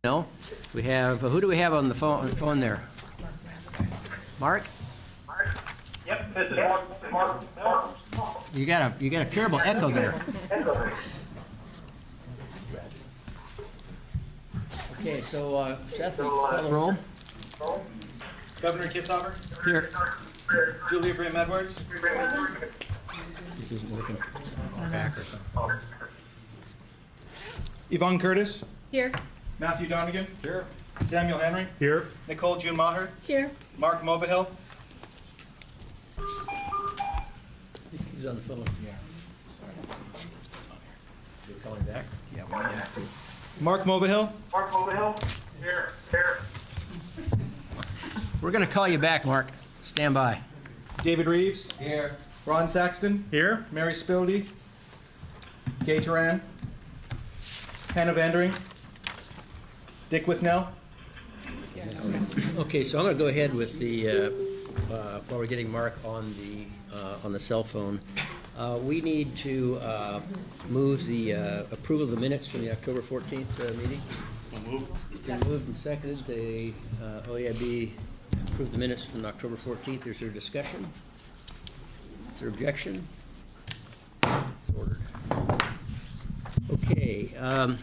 No, we have, who do we have on the phone there? Mark? Yep, this is Mark. You got a terrible echo there. Okay, so Seth, will you call the roll? Governor Kitzhaber. Here. Julia Graham Edwards. This isn't working. Back or something. Yvonne Curtis. Here. Matthew Donegan. Here. Samuel Henry. Here. Nicole June Maher. Here. Mark Movahill. He's on the phone. Yeah. You're calling back? Yeah, we have to. Mark Movahill. Mark Movahill. Here. We're going to call you back, Mark. Stand by. David Reeves. Here. Ron Saxton. Here. Mary Spildy. Kay Turan. Hannah Vandering. Dick Withnell. Okay, so I'm going to go ahead with the, while we're getting Mark on the cell phone. We need to move the approval of the minutes from the October 14th meeting. So moved. It's been moved and seconded. The OEIB approved the minutes from October 14th. Is there discussion? Is there objection? It's ordered. Okay.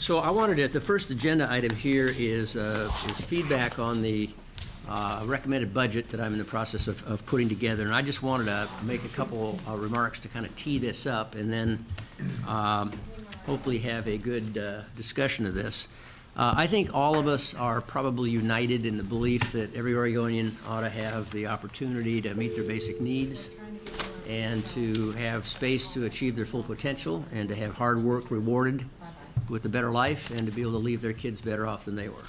So I wanted to, the first agenda item here is feedback on the recommended budget that I'm in the process of putting together. And I just wanted to make a couple remarks to kind of tee this up and then hopefully have a good discussion of this. I think all of us are probably united in the belief that every Oregonian ought to have the opportunity to meet their basic needs and to have space to achieve their full potential and to have hard work rewarded with a better life and to be able to leave their kids better off than they were.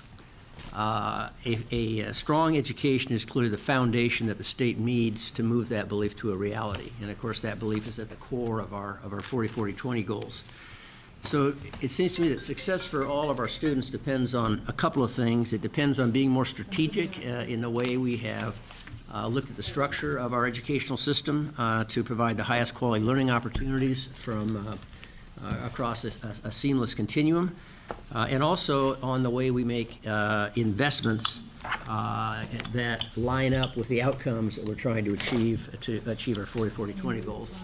A strong education is clearly the foundation that the state needs to move that belief to a reality. And of course that belief is at the core of our 40-40-20 goals. So it seems to me that success for all of our students depends on a couple of things. It depends on being more strategic in the way we have looked at the structure of our educational system to provide the highest quality learning opportunities from across a seamless continuum, and also on the way we make investments that line up with the outcomes that we're trying to achieve our 40-40-20 goals.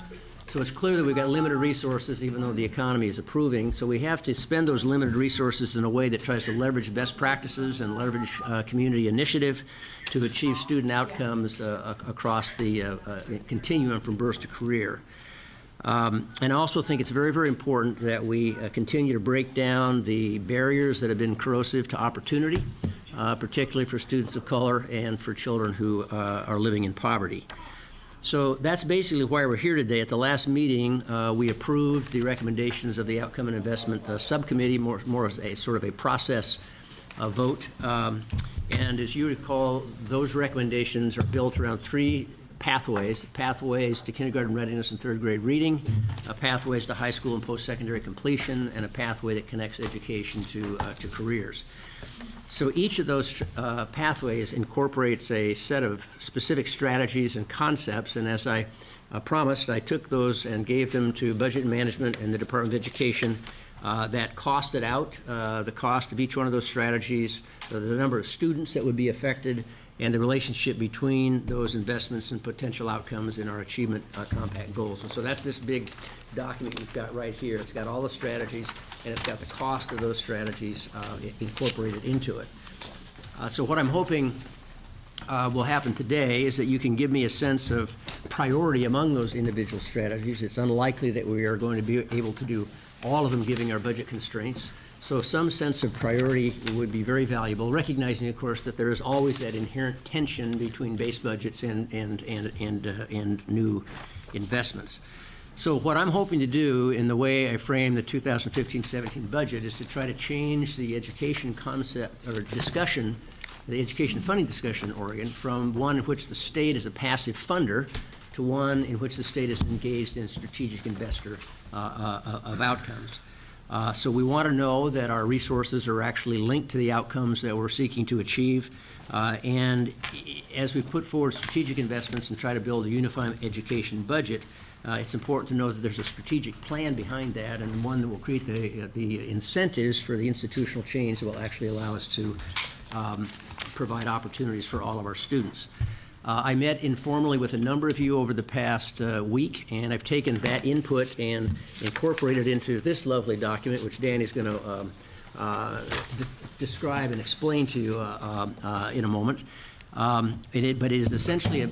So it's clear that we've got limited resources even though the economy is improving, so we have to spend those limited resources in a way that tries to leverage best practices and leverage community initiative to achieve student outcomes across the continuum from birth to career. And I also think it's very, very important that we continue to break down the barriers that have been corrosive to opportunity, particularly for students of color and for children who are living in poverty. So that's basically why we're here today. At the last meeting, we approved the recommendations of the Outcome and Investment Subcommittee, more as a sort of a process vote. And as you recall, those recommendations are built around three pathways to kindergarten readiness and third grade reading, pathways to high school and post-secondary completion, and a pathway that connects education to careers. So each of those pathways incorporates a set of specific strategies and concepts, and as I promised, I took those and gave them to Budget Management and the Department of Education that costed out the cost of each one of those strategies, the number of students that would be affected, and the relationship between those investments and potential outcomes in our achievement compact goals. And so that's this big document we've got right here. It's got all the strategies, and it's got the cost of those strategies incorporated into it. So what I'm hoping will happen today is that you can give me a sense of priority among those individual strategies. It's unlikely that we are going to be able to do all of them given our budget constraints. So some sense of priority would be very valuable, recognizing, of course, that there is always that inherent tension between base budgets and new investments. So what I'm hoping to do in the way I frame the 2015-17 budget is to try to change the education concept or discussion, the education funding discussion in Oregon, from one in which the state is a passive funder to one in which the state is engaged in strategic investor of outcomes. So we want to know that our resources are actually linked to the outcomes that we're seeking to achieve. And as we put forward strategic investments and try to build a unified education budget, it's important to know that there's a strategic plan behind that, and one that will create the incentives for the institutional change that will actually allow us to provide opportunities for all of our students. I met informally with a number of you over the past week, and I've taken that input and incorporated into this lovely document, which Danny's going to describe and explain to you in a moment. But it is essentially a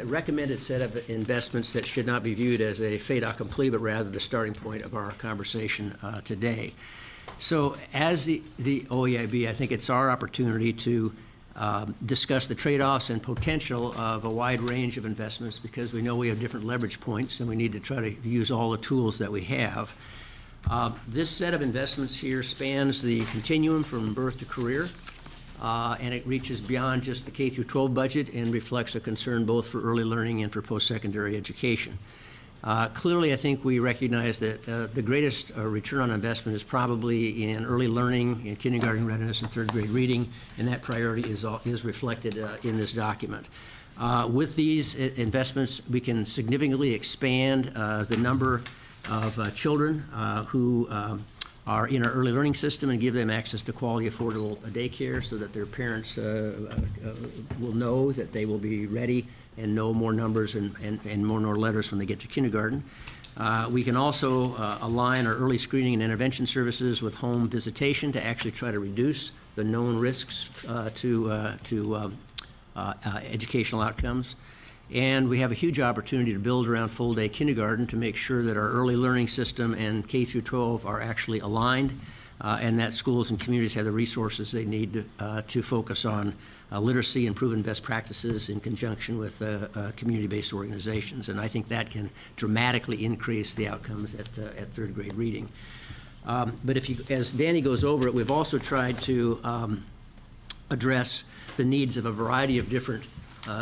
recommended set of investments that should not be viewed as a fait accompli, but rather the starting point of our conversation today. So as the OEIB, I think it's our opportunity to discuss the trade-offs and potential of a wide range of investments, because we know we have different leverage points and we need to try to use all the tools that we have. This set of investments here spans the continuum from birth to career, and it reaches beyond just the K through 12 budget and reflects a concern both for early learning and for post-secondary education. Clearly, I think we recognize that the greatest return on investment is probably in early learning, in kindergarten readiness, and third grade reading, and that priority is reflected in this document. With these investments, we can significantly expand the number of children who are in our early learning system and give them access to quality, affordable daycare so that their parents will know that they will be ready and know more numbers and more letters when they get to kindergarten. We can also align our early screening and intervention services with home visitation to actually try to reduce the known risks to educational outcomes. And we have a huge opportunity to build around full-day kindergarten to make sure that our early learning system and K through 12 are actually aligned, and that schools and communities have the resources they need to focus on literacy and proven best practices in conjunction with community-based organizations. And I think that can dramatically increase the outcomes at third grade reading. But as Danny goes over it, we've also tried to address the needs of a variety of different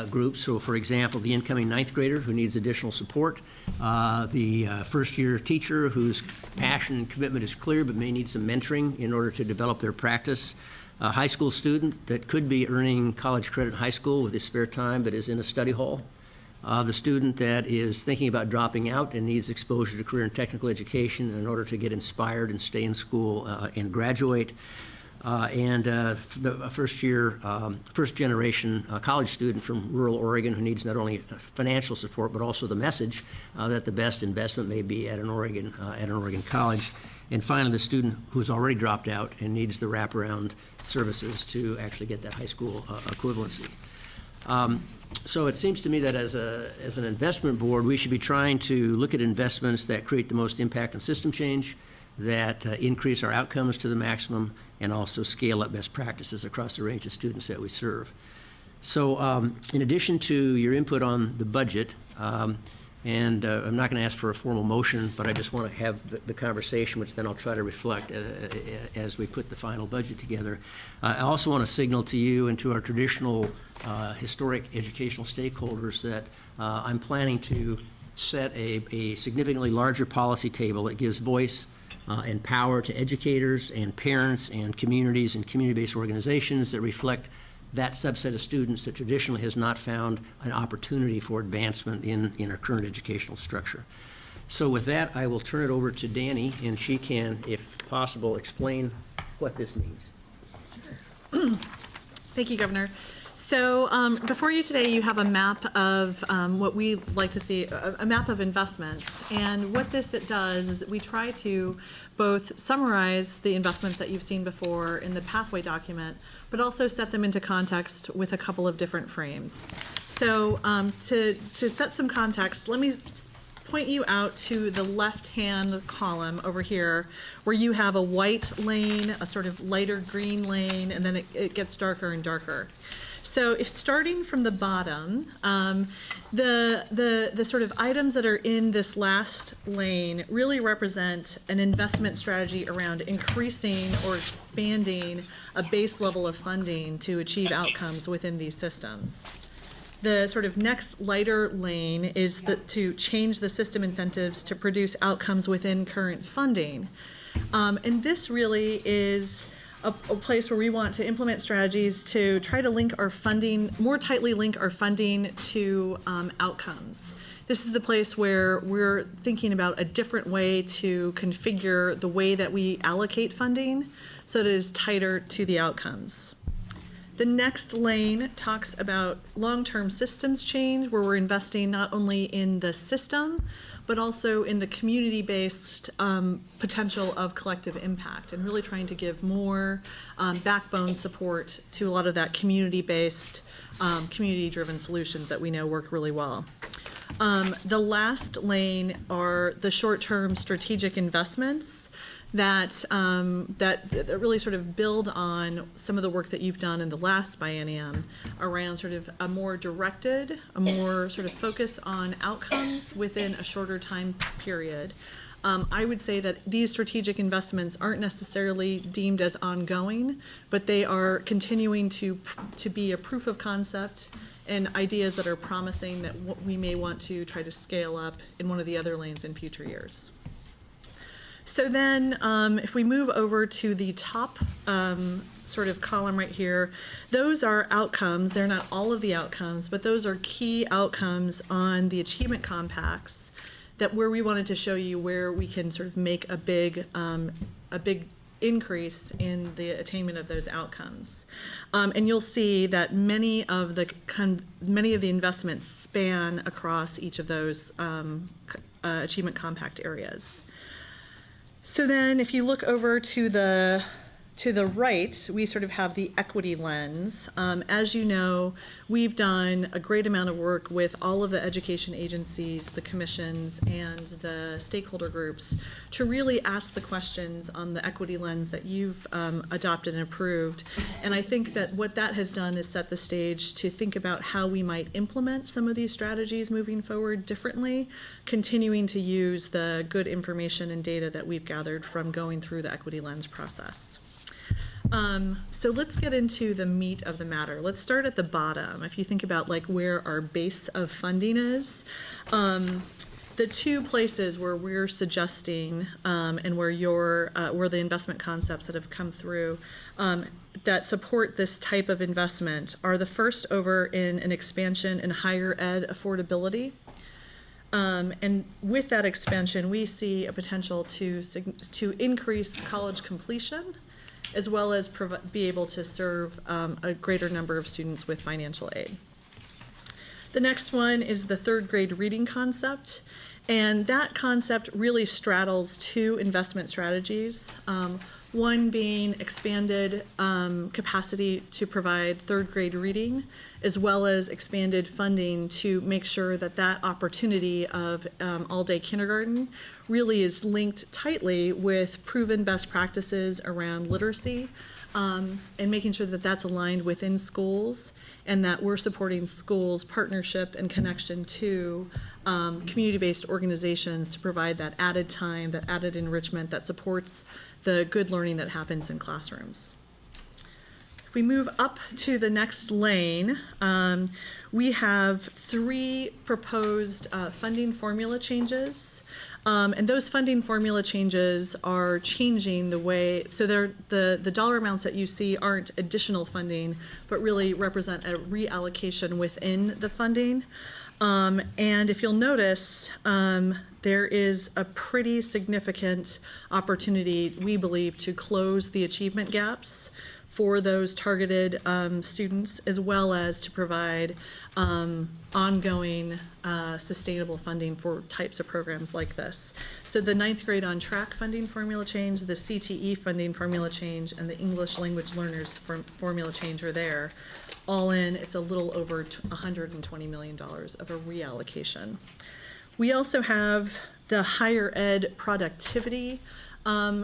groups. So, for example, the incoming ninth grader who needs additional support, the first-year teacher whose passion and commitment is clear but may need some mentoring in order to develop their practice, a high school student that could be earning college credit in high school with his spare time but is in a study hall, the student that is thinking about dropping out and needs exposure to career and technical education in order to get inspired and stay in school and graduate, and the first-generation college student from rural Oregon who needs not only financial support but also the message that the best investment may be at an Oregon college. And finally, the student who's already dropped out and needs the wraparound services to actually get that high school equivalency. So it seems to me that as an investment board, we should be trying to look at investments that create the most impact on system change, that increase our outcomes to the maximum, and also scale up best practices across the range of students that we serve. So in addition to your input on the budget, and I'm not going to ask for a formal motion, but I just want to have the conversation, which then I'll try to reflect as we put the final budget together. I also want to signal to you and to our traditional historic educational stakeholders that I'm planning to set a significantly larger policy table that gives voice and power to educators and parents and communities and community-based organizations that reflect that subset of students that traditionally has not found an opportunity for advancement in our current educational structure. So with that, I will turn it over to Danny, and she can, if possible, explain what this means. Thank you, Governor. So before you today, you have a map of what we like to see, a map of investments. And what this does is we try to both summarize the investments that you've seen before in the pathway document, but also set them into context with a couple of different frames. So to set some context, let me point you out to the left-hand column over here, where you have a white lane, a sort of lighter green lane, and then it gets darker and darker. So if starting from the bottom, the sort of items that are in this last lane really represent an investment strategy around increasing or expanding a base level of funding to achieve outcomes within these systems. The sort of next lighter lane is to change the system incentives to produce outcomes within current funding. And this really is a place where we want to implement strategies to try to link our funding, more tightly link our funding to outcomes. This is the place where we're thinking about a different way to configure the way that we allocate funding so that it is tighter to the outcomes. The next lane talks about long-term systems change, where we're investing not only in the system, but also in the community-based potential of collective impact, and really trying to give more backbone support to a lot of that community-based, community-driven solutions that we know work really well. The last lane are the short-term strategic investments that really sort of build on some of the work that you've done in the last biennium around sort of a more directed, a more sort of focus on outcomes within a shorter time period. I would say that these strategic investments aren't necessarily deemed as ongoing, but they are continuing to be a proof of concept and ideas that are promising that we may want to try to scale up in one of the other lanes in future years. So then if we move over to the top sort of column right here, those are outcomes. They're not all of the outcomes, but those are key outcomes on the achievement compacts that where we wanted to show you where we can sort of make a big increase in the attainment of those outcomes. And you'll see that many of the investments span across each of those achievement compact areas. So then if you look over to the right, we sort of have the equity lens. As you know, we've done a great amount of work with all of the education agencies, the commissions, and the stakeholder groups to really ask the questions on the equity lens that you've adopted and approved. And I think that what that has done is set the stage to think about how we might implement some of these strategies moving forward differently, continuing to use the good information and data that we've gathered from going through the equity lens process. So let's get into the meat of the matter. Let's start at the bottom. If you think about like where our base of funding is, the two places where we're suggesting and where the investment concepts that have come through that support this type of investment are the first over in an expansion in higher ed affordability. And with that expansion, we see a potential to increase college completion, as well as be able to serve a greater number of students with financial aid. The next one is the third grade reading concept, and that concept really straddles two investment strategies. One being expanded capacity to provide third grade reading, as well as expanded funding to make sure that that opportunity of all-day kindergarten really is linked tightly with proven best practices around literacy, and making sure that that's aligned within schools, and that we're supporting schools' partnership and connection to community-based organizations to provide that added time, that added enrichment that supports the good learning that happens in classrooms. If we move up to the next lane, we have three proposed funding formula changes. And those funding formula changes are changing the way, so the dollar amounts that you see aren't additional funding, but really represent a reallocation within the funding. And if you'll notice, there is a pretty significant opportunity, we believe, to close the achievement gaps for those targeted students, as well as to provide ongoing sustainable funding for types of programs like this. So the 9th grade on track funding formula change, the CTE funding formula change, and the English language learners formula change are there. All in, it's a little over $120 million of a reallocation. We also have the higher ed productivity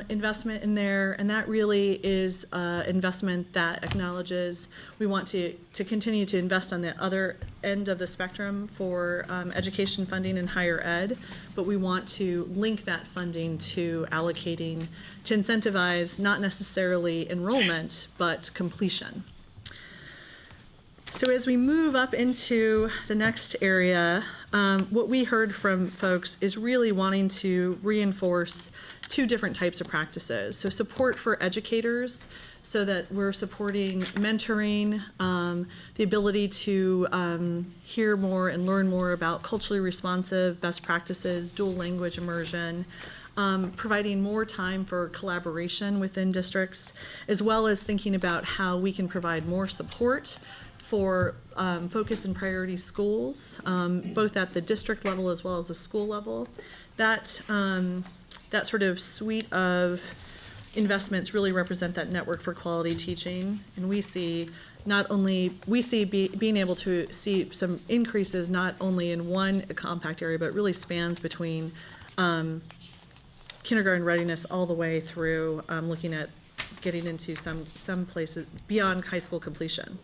investment in there, and that really is investment that acknowledges we want to continue to invest on the other end of the spectrum for education funding in higher ed, but we want to link that funding to allocating to incentivize not necessarily enrollment, but completion. So as we move up into the next area, what we heard from folks is really wanting to reinforce two different types of practices. So support for educators, so that we're supporting mentoring, the ability to hear more and learn more about culturally responsive best practices, dual language immersion, providing more time for collaboration within districts, as well as thinking about how we can provide more support for focus and priority schools, both at the district level as well as the school level. That sort of suite of investments really represent that network for quality teaching, and we see being able to see some increases not only in one compact area, but really spans between kindergarten readiness all the way through looking at getting into some places beyond high school completion.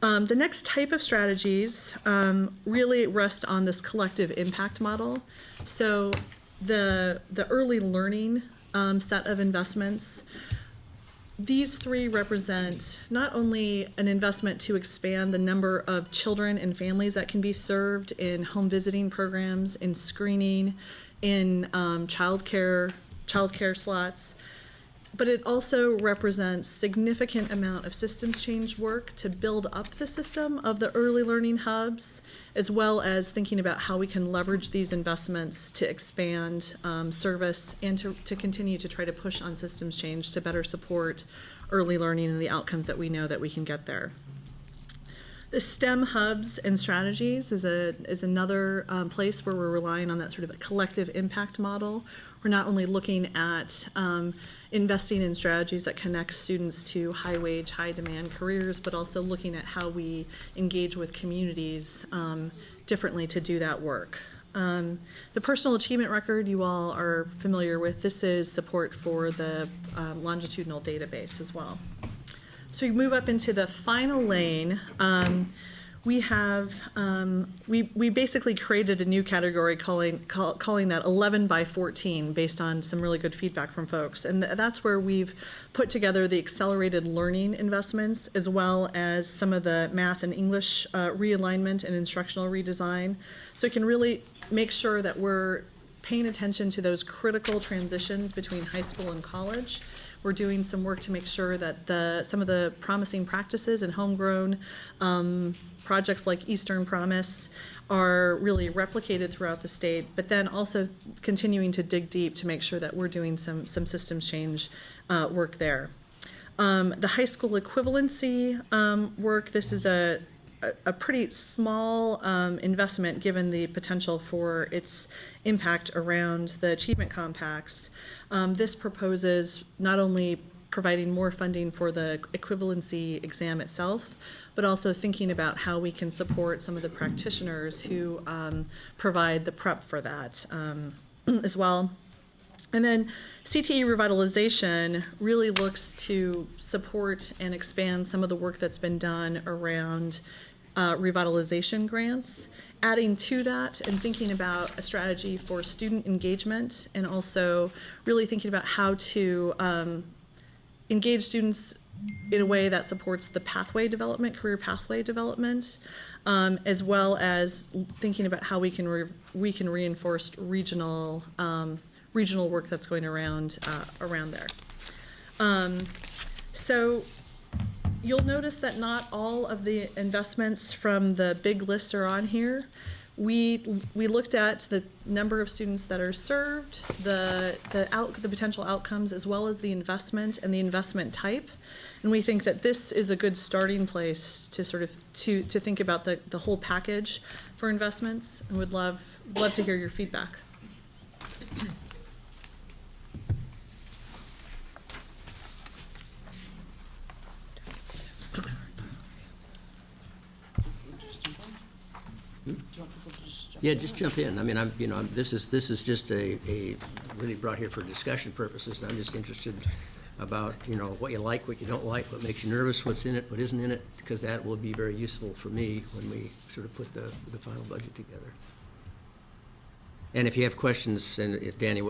The next type of strategies really rest on this collective impact model. So the early learning set of investments, these three represent not only an investment to expand the number of children and families that can be served in home visiting programs, in screening, in childcare slots, but it also represents significant amount of systems change work to build up the system of the early learning hubs, as well as thinking about how we can leverage these investments to expand service and to continue to try to push on systems change to better support early learning and the outcomes that we know that we can get there. The STEM hubs and strategies is another place where we're relying on that sort of a collective impact model. We're not only looking at investing in strategies that connect students to high-wage, high-demand careers, but also looking at how we engage with communities differently to do that work. The personal achievement record you all are familiar with. This is support for the longitudinal database as well. So we move up into the final lane. We have we basically created a new category calling that 11 by 14 based on some really good feedback from folks, and that's where we've put together the accelerated learning investments as well as some of the math and English realignment and instructional redesign, so we can really make sure that we're paying attention to those critical transitions between high school and college. We're doing some work to make sure that some of the promising practices and homegrown projects like Eastern Promise are really replicated throughout the state, but then also continuing to dig deep to make sure that we're doing some systems change work there. The high school equivalency work, this is a pretty small investment given the potential for its impact around the achievement compacts. This proposes not only providing more funding for the equivalency exam itself, but also thinking about how we can support some of the practitioners who provide the prep for that as well. And then CTE revitalization really looks to support and expand some of the work that's been done around revitalization grants, adding to that and thinking about a strategy for student engagement, and also really thinking about how to engage students in a way that supports the pathway development, career pathway development, as well as thinking about how we can reinforce regional work that's going around there. So you'll notice that not all of the investments from the big list are on here. We looked at the number of students that are served, the potential outcomes, as well as the investment and the investment type. And we think that this is a good starting place to sort of to think about the whole package for investments, and would love to hear your feedback. Yeah, just jump in. I mean, this is just a really brought here for discussion purposes, and I'm just interested about, what you like, what you don't like, what makes you nervous, what's in it, what isn't in it, because that will be very useful for me when we sort of put the final budget together. And if you have questions, and if Danny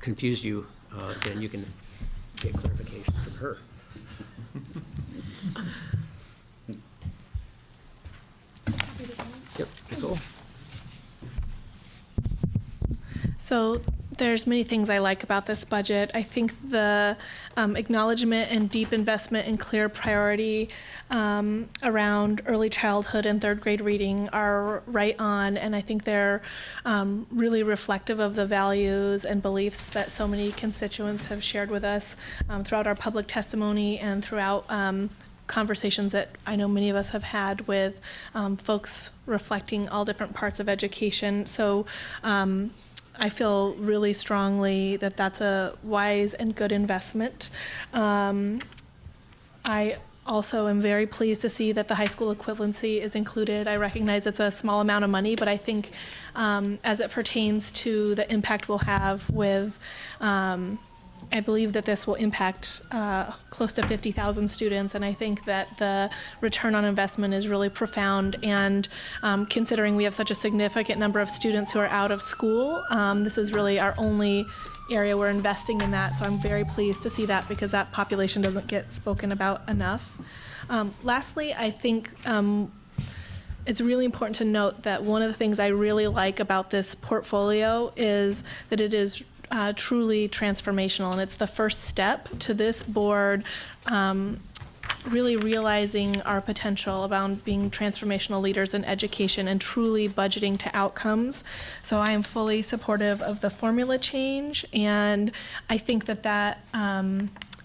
confused you, then you can get clarification from her. Yep, Nicole? So there's many things I like about this budget. I think the acknowledgement and deep investment and clear priority around early childhood and third grade reading are right on, and I think they're really reflective of the values and beliefs that so many constituents have shared with us throughout our public testimony and throughout conversations that I know many of us have had with folks reflecting all different parts of education. So I feel really strongly that that's a wise and good investment. I also am very pleased to see that the high school equivalency is included. I recognize it's a small amount of money, but I think as it pertains to the impact we'll have with I believe that this will impact close to 50,000 students, and I think that the return on investment is really profound. And considering we have such a significant number of students who are out of school, this is really our only area we're investing in that. So I'm very pleased to see that, because that population doesn't get spoken about enough. Lastly, I think it's really important to note that one of the things I really like about this portfolio is that it is truly transformational, and it's the first step to this board really realizing our potential around being transformational leaders in education and truly budgeting to outcomes. So I am fully supportive of the formula change, and I think that that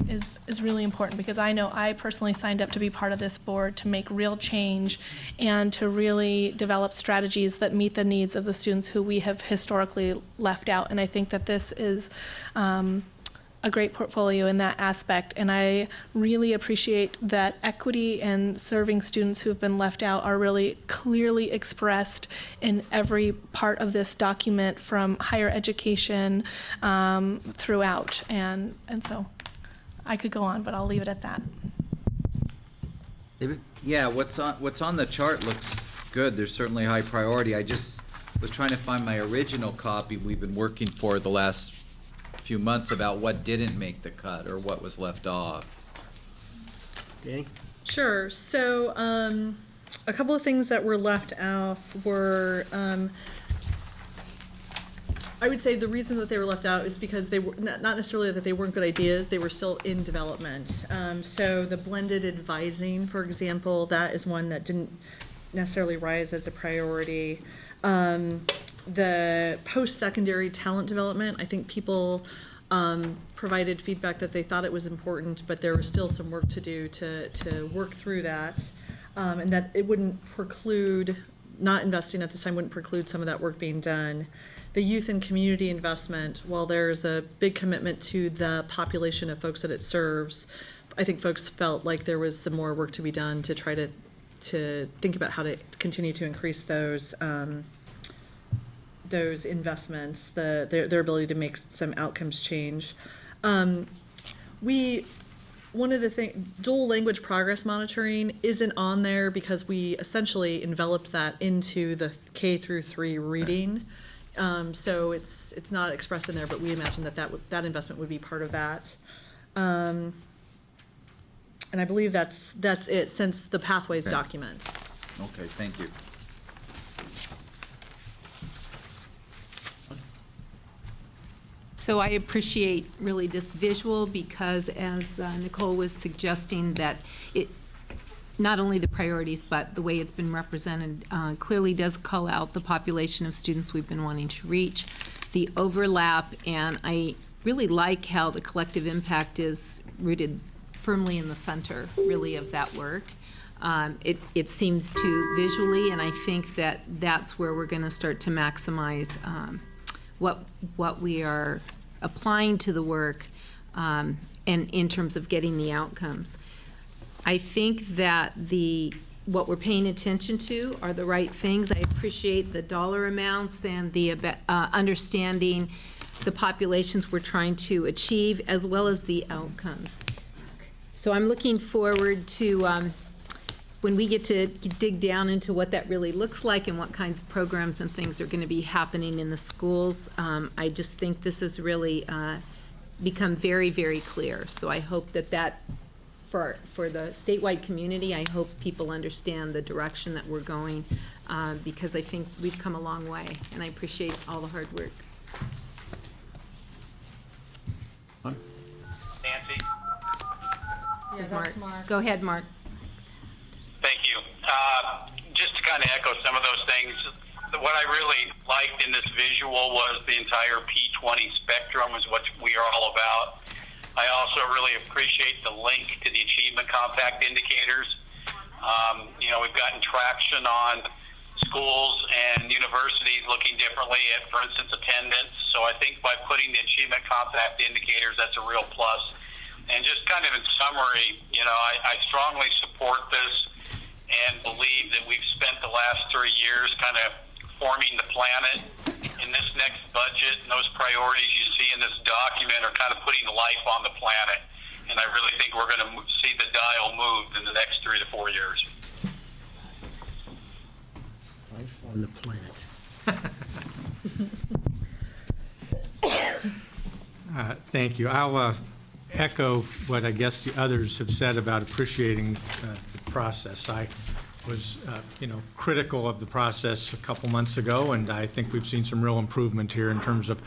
is really important, because I know I personally signed up to be part of this board to make real change and to really develop strategies that meet the needs of the students who we have historically left out. And I think that this is a great portfolio in that aspect. And I really appreciate that equity and serving students who have been left out are really clearly expressed in every part of this document, from higher education throughout. And so I could go on, but I'll leave it at that. David? Yeah, what's on the chart looks good. There's certainly high priority. I just was trying to find my original copy we've been working for the last few months about what didn't make the cut or what was left off. Danny? Sure. So a couple of things that were left out were, I would say the reason that they were left out is because they were not necessarily that they weren't good ideas, they were still in development. So the blended advising, for example, that is one that didn't necessarily rise as a priority. The post-secondary talent development, I think people provided feedback that they thought it was important, but there was still some work to do to work through that. And that it wouldn't preclude, not investing at this time wouldn't preclude some of that work being done. The youth and community investment, while there's a big commitment to the population of folks that it serves, I think folks felt like there was some more work to be done to try to think about how to continue to increase those investments, their ability to make some outcomes change. One of the things, dual language progress monitoring isn't on there because we essentially enveloped that into the K through 3 reading. So it's not expressed in there, but we imagine that investment would be part of that. And I believe that's it, since the pathways document. Okay, thank you. So I appreciate really this visual, because as Nicole was suggesting, that it, not only the priorities, but the way it's been represented clearly does call out the population of students we've been wanting to reach, the overlap, and I really like how the collective impact is rooted firmly in the center, really, of that work. It seems to visually, and I think that that's where we're going to start to maximize what we are applying to the work, and in terms of getting the outcomes. I think that what we're paying attention to are the right things. I appreciate the dollar amounts and the understanding the populations we're trying to achieve, as well as the outcomes. So I'm looking forward to when we get to dig down into what that really looks like and what kinds of programs and things are going to be happening in the schools. I just think this has really become very, very clear. So I hope that for the statewide community, I hope people understand the direction that we're going. because I think we've come a long way, and I appreciate all the hard work. Nancy? This is Mark. Go ahead, Mark. Thank you. Just to kind of echo some of those things, what I really liked in this visual was the entire P20 spectrum is what we are all about. I also really appreciate the link to the Achievement Compact indicators. We've gotten traction on schools and universities looking differently at, for instance, attendance. So I think by putting the Achievement Compact indicators, that's a real plus. And just kind of in summary, I strongly support this and believe that we've spent the last 3 years kind of forming the planet. In this next budget, and those priorities you see in this document are kind of putting life on the planet. And I really think we're going to see the dial moved in the next 3 to 4 years. Life on the planet. Thank you. I'll echo what I guess the others have said about appreciating the process. I was, critical of the process a couple months ago, and I think we've seen some real improvement here in terms of.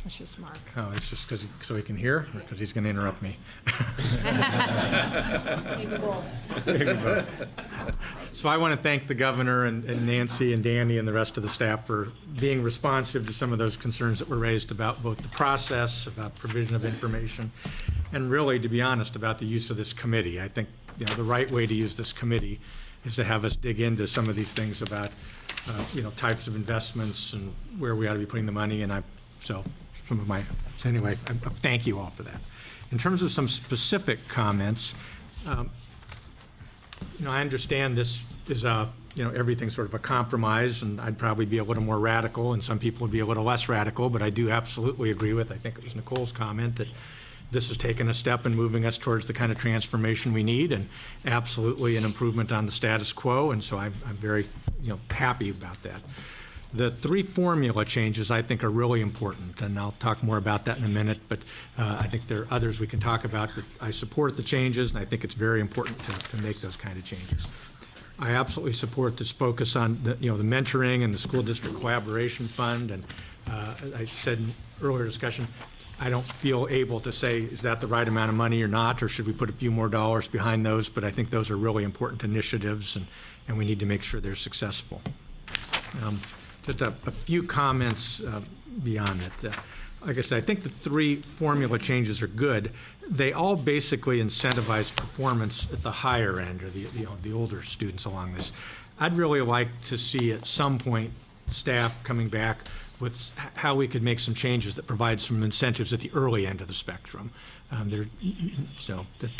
That's just Mark. Oh, it's just so he can hear, or because he's going to interrupt me? Maybe both. So I want to thank the governor and Nancy and Danny and the rest of the staff for being responsive to some of those concerns that were raised about both the process, about provision of information, and really, to be honest, about the use of this committee. I think the right way to use this committee is to have us dig into some of these things about types of investments and where we ought to be putting the money. And so anyway, I thank you all for that. In terms of some specific comments, I understand this is everything's sort of a compromise, and I'd probably be a little more radical, and some people would be a little less radical, but I do absolutely agree with, I think it was Nicole's comment, that this has taken a step in moving us towards the kind of transformation we need, and absolutely an improvement on the status quo, and so I'm very happy about that. The 3 formula changes I think are really important, and I'll talk more about that in a minute, but I think there are others we can talk about, but I support the changes, and I think it's very important to make those kind of changes. I absolutely support this focus on the mentoring and the school district collaboration fund, and I said in earlier discussion, I don't feel able to say, is that the right amount of money or not, or should we put a few more dollars behind those, but I think those are really important initiatives, and we need to make sure they're successful. Just a few comments beyond that. Like I said, I think the 3 formula changes are good. They all basically incentivize performance at the higher end, or the older students along this. I'd really like to see at some point staff coming back with how we could make some changes that provide some incentives at the early end of the spectrum. So that's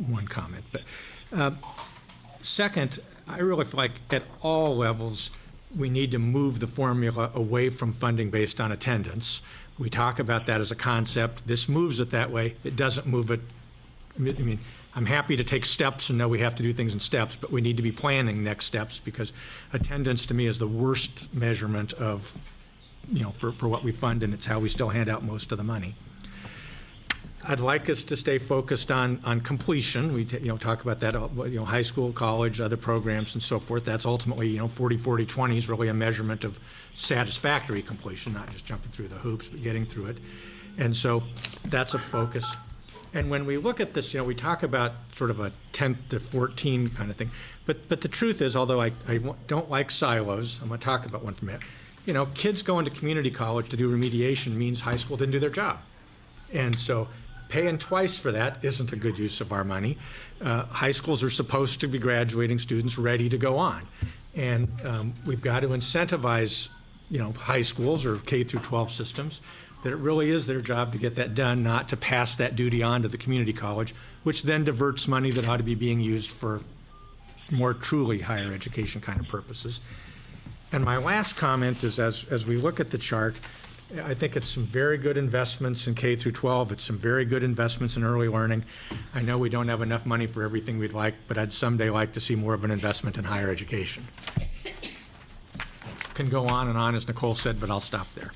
one comment. But second, I really feel like at all levels, we need to move the formula away from funding based on attendance. We talk about that as a concept. This moves it that way. It doesn't move it. I mean, I'm happy to take steps and know we have to do things in steps, but we need to be planning next steps, because attendance to me is the worst measurement of, for what we fund, and it's how we still hand out most of the money. I'd like us to stay focused on completion. We talk about that, high school, college, other programs, and so forth. That's ultimately, 40-40-20 is really a measurement of satisfactory completion, not just jumping through the hoops, but getting through it. And so that's a focus. And when we look at this, we talk about sort of a 10 to 14 kind of thing. But the truth is, although I don't like silos, I'm going to talk about one for a minute. Kids going to community college to do remediation means high school didn't do their job. And so paying twice for that isn't a good use of our money. High schools are supposed to be graduating students ready to go on. And we've got to incentivize, high schools or K through 12 systems, that it really is their job to get that done, not to pass that duty on to the community college, which then diverts money that ought to be being used for more truly higher education kind of purposes. And my last comment is, as we look at the chart, I think it's some very good investments in K through 12. It's some very good investments in early learning. I know we don't have enough money for everything we'd like, but I'd someday like to see more of an investment in higher education. Can go on and on, as Nicole said, but I'll stop there.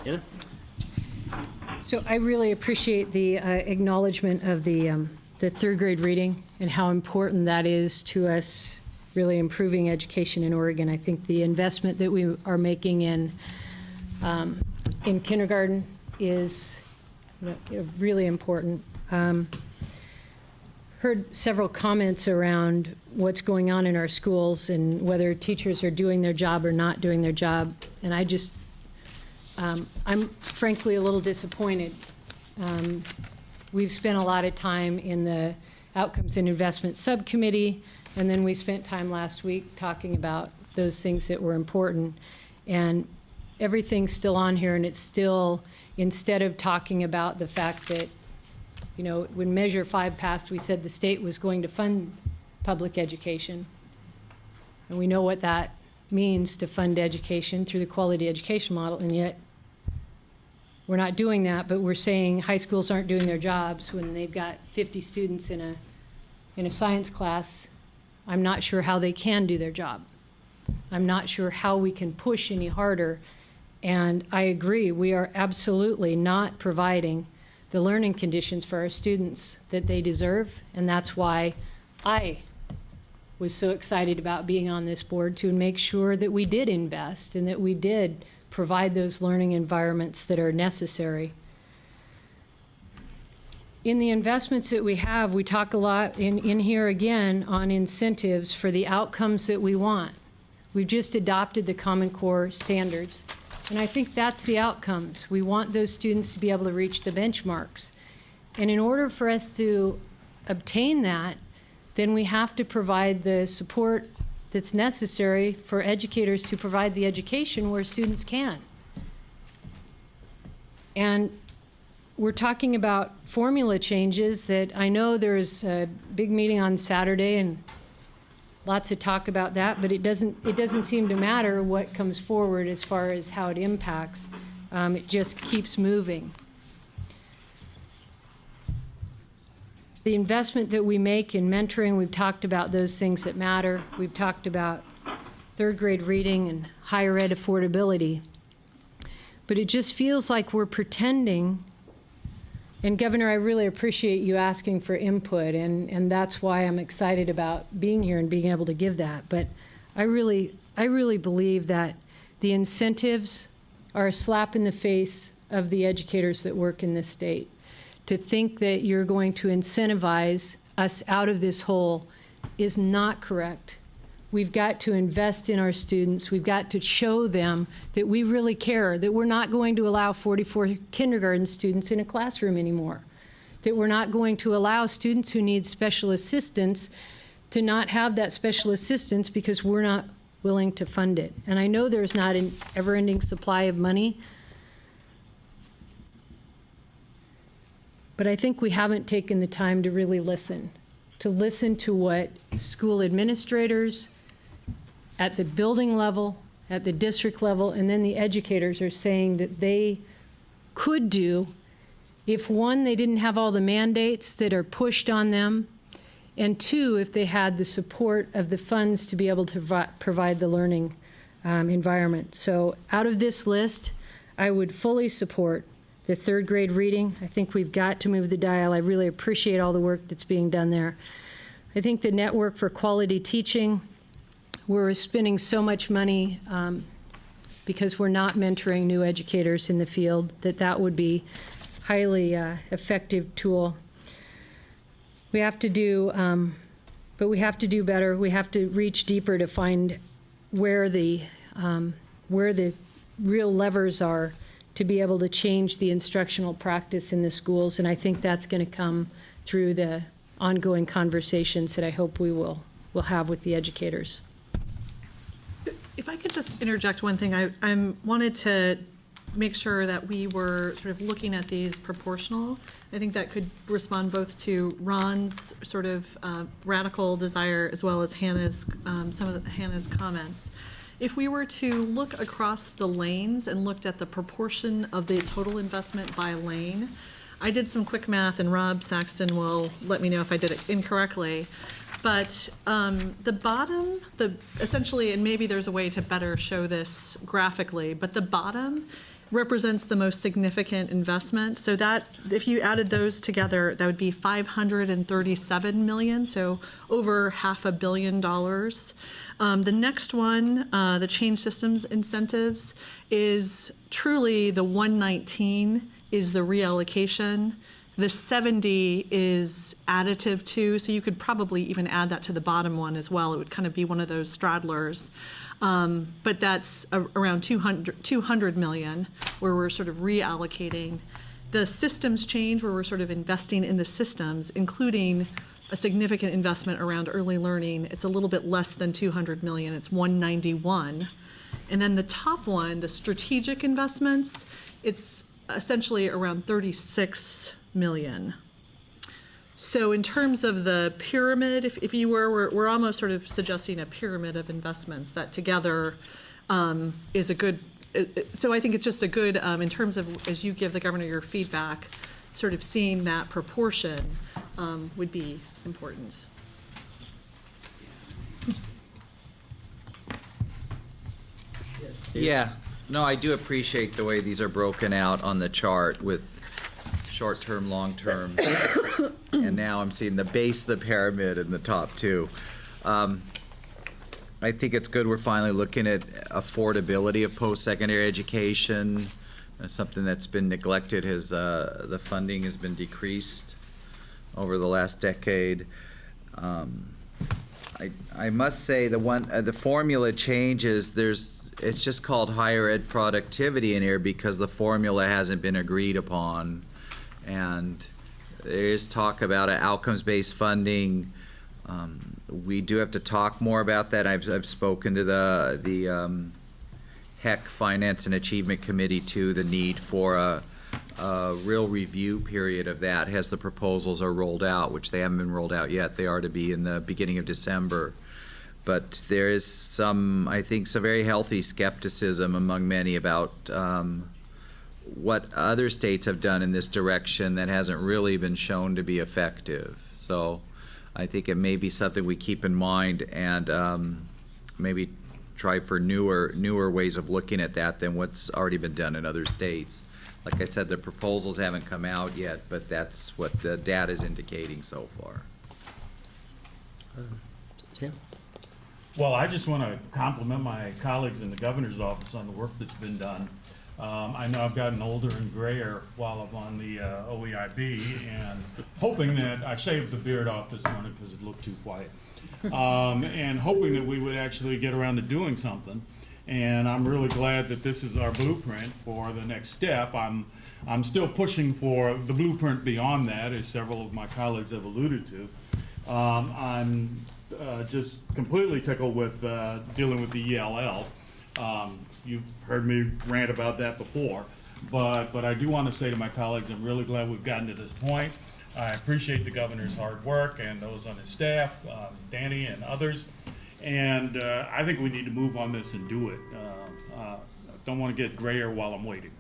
Anna? So I really appreciate the acknowledgement of the the third grade reading and how important that is to us really improving education in Oregon. I think the investment that we are making in kindergarten is really important. Heard several comments around what's going on in our schools and whether teachers are doing their job or not doing their job. And I just, I'm frankly a little disappointed. We've spent a lot of time in the Outcomes and Investment Subcommittee, and then we spent time last week talking about those things that were important. And everything's still on here, and it's still, instead of talking about the fact that, you know, when Measure 5 passed, we said the state was going to fund public education. And we know what that means to fund education through the quality education model, and yet we're not doing that, but we're saying high schools aren't doing their jobs when they've got 50 students in a science class. I'm not sure how they can do their job. I'm not sure how we can push any harder. And I agree, we are absolutely not providing the learning conditions for our students that they deserve, and that's why I was so excited about being on this board, to make sure that we did invest and that we did provide those learning environments that are necessary. In the investments that we have, we talk a lot in here again on incentives for the outcomes that we want. We've just adopted the Common Core standards. And I think that's the outcomes. We want those students to be able to reach the benchmarks. And in order for us to obtain that, then we have to provide the support that's necessary for educators to provide the education where students can. And we're talking about formula changes that I know there's a big meeting on Saturday and lots of talk about that, but it doesn't seem to matter what comes forward as far as how it impacts. It just keeps moving. The investment that we make in mentoring, we've talked about those things that matter. We've talked about third grade reading and higher ed affordability. But it just feels like we're pretending. And Governor, I really appreciate you asking for input, and that's why I'm excited about being here and being able to give that. But I really believe that the incentives are a slap in the face of the educators that work in this state. To think that you're going to incentivize us out of this hole is not correct. We've got to invest in our students. We've got to show them that we really care, that we're not going to allow 44 kindergarten students in a classroom anymore, that we're not going to allow students who need special assistance to not have that special assistance because we're not willing to fund it. And I know there's not an ever-ending supply of money, but I think we haven't taken the time to really listen to what school administrators at the building level, at the district level, and then the educators are saying that they could do if, one, they didn't have all the mandates that are pushed on them, and two, if they had the support of the funds to be able to provide the learning environment. So out of this list, I would fully support the third grade reading. I think we've got to move the dial. I really appreciate all the work that's being done there. I think the network for quality teaching, we're spending so much money because we're not mentoring new educators in the field, that would be highly effective tool. We have to do, but we have to do better. We have to reach deeper to find where the real levers are to be able to change the instructional practice in the schools, and I think that's going to come through the ongoing conversations that I hope we will have with the educators. If I could just interject one thing, I wanted to make sure that we were sort of looking at these proportional. I think that could respond both to Ron's sort of radical desire as well as Hannah's, some of Hannah's comments. If we were to look across the lanes and looked at the proportion of the total investment by lane, I did some quick math, and Rob Saxton will let me know if I did it incorrectly. But the bottom, essentially, and maybe there's a way to better show this graphically, but the bottom represents the most significant investment. So that, if you added those together, that would be $537 million, so over $500 million. The next one, the change systems incentives, is truly the 119 is the reallocation. The 70 is additive to, so you could probably even add that to the bottom one as well. It would kind of be one of those straddlers. But that's around 200 million, where we're sort of reallocating. The systems change, where we're sort of investing in the systems, including a significant investment around early learning. It's a little bit less than 200 million, it's 191. And then the top one, the strategic investments, it's essentially around 36 million. So in terms of the pyramid, if you we're almost sort of suggesting a pyramid of investments that together is a good, so I think it's just a good, in terms of, as you give the governor your feedback, sort of seeing that proportion would be important. Yeah, no, I do appreciate the way these are broken out on the chart with short-term, long-term, and now I'm seeing the base of the pyramid in the top two. I think it's good we're finally looking at affordability of post-secondary education. Something that's been neglected has the funding has been decreased over the last decade. I must say the formula changes. It's just called higher ed productivity in here because the formula hasn't been agreed upon. And there is talk about outcomes-based funding. We do have to talk more about that. I've spoken to the HEC Finance and Achievement Committee too, the need for a real review period of that as the proposals are rolled out, which they haven't been rolled out yet. They are to be in the beginning of December. But there is some, I think, some very healthy skepticism among many about what other states have done in this direction that hasn't really been shown to be effective. So I think it may be something we keep in mind and maybe try for newer ways of looking at that than what's already been done in other states. Like I said, the proposals haven't come out yet, but that's what the data is indicating so far. Tim? Well, I just want to compliment my colleagues in the governor's office on the work that's been done. I know I've gotten older and grayer while I'm on the OEIB, and hoping that I shaved the beard off this morning because it looked too quiet, and hoping that we would actually get around to doing something. And I'm really glad that this is our blueprint for the next step. I'm still pushing for the blueprint beyond that, as several of my colleagues have alluded to. I'm just completely tickled with dealing with the ELL. You've heard me rant about that before, but I do want to say to my colleagues, I'm really glad we've gotten to this point. I appreciate the governor's hard work and those on his staff, Danny and others, and I think we need to move on this and do it. I don't want to get grayer while I'm waiting.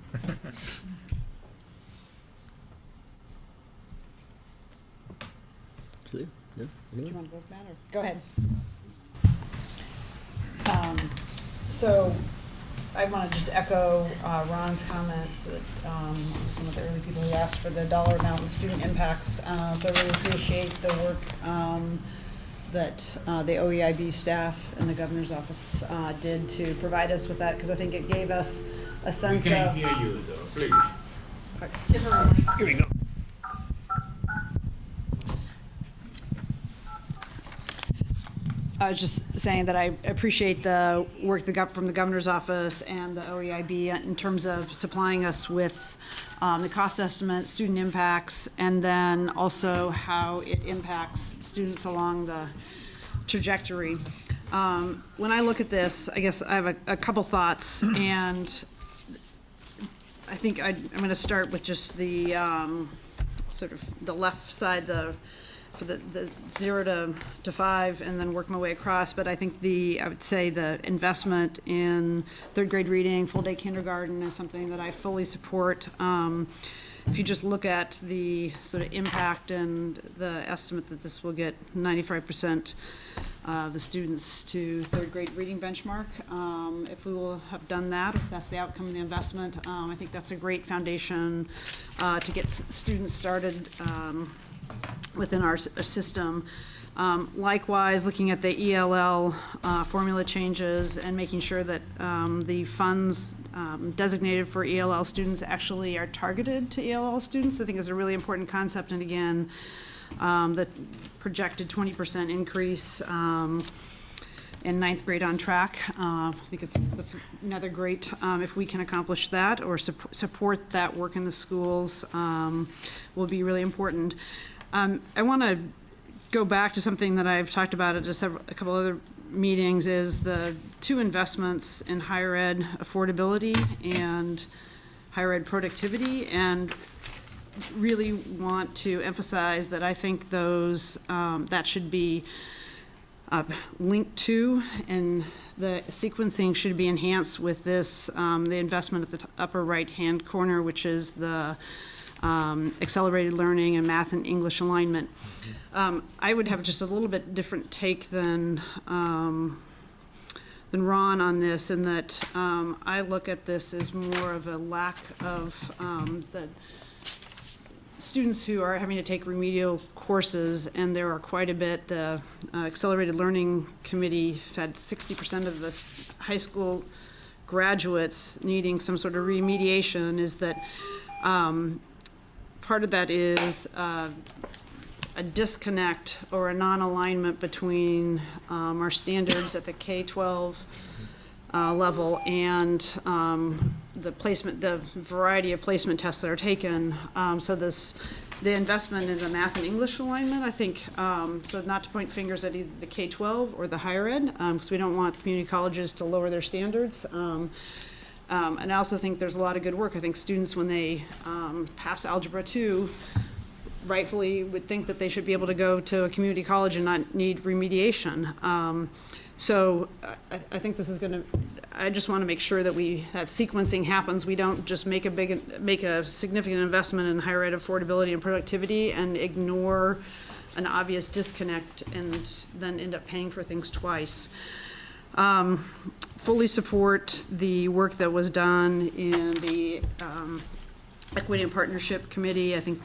Clear? Yeah? Do you want to go with that, or? Go ahead. So I want to just echo Ron's comments that was one of the early people who asked for the dollar amount and student impacts. So I really appreciate the work that the OEIB staff and the governor's office did to provide us with that, because I think it gave us a sense of... We can't hear you, though, please. Give her a mic. Here we go. I was just saying that I appreciate the work from the governor's office and the OEIB in terms of supplying us with the cost estimate, student impacts, and then also how it impacts students along the trajectory. When I look at this, I guess I have a couple thoughts, and I think I'm going to start with just the sort of the left side, for the 0 to 5, and then work my way across. But I think I would say the investment in third grade reading, full day kindergarten is something that I fully support. if you just look at the sort of impact and the estimate that this will get 95% of the students to third grade reading benchmark, if we will have done that, if that's the outcome of the investment, I think that's a great foundation to get students started within our system. Likewise, looking at the ELL formula changes and making sure that the funds designated for ELL students actually are targeted to ELL students, I think is a really important concept. And again, the projected 20% increase in ninth grade on track. I think that's another great, if we can accomplish that or support that work in the schools, will be really important. I want to go back to something that I've talked about at a couple other meetings, is the two investments in higher ed affordability and higher ed productivity, and really want to emphasize that I think those that should be linked to, and the sequencing should be enhanced with this, the investment at the upper right hand corner, which is the accelerated learning and math and English alignment. I would have just a little bit different take than Ron on this, in that I look at this as more of a lack of the students who are having to take remedial courses, and there are quite a bit. The Accelerated Learning Committee had 60% of the high school graduates needing some sort of remediation. Is that part of that is a disconnect or a non-alignment between our standards at the K-12 level and the variety of placement tests that are taken. So the investment in the math and English alignment, I think, so not to point fingers at either the K-12 or the higher ed, because we don't want the community colleges to lower their standards. And I also think there's a lot of good work. I think students, when they pass Algebra 2, rightfully would think that they should be able to go to a community college and not need remediation. So I think this is going to, I just want to make sure that that sequencing happens. We don't just make a significant investment in higher ed affordability and productivity and ignore an obvious disconnect and then end up paying for things twice. Fully support the work that was done in the Equity and Partnership Committee. I think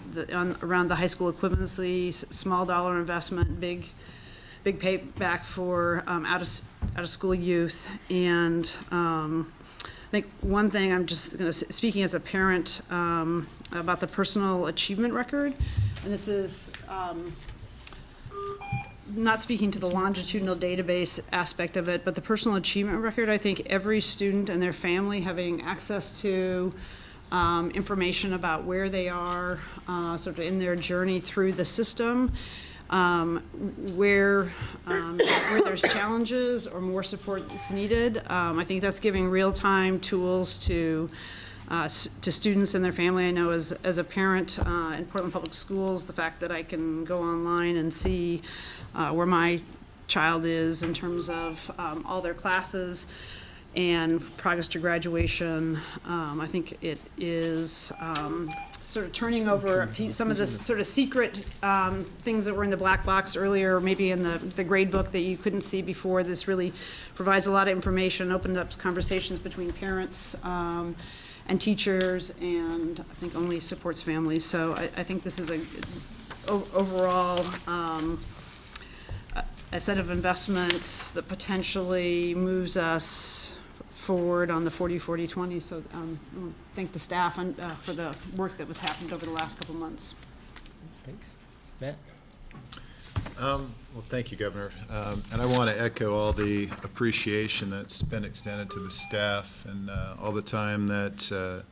around the high school equivalency, small dollar investment, big payback for out of school youth. And I think one thing I'm just going to, speaking as a parent about the personal achievement record, and this is not speaking to the longitudinal database aspect of it, but the personal achievement record, I think every student and their family having access to information about where they are sort of in their journey through the system, where there's challenges or more support is needed. I think that's giving real-time tools to students and their family. I know as a parent in Portland Public Schools, the fact that I can go online and see where my child is in terms of all their classes and progress to graduation, I think it is sort of turning over some of the sort of secret things that were in the black box earlier, maybe in the grade book that you couldn't see before. This really provides a lot of information, opened up conversations between parents and teachers, and I think only supports families. So I think this is overall a set of investments that potentially moves us forward on the 40-40-20. So I want to thank the staff for the work that was happened over the last couple months. Thanks. Matt? Well, thank you, Governor. And I want to echo all the appreciation that's been extended to the staff and all the time that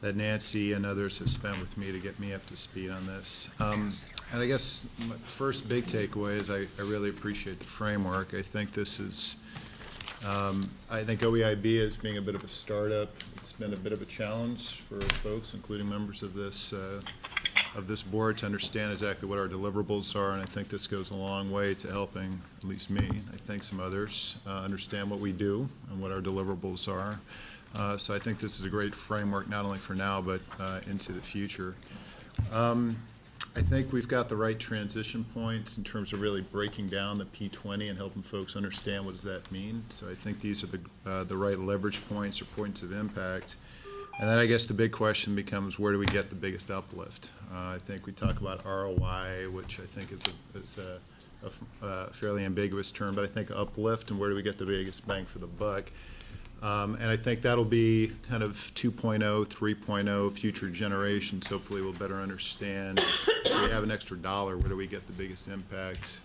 that Nancy and others have spent with me to get me up to speed on this. And I guess my first big takeaway is I really appreciate the framework. I think this is, I think OEIB as being a bit of a startup, it's been a bit of a challenge for folks, including members of this board, to understand exactly what our deliverables are, and I think this goes a long way to helping, at least me, I think some others, understand what we do and what our deliverables are. So I think this is a great framework, not only for now, but into the future. I think we've got the right transition points in terms of really breaking down the P20 and helping folks understand what does that mean. So I think these are the right leverage points or points of impact. And then I guess the big question becomes, where do we get the biggest uplift? I think we talk about ROI, which I think is a fairly ambiguous term, but I think uplift and where do we get the biggest bang for the buck? And I think that'll be kind of 2.0, 3.0 future generations. Hopefully we'll better understand if we have an extra dollar, where do we get the biggest impact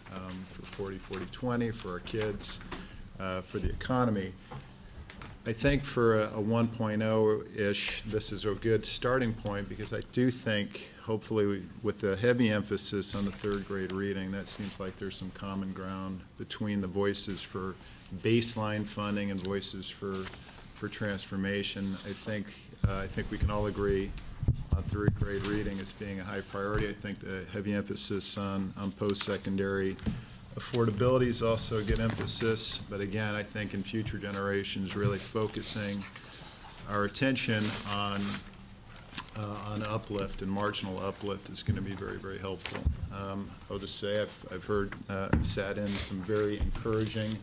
for 40, 40, 20, for our kids, for the economy. I think for a 1.0-ish, this is a good starting point, because I do think, hopefully, with the heavy emphasis on the third grade reading, that seems like there's some common ground between the voices for baseline funding and voices for transformation. I think we can all agree on third grade reading as being a high priority. I think the heavy emphasis on post-secondary affordability is also a good emphasis, but again, I think in future generations, really focusing our attention on uplift and marginal uplift is going to be very, very helpful. I'll just say I've sat in some very encouraging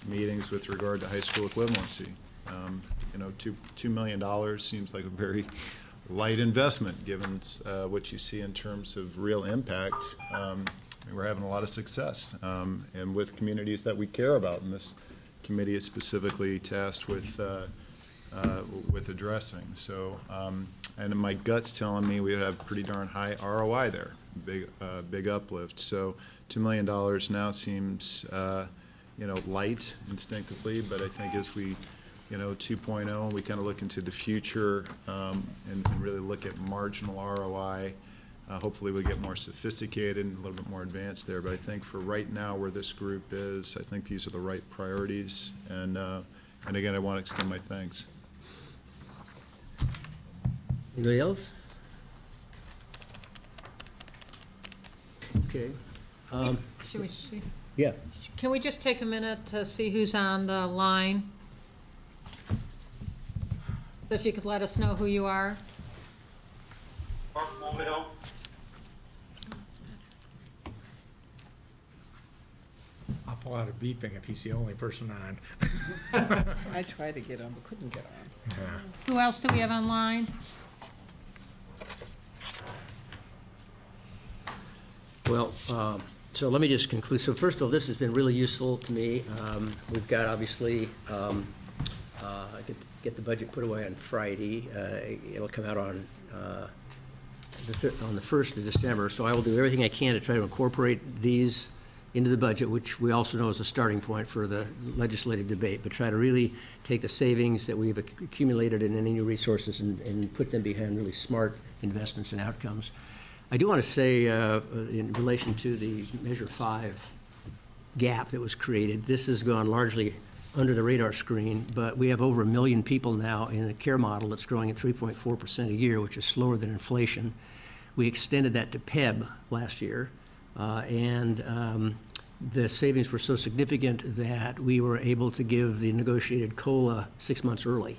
meetings with regard to high school equivalency. $2 million seems like a very light investment given what you see in terms of real impact. We're having a lot of success, and with communities that we care about, and this committee is specifically tasked with addressing. So, and my gut's telling me we would have pretty darn high ROI there, big uplift. So, $2 million now seems, light instinctively, but I think as we, 2.0, we kind of look into the future and really look at marginal ROI. Hopefully we get more sophisticated and a little bit more advanced there, but I think for right now where this group is, I think these are the right priorities, and again, I want to extend my thanks. Anybody else? Okay. Should we see? Yeah. Can we just take a minute to see who's on the line? So if you could let us know who you are. Mark Mulvihill. Awful lot of beeping if he's the only person on. I tried to get on, but couldn't get on. Yeah. Who else do we have online? Well, so let me just conclude. So first of all, this has been really useful to me. We've got, obviously, get the budget put away on Friday. It'll come out on the 1st of December. So I will do everything I can to try to incorporate these into the budget, which we also know is a starting point for the legislative debate, but try to really take the savings that we've accumulated in any new resources and put them behind really smart investments and outcomes. I do want to say, in relation to the Measure 5 gap that was created, this has gone largely under the radar screen, but we have over 1 million people now in a care model that's growing at 3.4% a year, which is slower than inflation. We extended that to PEB last year, and the savings were so significant that we were able to give the negotiated COLA 6 months early.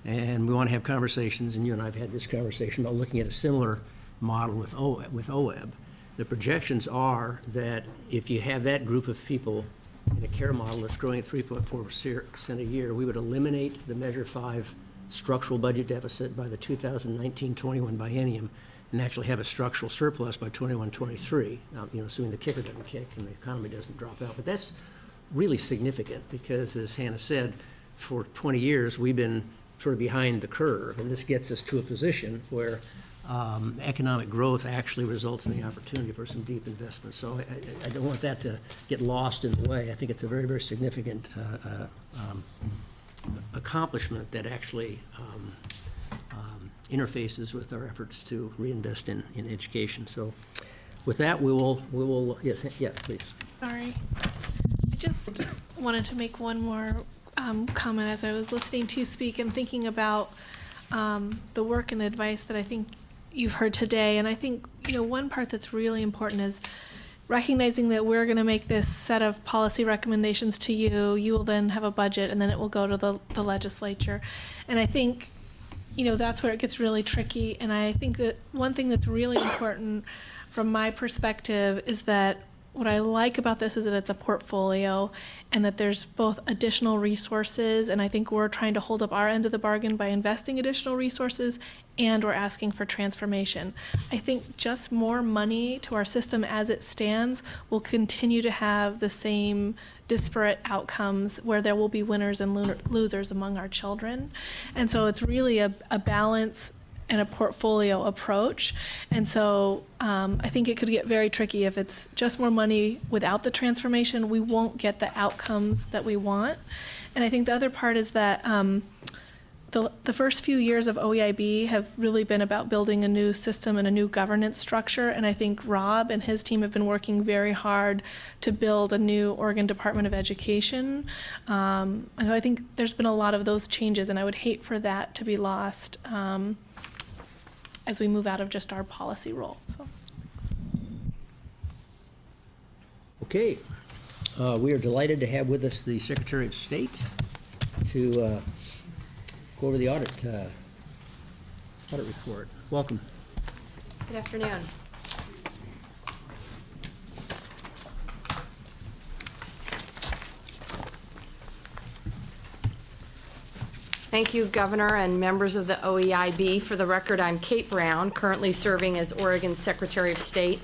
And we want to have conversations, and you and I have had this conversation about looking at a similar model with OEB. The projections are that if you have that group of people in a care model that's growing at 3.4% a year, we would eliminate the Measure 5 structural budget deficit by the 2019-21 biennium and actually have a structural surplus by 21-23, assuming the kicker doesn't kick and the economy doesn't drop out. But that's really significant because, as Hannah said, for 20 years we've been sort of behind the curve, and this gets us to a position where economic growth actually results in the opportunity for some deep investment. So I don't want that to get lost in the way. I think it's a very, very significant accomplishment that actually interfaces with our efforts to reinvest in education. So with that, we will yes, yeah, please. Sorry. I just wanted to make one more comment as I was listening to you speak and thinking about the work and the advice that I think you've heard today. And I think, one part that's really important is recognizing that we're going to make this set of policy recommendations to you, you will then have a budget, and then it will go to the legislature. And I think, that's where it gets really tricky. And I think that one thing that's really important from my perspective is that what I like about this is that it's a portfolio and that there's both additional resources, and I think we're trying to hold up our end of the bargain by investing additional resources, and we're asking for transformation. I think just more money to our system as it stands will continue to have the same disparate outcomes where there will be winners and losers among our children. And so it's really a balance and a portfolio approach. And so I think it could get very tricky if it's just more money without the transformation. We won't get the outcomes that we want. And I think the other part is that the first few years of OEIB have really been about building a new system and a new governance structure. And I think Rob and his team have been working very hard to build a new Oregon Department of Education. And I think there's been a lot of those changes, and I would hate for that to be lost as we move out of just our policy role. So. Okay. We are delighted to have with us the Secretary of State to go over the audit report. Welcome. Good afternoon. Thank you, Governor and members of the OEIB. For the record, I'm Kate Brown, currently serving as Oregon's Secretary of State.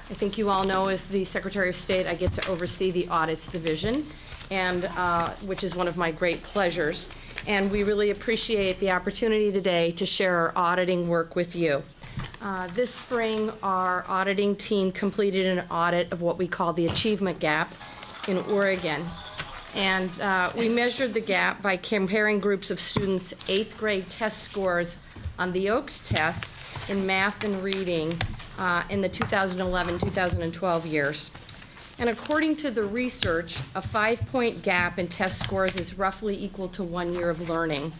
I think you all know, as the Secretary of State, I get to oversee the Audits Division, and which is one of my great pleasures. And we really appreciate the opportunity today to share our auditing work with you. This spring, our auditing team completed an audit of what we call the achievement gap in Oregon. And we measured the gap by comparing groups of students' 8th grade test scores on the Oaks test in math and reading in the 2011-2012 years. And according to the research, a 5-point gap in test scores is roughly equal to 1 year of learning.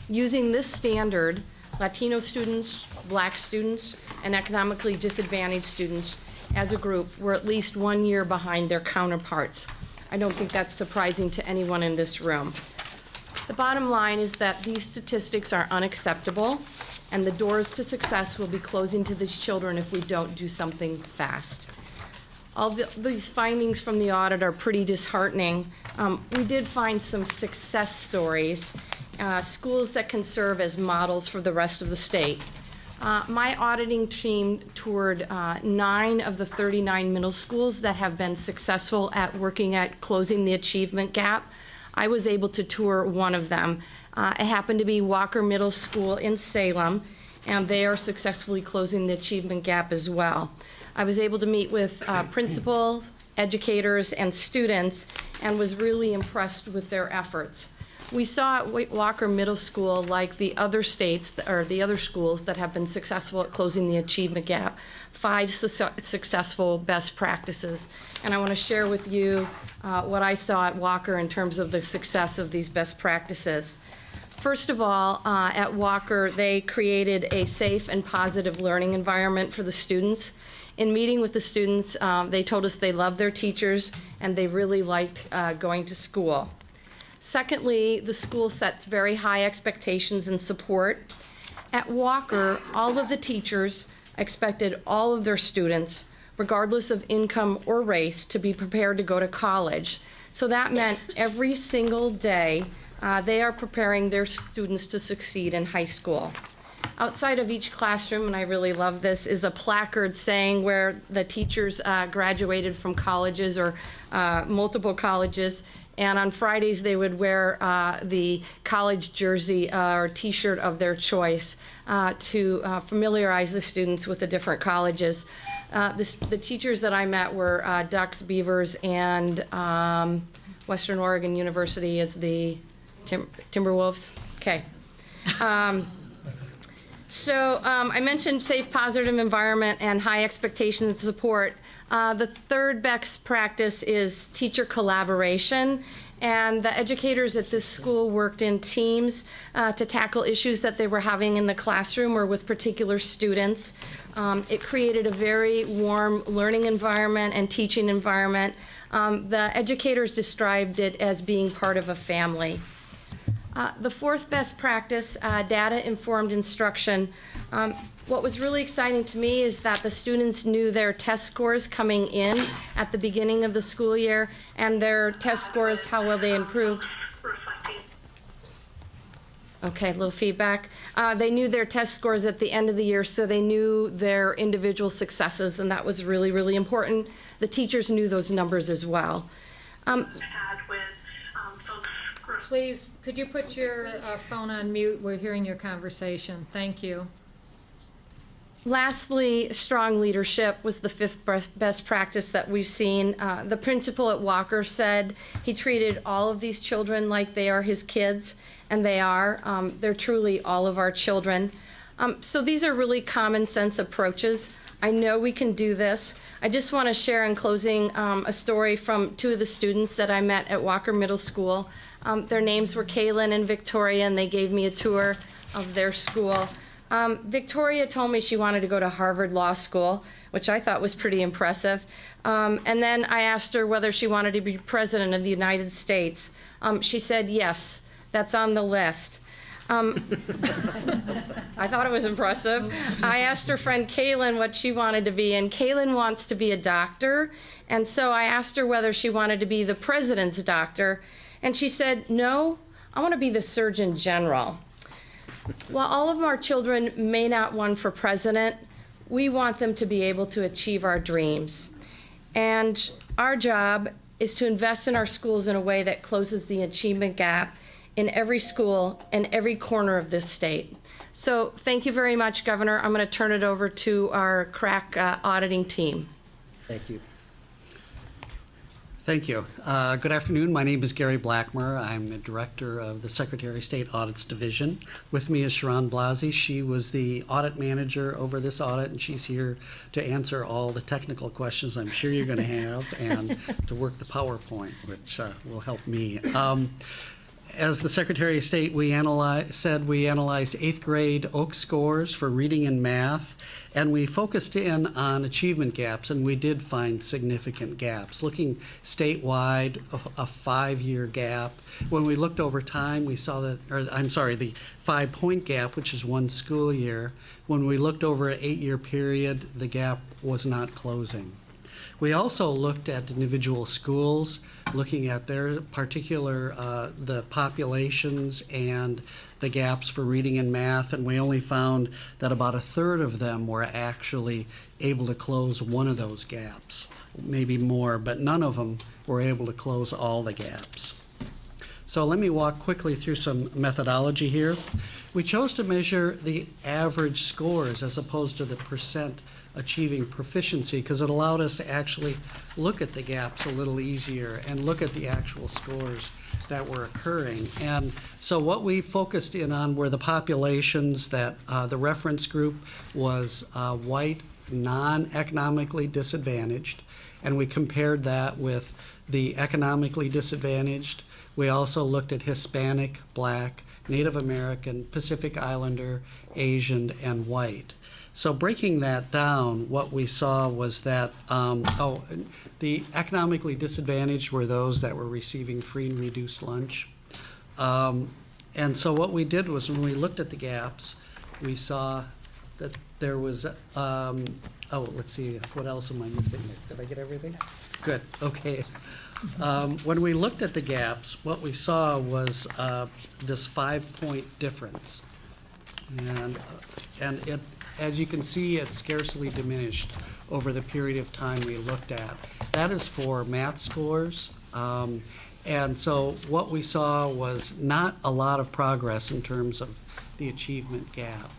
Using this standard, Latino students, Black students, and economically disadvantaged students as a group were at least 1 year behind their counterparts. I don't think that's surprising to anyone in this room. The bottom line is that these statistics are unacceptable, and the doors to success will be closing to these children if we don't do something fast. All these findings from the audit are pretty disheartening. We did find some success stories, schools that can serve as models for the rest of the state. My auditing team toured 9 of the 39 middle schools that have been successful at working at closing the achievement gap. I was able to tour one of them. It happened to be Walker Middle School in Salem, and they are successfully closing the achievement gap as well. I was able to meet with principals, educators, and students, and was really impressed with their efforts. We saw at Walker Middle School, like the other states, or the other schools that have been successful at closing the achievement gap, 5 successful best practices. And I want to share with you what I saw at Walker in terms of the success of these best practices. First of all, at Walker, they created a safe and positive learning environment for the students. In meeting with the students, they told us they loved their teachers and they really liked going to school. Secondly, the school sets very high expectations and support. At Walker, all of the teachers expected all of their students, regardless of income or race, to be prepared to go to college. So that meant every single day they are preparing their students to succeed in high school. Outside of each classroom, and I really love this, is a placard saying where the teachers graduated from colleges or multiple colleges. And on Fridays, they would wear the college jersey or T-shirt of their choice to familiarize the students with the different colleges. The teachers that I met were Ducks, Beavers, and Western Oregon University is the Timberwolves. Okay. So I mentioned safe, positive environment and high expectations and support. The third best practice is teacher collaboration. And the educators at this school worked in teams to tackle issues that they were having in the classroom or with particular students. It created a very warm learning environment and teaching environment. The educators described it as being part of a family. The fourth best practice, data-informed instruction. What was really exciting to me is that the students knew their test scores coming in at the beginning of the school year, and their test scores, how well they improved. Okay, a little feedback. They knew their test scores at the end of the year, so they knew their individual successes, and that was really, really important. The teachers knew those numbers as well. Please, could you put your phone on mute? We're hearing your conversation. Thank you. Lastly, strong leadership was the fifth best practice that we've seen. The principal at Walker said he treated all of these children like they are his kids, and they are. They're truly all of our children. So these are really common sense approaches. I know we can do this. I just want to share in closing a story from two of the students that I met at Walker Middle School. Their names were Kaylin and Victoria, and they gave me a tour of their school. Victoria told me she wanted to go to Harvard Law School, which I thought was pretty impressive. And then I asked her whether she wanted to be president of the United States. She said, yes, that's on the list. I thought it was impressive. I asked her friend Kaylin what she wanted to be, and Kaylin wants to be a doctor. And so I asked her whether she wanted to be the president's doctor. And she said, no, I want to be the Surgeon General. While all of our children may not want for president, we want them to be able to achieve our dreams. And our job is to invest in our schools in a way that closes the achievement gap in every school and every corner of this state. So thank you very much, Governor. I'm going to turn it over to our crack auditing team. Thank you. Thank you. Good afternoon. My name is Gary Blackmer. I'm the director of the Secretary of State Audits Division. With me is Sharon Blasi. She was the audit manager over this audit, and she's here to answer all the technical questions I'm sure you're going to have and to work the PowerPoint, which will help me. As the Secretary of State, we analyzed 8th grade OAK scores for reading and math, and we focused in on achievement gaps, and we did find significant gaps. Looking statewide, a 5-year gap. When we looked over time, we saw that, the 5-point gap, which is 1 school year. When we looked over an 8-year period, the gap was not closing. We also looked at individual schools, looking at their particular, the populations and the gaps for reading and math, and we only found that about 1/3 of them were actually able to close one of those gaps, maybe more, but none of them were able to close all the gaps. So let me walk quickly through some methodology here. We chose to measure the average scores as opposed to the percent achieving proficiency because it allowed us to actually look at the gaps a little easier and look at the actual scores that were occurring. And so what we focused in on were the populations that the reference group was white, non-economically disadvantaged, and we compared that with the economically disadvantaged. We also looked at Hispanic, Black, Native American, Pacific Islander, Asian, and white. So breaking that down, what we saw was that the economically disadvantaged were those that were receiving free and reduced lunch. And so what we did was when we looked at the gaps, we saw that there was, let's see, what else am I missing? Did I get everything? Good, okay. When we looked at the gaps, what we saw was this 5-point difference. And it, as you can see, it scarcely diminished over the period of time we looked at. That is for math scores. And so what we saw was not a lot of progress in terms of the achievement gap.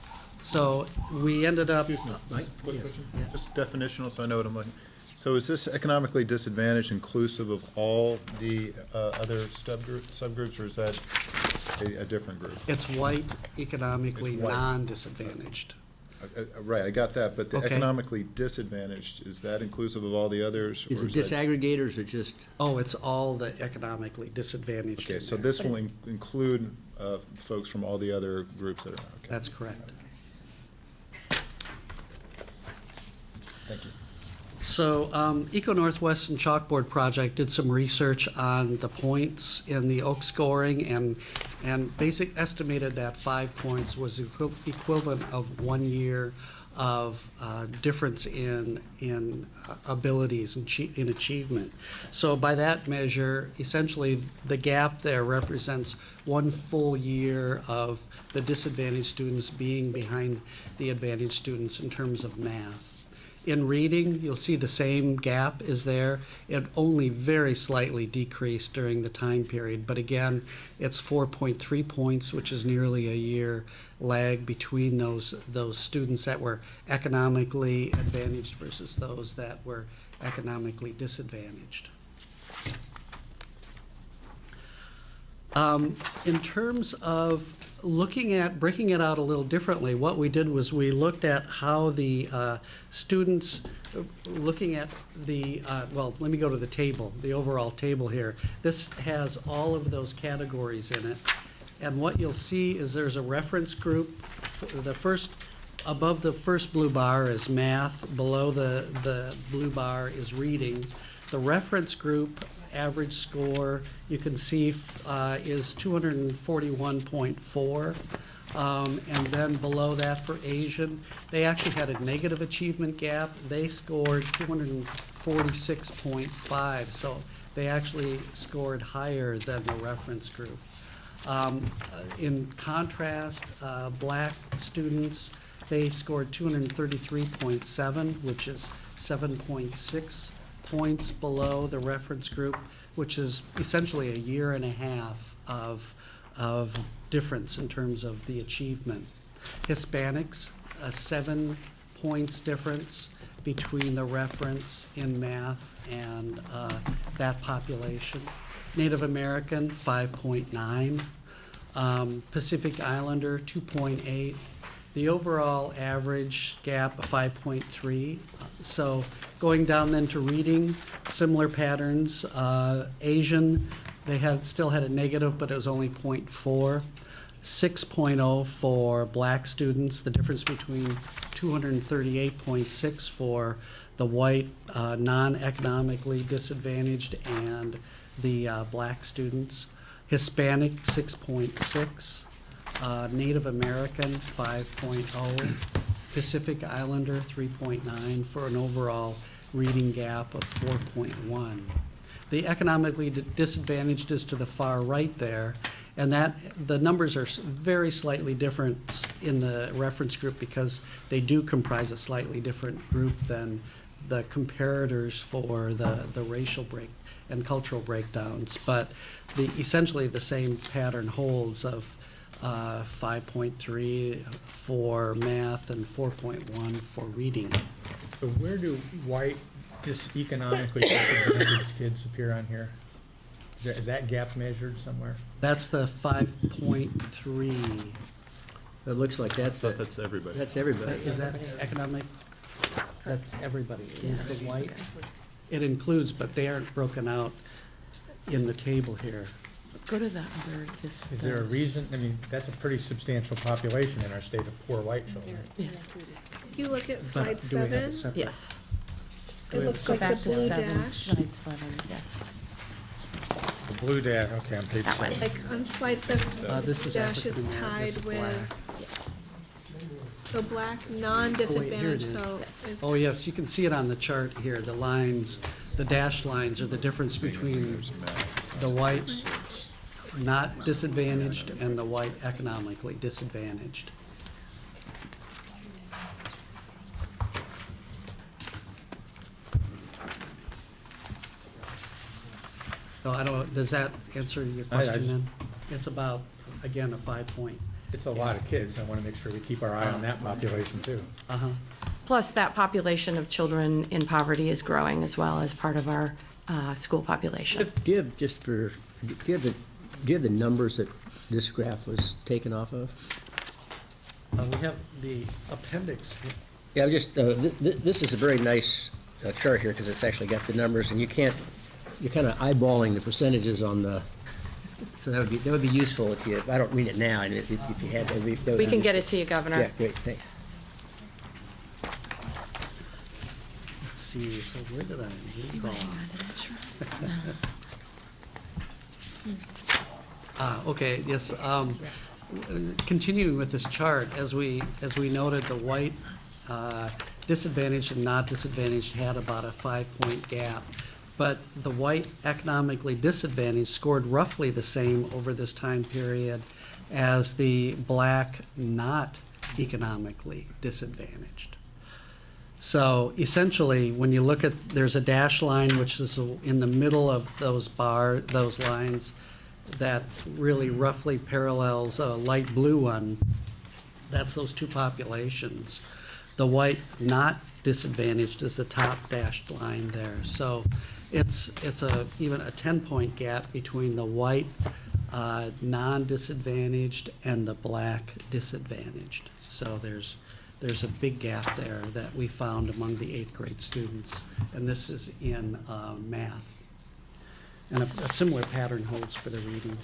So we ended up... Excuse me, quick question. Just definitional so I know what I'm looking. So is this economically disadvantaged inclusive of all the other subgroups, or is that a different group? It's white, economically non-disadvantaged. Right, I got that, but the Okay. economically disadvantaged, is that inclusive of all the others? Is or it that- disaggregated or is it just? Oh, it's all the economically disadvantaged Okay, in so there. this will include folks from all the other groups that are, okay. That's correct. Thank you. So Eco Northwest and Chalkboard Project did some research on the points in the Oak scoring and basic estimated that 5 points was equivalent of 1 year of difference in abilities and in achievement. So by that measure, essentially the gap there represents 1 full year of the disadvantaged students being behind the advantaged students in terms of math. In reading, you'll see the same gap is there. It only very slightly decreased during the time period, but again, it's 4.3 points, which is nearly a year lag between those students that were economically advantaged versus those that were economically disadvantaged. In terms of breaking it out a little differently, what we did was we looked at how the students, looking at the, well, let me go to the table, the overall table here. This has all of those categories in it. And what you'll see is there's a reference group. Above the first blue bar is math, below the blue bar is reading. The reference group average score, you can see, is 241.4. And then below that for Asian, they actually had a negative achievement gap. They scored 246.5, so they actually scored higher than the reference group. In contrast, black students, they scored 233.7, which is 7.6 points below the reference group, which is essentially a year and a half of difference in terms of the achievement. Hispanics, 7 points difference between the reference in math and that population. Native American, 5.9. Pacific Islander, 2.8. The overall average gap, 5.3. So going down then to reading, similar patterns. Asian, they still had a negative, but it was only 0.4. 6.0 for black students, the difference between 238.6 for the white non-economically disadvantaged and the black students. Hispanic, 6.6. Native American, 5.0. Pacific Islander, 3.9, for an overall reading gap of 4.1. The economically disadvantaged is to the far right there, and that the numbers are very slightly different in the reference group because they do comprise a slightly different group than the comparators for the racial break and cultural breakdowns. But essentially the same pattern holds of 5.3 for math and 4.1 for reading. So where do white economically disadvantaged kids appear on here? Is that gap measured somewhere? That's the 5.3. It looks like that's everybody. That's everybody. Is that economic? That's everybody. Is the white? It includes, but they aren't broken out in the table here. Go to that where this. Is there a reason? I mean, that's a pretty substantial population in our state of poor white children. Yes. If you look at But slide do we have a 7, separate- Yes. it looks Go like back the to blue 7, dash. slide 7, yes. The blue dash, okay, on page That one. 7. Like on slide 7, This is dash is African American, this tied is with, black. so black, Oh, wait, here it non-disadvantaged, is. so is Oh, yes, you can see it on the chart here. The lines, the dashed lines are the difference between the white not disadvantaged and the white economically disadvantaged. So I don't, does that answer your question then? It's about, again, a 5-point. It's a lot of kids. I want to make sure we keep our eye on that population too. Uh-huh. Plus, that population of children in poverty is growing as well as part of our school population. Do you have the numbers that this graph was taken off of? We have the appendix. Yeah, I'm just, this is a very nice chart here because it's actually got the numbers, and you're kind of eyeballing the percentages on the, so that would be useful if you, I don't read it now, and if you had, that would be We can get useful. it to you, Governor. Yeah, great, thanks. Let's see, so where did I leave off? Okay, yes, continuing with this chart, as we noted, the white disadvantaged and not disadvantaged had about a 5-point gap, but the white economically disadvantaged scored roughly the same over this time period as the black not economically disadvantaged. So essentially, when you look at, there's a dashed line which is in the middle of those lines that really roughly parallels a light blue one. That's those two populations. The white not disadvantaged is the top dashed line there. So it's even a 10-point gap between the white non-disadvantaged and the black disadvantaged. So there's a big gap there that we found among the 8th grade students, and this is in math. And a similar pattern holds for the reading.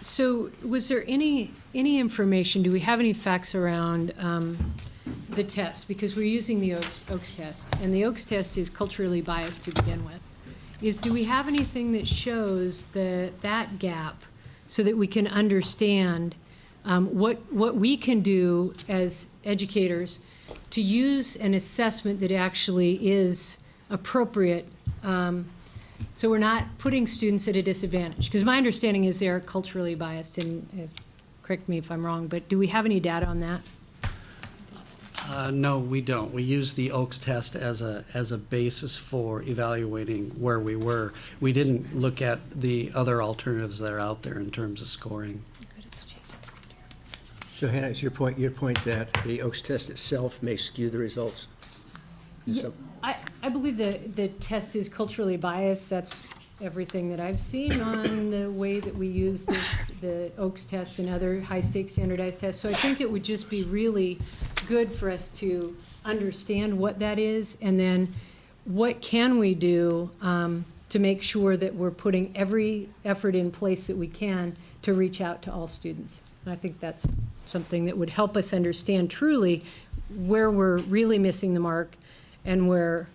So was there any information, do we have any facts around the test? Because we're using the Oaks test, and the Oaks test is culturally biased to begin with. Do we have anything that shows that gap so that we can understand what we can do as educators to use an assessment that actually is appropriate, so we're not putting students at a disadvantage? Because my understanding is they're culturally biased, and correct me if I'm wrong, but do we have any data on that? No, we don't. We use the Oaks test as a basis for evaluating where we were. We didn't look at the other alternatives that are out there in terms of scoring. So Hannah, is your point that the Oaks test itself may skew the results? Yeah, I believe the test is culturally biased. That's everything that I've seen on the way that we use the Oaks test and other high-stakes standardized tests. So I think it would just be really good for us to understand what that is, and then what can we do to make sure that we're putting every effort in place that we can to reach out to all students. And I think that's something that would help us understand truly where we're really missing the mark and where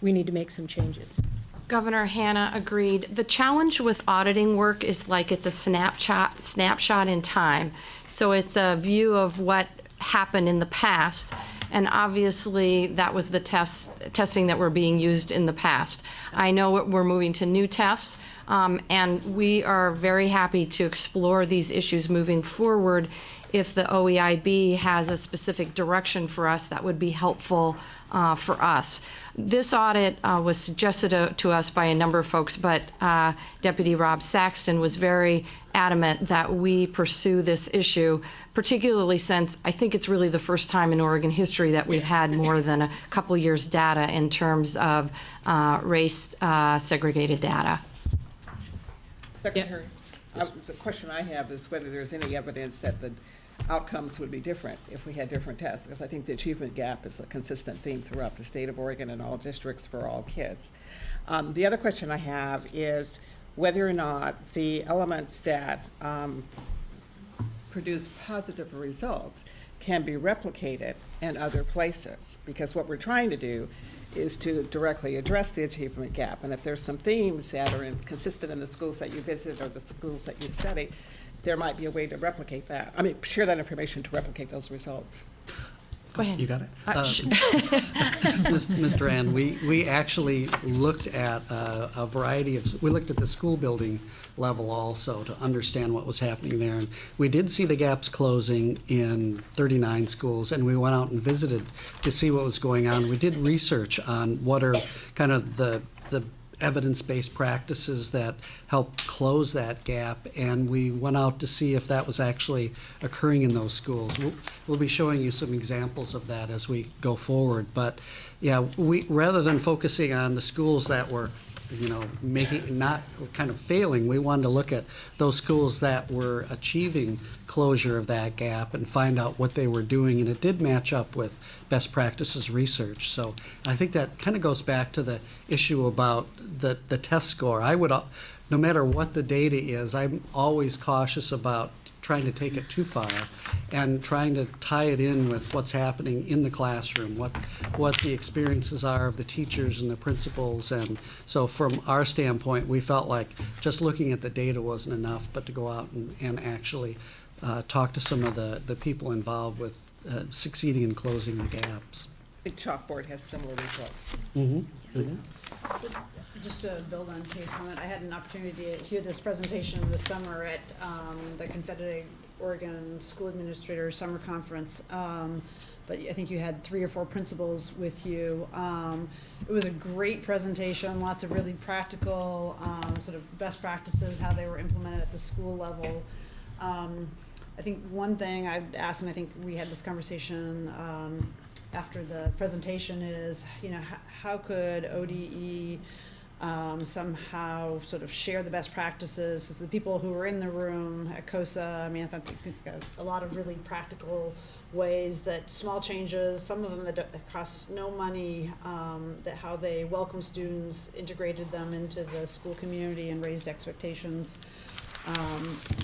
we need to make some changes. Governor Hanna agreed. The challenge with auditing work is like it's a snapshot in time. So it's a view of what happened in the past, and obviously that was the testing that were being used in the past. I know we're moving to new tests, and we are very happy to explore these issues moving forward. If the OEIB has a specific direction for us, that would be helpful for us. This audit was suggested to us by a number of folks, but Deputy Rob Saxton was very adamant that we pursue this issue, particularly since I think it's really the first time in Oregon history that we've had more than a couple years' data in terms of race segregated data. Secretary, the question I have is whether there's any evidence that the outcomes would be different if we had different tests, because I think the achievement gap is a consistent theme throughout the state of Oregon and all districts for all kids. The other question I have is whether or not the elements that produce positive results can be replicated in other places, because what we're trying to do is to directly address the achievement gap. And if there's some themes that are consistent in the schools that you visit or the schools that you study, there might be a way to replicate that. I mean, share that information to replicate those results. Go ahead. You got it? Ms. Duran, we actually looked at a variety of, we looked at the school building level also to understand what was happening there. And we did see the gaps closing in 39 schools, and we went out and visited to see what was going on. We did research on what are kind of the evidence-based practices that help close that gap, and we went out to see if that was actually occurring in those schools. We'll be showing you some examples of that as we go forward, but yeah, we rather than focusing on the schools that were not kind of failing. We wanted to look at those schools that were achieving closure of that gap and find out what they were doing, and it did match up with best practices research. So I think that kind of goes back to the issue about the test score. No matter what the data is, I'm always cautious about trying to take it too far and trying to tie it in with what's happening in the classroom, what the experiences are of the teachers and the principals. And so from our standpoint, we felt like just looking at the data wasn't enough, but to go out and actually talk to some of the people involved with succeeding in closing the gaps. The chalkboard has similar results. Mm-hmm. Mm-hmm. So, just to build on Kay's comment, I had an opportunity to hear this presentation this summer at the Confederate Oregon School Administrator Summer Conference. But I think you had 3 or 4 principals with you. It was a great presentation, lots of really practical sort of best practices, how they were implemented at the school level. I think one thing I'd ask, and I think we had this conversation after the presentation, is, how could ODE somehow sort of share the best practices? So the people who were in the room at COSA, I thought they got a lot of really practical ways that small changes, some of them that cost no money, that how they welcome students, integrated them into the school community, and raised expectations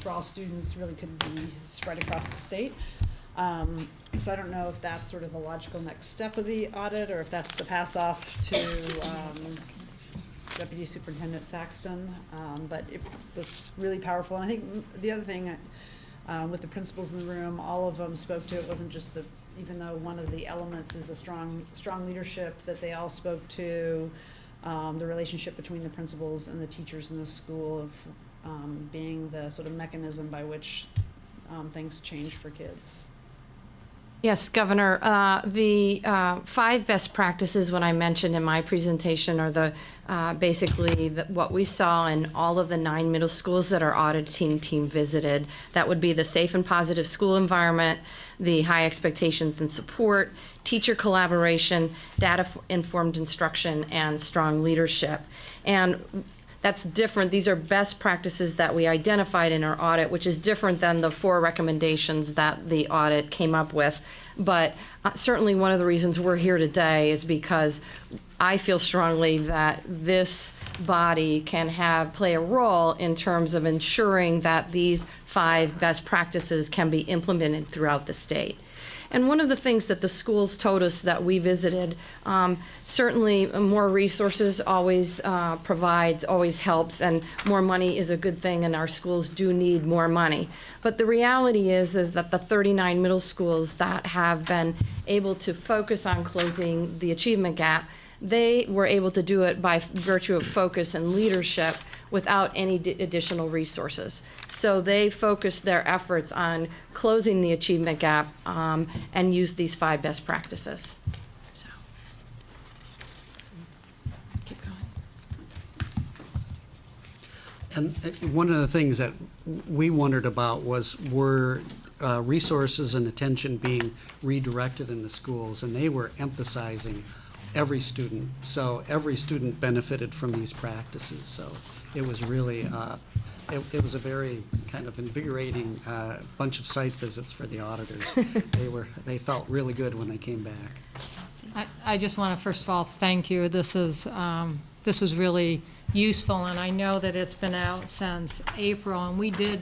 for all students, really could be spread across the state. So I don't know if that's sort of a logical next step of the audit, or if that's the pass off to Deputy Superintendent Saxton, but it was really powerful. And I think the other thing, with the principals in the room, all of them spoke to, it wasn't just even though one of the elements is a strong leadership, that they all spoke to the relationship between the principals and the teachers in the school, of being the sort of mechanism by which things change for kids. Yes, Governor, the 5 best practices, what I mentioned in my presentation, are basically what we saw in all of the 9 middle schools that our auditing team visited. That would be the safe and positive school environment, the high expectations and support, teacher collaboration, data-informed instruction, and strong leadership. And that's different. These are best practices that we identified in our audit, which is different than the 4 recommendations that the audit came up with. But certainly one of the reasons we're here today is because I feel strongly that this body can play a role in terms of ensuring that these 5 best practices can be implemented throughout the state. And one of the things that the schools told us that we visited, certainly more resources always always helps, and more money is a good thing, and our schools do need more money. But the reality is that the 39 middle schools that have been able to focus on closing the achievement gap, they were able to do it by virtue of focus and leadership without any additional resources. So they focused their efforts on closing the achievement gap and used these 5 best practices. So, keep going. And one of the things that we wondered about was, were resources and attention being redirected in the schools, and they were emphasizing every student. So every student benefited from these practices. So it was really, it was a very kind of invigorating bunch of site visits for the auditors. They felt really good when they came back. I just want to first of all thank you. This was really useful, and I know that it's been out since April, and we did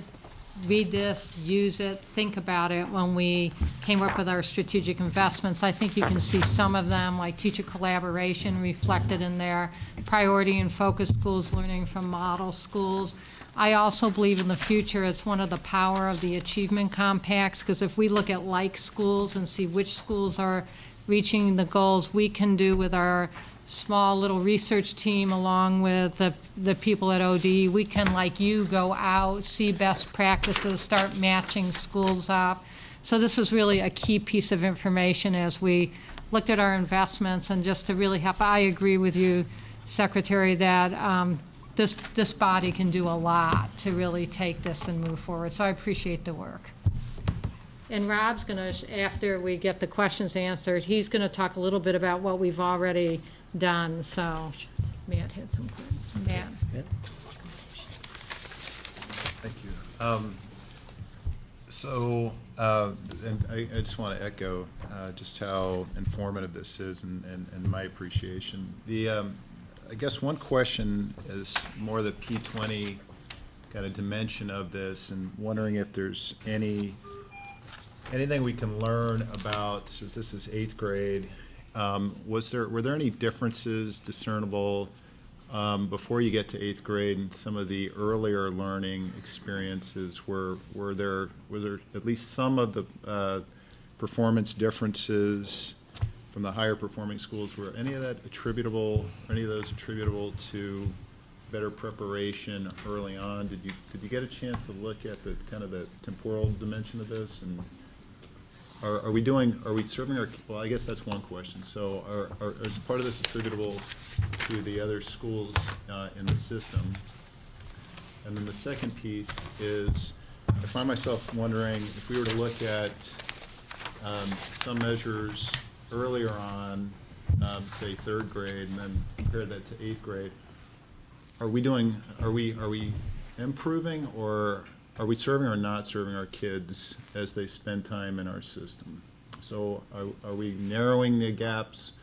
read this, use it, think about it when we came up with our strategic investments. I think you can see some of them, like teacher collaboration reflected in there, priority and focus schools, learning from model schools. I also believe in the future it's one of the power of the achievement compacts, because if we look at like schools and see which schools are reaching the goals, we can do with our small little research team along with the people at OD, we can, like you, go out, see best practices, start matching schools up. So this was really a key piece of information as we looked at our investments, and just to really help. I agree with you, Secretary, that this body can do a lot to really take this and move forward. So I appreciate the work. And Rob's going to, after we get the questions answered, he's going to talk a little bit about what we've already done. So Matt had some questions. And I just want to echo just how informative this is and my appreciation. I guess one question is more the P20 kind of dimension of this, and wondering if there's anything we can learn about, since this is 8th grade, were there any differences discernible before you get to 8th grade and some of the earlier learning experiences? Were there at least some of the performance differences from the higher performing schools? Were any of those attributable to better preparation early on? Did you get a chance to look at the kind of the temporal dimension of this? And are we serving our, well, I guess that's one question. So is part of this attributable to the other schools in the system? And then the second piece is, I find myself wondering if we were to look at some measures earlier on, say 3rd grade, and then compare that to 8th grade, are we improving, or are we serving or not serving our kids as they spend time in our system? So are we narrowing the gaps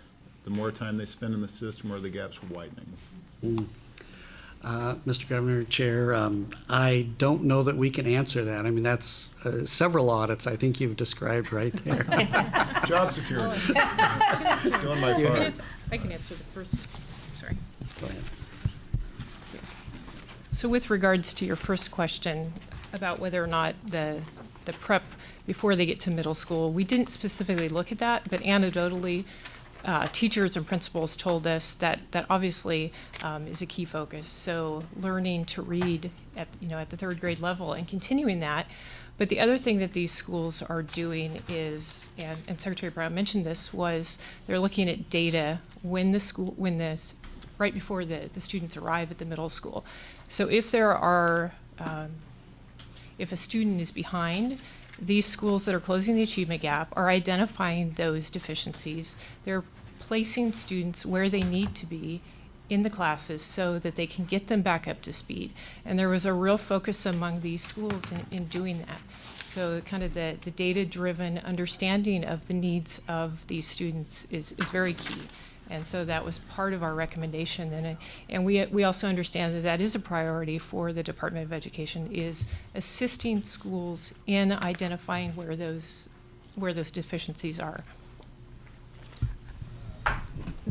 the more time they spend in the system, or are the gaps widening? Mr. Governor, Chair, I don't know that we can answer that. I mean, that's several audits I think you've described right there. Job security. Doing my part. I can answer the first. Sorry. Go ahead. So with regards to your first question about whether or not the prep before they get to middle school, we didn't specifically look at that, but anecdotally, teachers and principals told us that obviously is a key focus. So learning to read at the 3rd grade level and continuing that. But the other thing that these schools are doing is, and Secretary Brown mentioned this, was they're looking at data right before the students arrive at the middle school. So if if a student is behind, these schools that are closing the achievement gap are identifying those deficiencies. They're placing students where they need to be in the classes so that they can get them back up to speed. And there was a real focus among these schools in doing that. So kind of the data-driven understanding of the needs of these students is very key. And so that was part of our recommendation. And we also understand that that is a priority for the Department of Education, is assisting schools in identifying where those deficiencies are.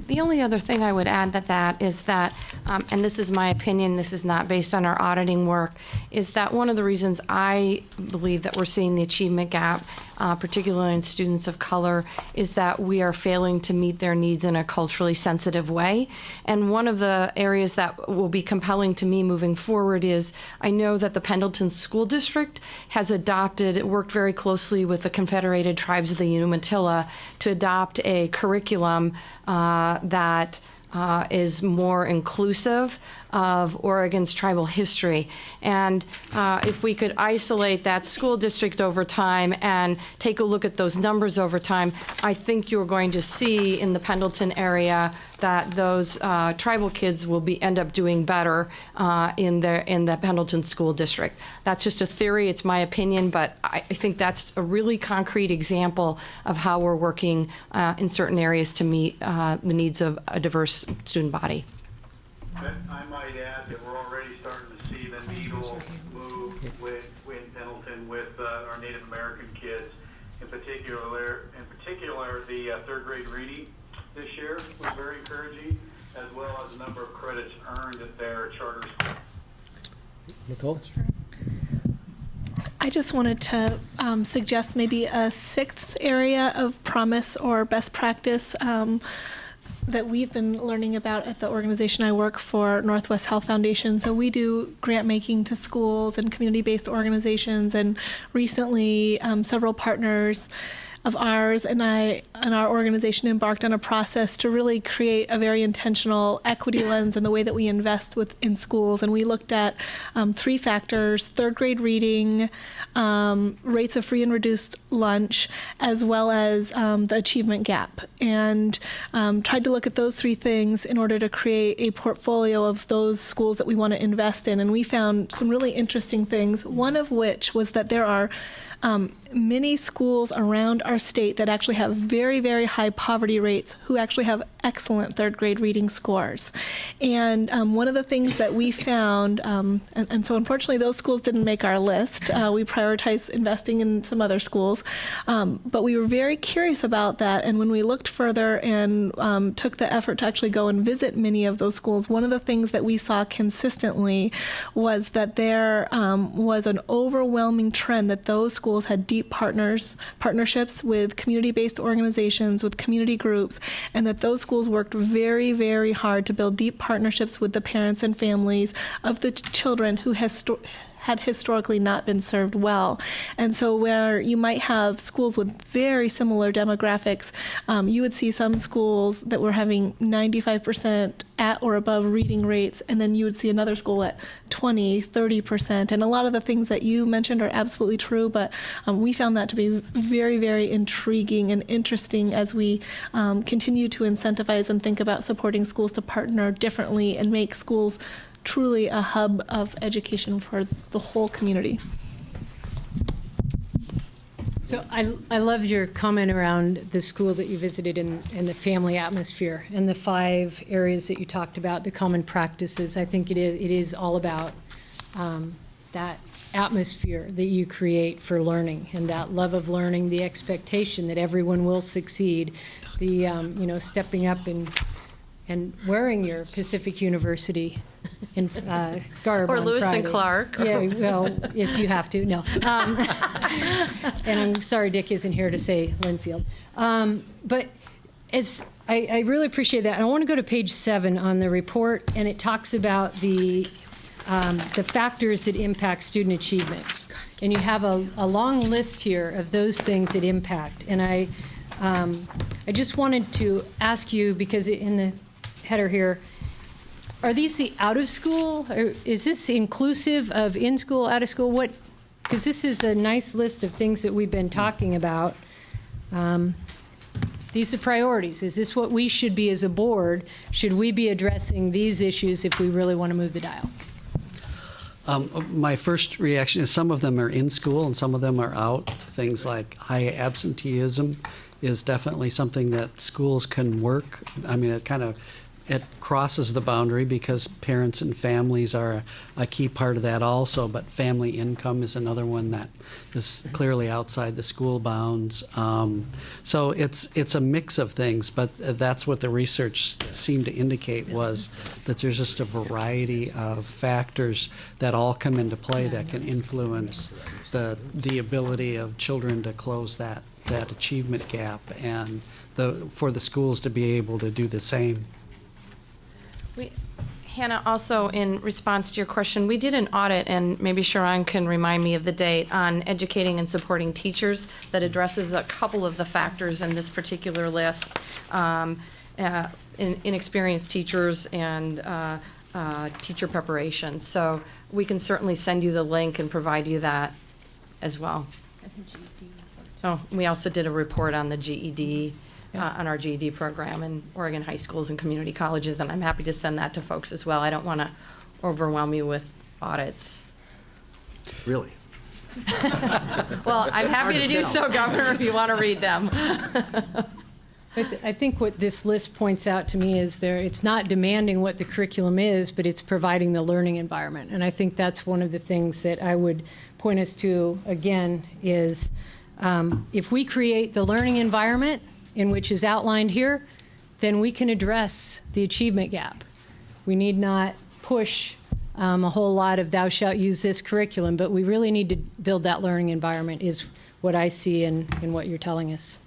The only other thing I would add to that is that, and this is my opinion, this is not based on our auditing work, is that one of the reasons I believe that we're seeing the achievement gap, particularly in students of color, is that we are failing to meet their needs in a culturally sensitive way. And one of the areas that will be compelling to me moving forward is, I know that the Pendleton School District has worked very closely with the Confederated Tribes of the Umatilla to adopt a curriculum that is more inclusive of Oregon's tribal history. And if we could isolate that school district over time and take a look at those numbers over time, I think you're going to see in the Pendleton area that those tribal kids will end up doing better in the Pendleton School District. That's just a theory, it's my opinion, but I think that's a really concrete example of how we're working in certain areas to meet the needs of a diverse student body. I might add that we're already starting to see the needle move in Pendleton with our Native American kids, in particular the 3rd grade reading this year was very encouraging, as well as the number of credits earned at their charter school. Nicole? I just wanted to suggest maybe a 6th area of promise or best practice that we've been learning about at the organization I work for, Northwest Health Foundation. So we do grant making to schools and community-based organizations, and recently several partners of ours and our organization embarked on a process to really create a very intentional equity lens in the way that we invest in schools. And we looked at 3 factors: third grade reading, rates of free and reduced lunch, as well as the achievement gap, and tried to look at those 3 things in order to create a portfolio of those schools that we want to invest in. And we found some really interesting things, one of which was that there are many schools around our state that actually have very, very high poverty rates who actually have excellent third grade reading scores. And one of the things that we found, and so unfortunately those schools didn't make our list. We prioritized investing in some other schools. But we were very curious about that. And when we looked further and took the effort to actually go and visit many of those schools, one of the things that we saw consistently was that there was an overwhelming trend that those schools had deep partnerships with community-based organizations, with community groups, and that those schools worked very, very hard to build deep partnerships with the parents and families of the children who had historically not been served well. And so where you might have schools with very similar demographics, you would see some schools that were having 95% at or above reading rates, and then you would see another school at 20, 30%. And a lot of the things that you mentioned are absolutely true, but we found that to be very, very intriguing and interesting as we continue to incentivize and think about supporting schools to partner differently and make schools truly a hub of education for the whole community. So I love your comment around the school that you visited and the family atmosphere and the 5 areas that you talked about, the common practices. I think it is all about that atmosphere that you create for learning and that love of learning, the expectation that everyone will succeed, the stepping up and wearing your Pacific University in garb Or on Lewis Friday. and Clark. Yeah, well, if you have to, no. And I'm sorry Dick isn't here to say Linfield. But I really appreciate that. I want to go to page 7 on the report, and it talks about the factors that impact student achievement. And you have a long list here of those things that impact. And I just wanted to ask you, because in the header here, are these the out of school, or is this inclusive of in school, out of school? What? Because this is a nice list of things that we've been talking about. These are priorities. Is this what we should be as a board? Should we be addressing these issues if we really want to move the dial? My first reaction is some of them are in school and some of them are out. Things like high absenteeism is definitely something that schools can work. I mean, it crosses the boundary because parents and families are a key part of that also, but family income is another one that is clearly outside the school bounds. So it's a mix of things, but that's what the research seemed to indicate, was that there's just a variety of factors that all come into play that can influence the ability of children to close that achievement gap and for the schools to be able to do the same. Hannah, also in response to your question, we did an audit, and maybe Sharon can remind me of the date, on educating and supporting teachers that addresses a couple of the factors in this particular list. Inexperienced teachers and teacher preparation. So we can certainly send you the link and provide you that as well. Oh, we also did a report on the GED. On our GED program in Oregon high schools and community colleges, and I'm happy to send that to folks as well. I don't want to overwhelm you with audits. Really? Well, I'm happy to do so, Governor, if you want to read them. I think what this list points out to me is it's not demanding what the curriculum is, but it's providing the learning environment. And I think that's one of the things that I would point us to, again, is if we create the learning environment in which is outlined here, then we can address the achievement gap. We need not push a whole lot of thou shalt use this curriculum, but we really need to build that learning environment, is what I see in what you're telling us.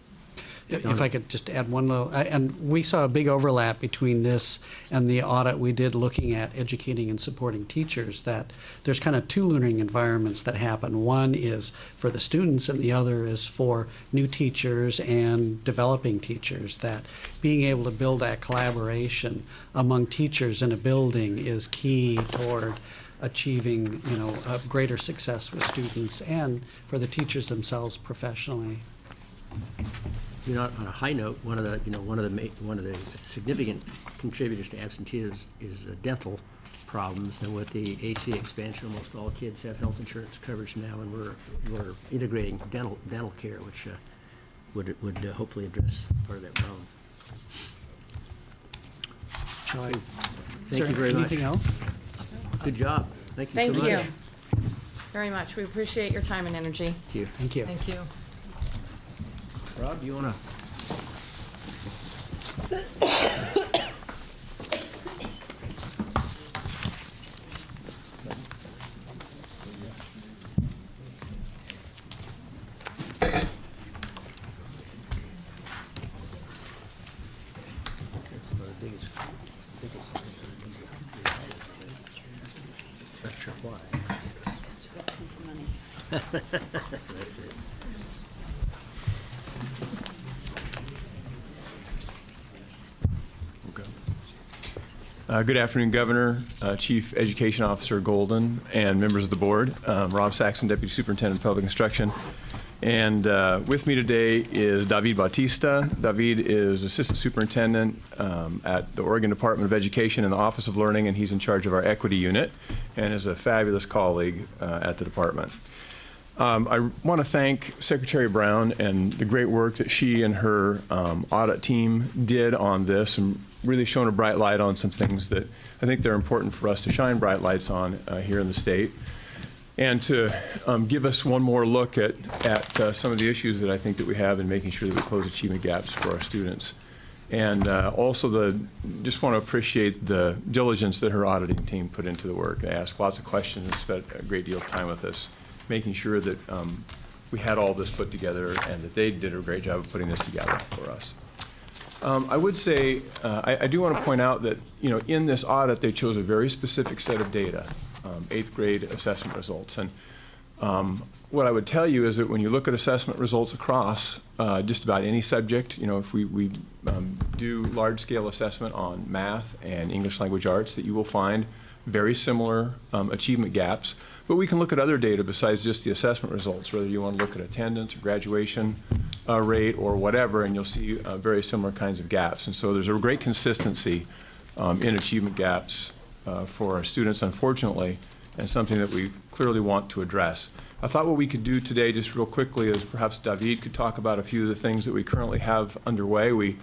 If I could just add one little, and we saw a big overlap between this and the audit we did looking at educating and supporting teachers, that there's kind of two learning environments that happen. One is for the students and the other is for new teachers and developing teachers, that being able to build that collaboration among teachers in a building is key toward achieving, a greater success with students and for the teachers themselves professionally. On a high note, one of the significant contributors to absenteeism is dental problems, and with the AC expansion, almost all kids have health insurance coverage now, and we're integrating dental care, which would hopefully address part of that problem. Thank you very much. Anything else? Good job. Thank you so much. Thank you very much. We appreciate your time and energy. Thank you. Thank you. Thank you. Rob, you want to? Not sure why. That's it. Good afternoon, Governor, Chief Education Officer Golden, and members of the board. Rob Saxon, Deputy Superintendent of Public Instruction. And with me today is David Bautista. David is Assistant Superintendent at the Oregon Department of Education in the Office of Learning, and he's in charge of our equity unit and is a fabulous colleague at the department. I want to thank Secretary Brown and the great work that she and her audit team did on this, and really shone a bright light on some things that I think they're important for us to shine bright lights on here in the state, and to give us one more look at some of the issues that I think that we have in making sure that we close achievement gaps for our students. And also just want to appreciate the diligence that her auditing team put into the work. They asked lots of questions and spent a great deal of time with us, making sure that we had all this put together and that they did a great job of putting this together for us. I would say, I do want to point out that, in this audit, they chose a very specific set of data, 8th grade assessment results. And what I would tell you is that when you look at assessment results across just about any subject, if we do large-scale assessment on math and English language arts, that you will find very similar achievement gaps. But we can look at other data besides just the assessment results, whether you want to look at attendance or graduation rate or whatever, and you'll see very similar kinds of gaps. And so there's a great consistency in achievement gaps for our students, unfortunately, and something that we clearly want to address. I thought what we could do today, just real quickly, is perhaps David could talk about a few of the things that we currently have underway. We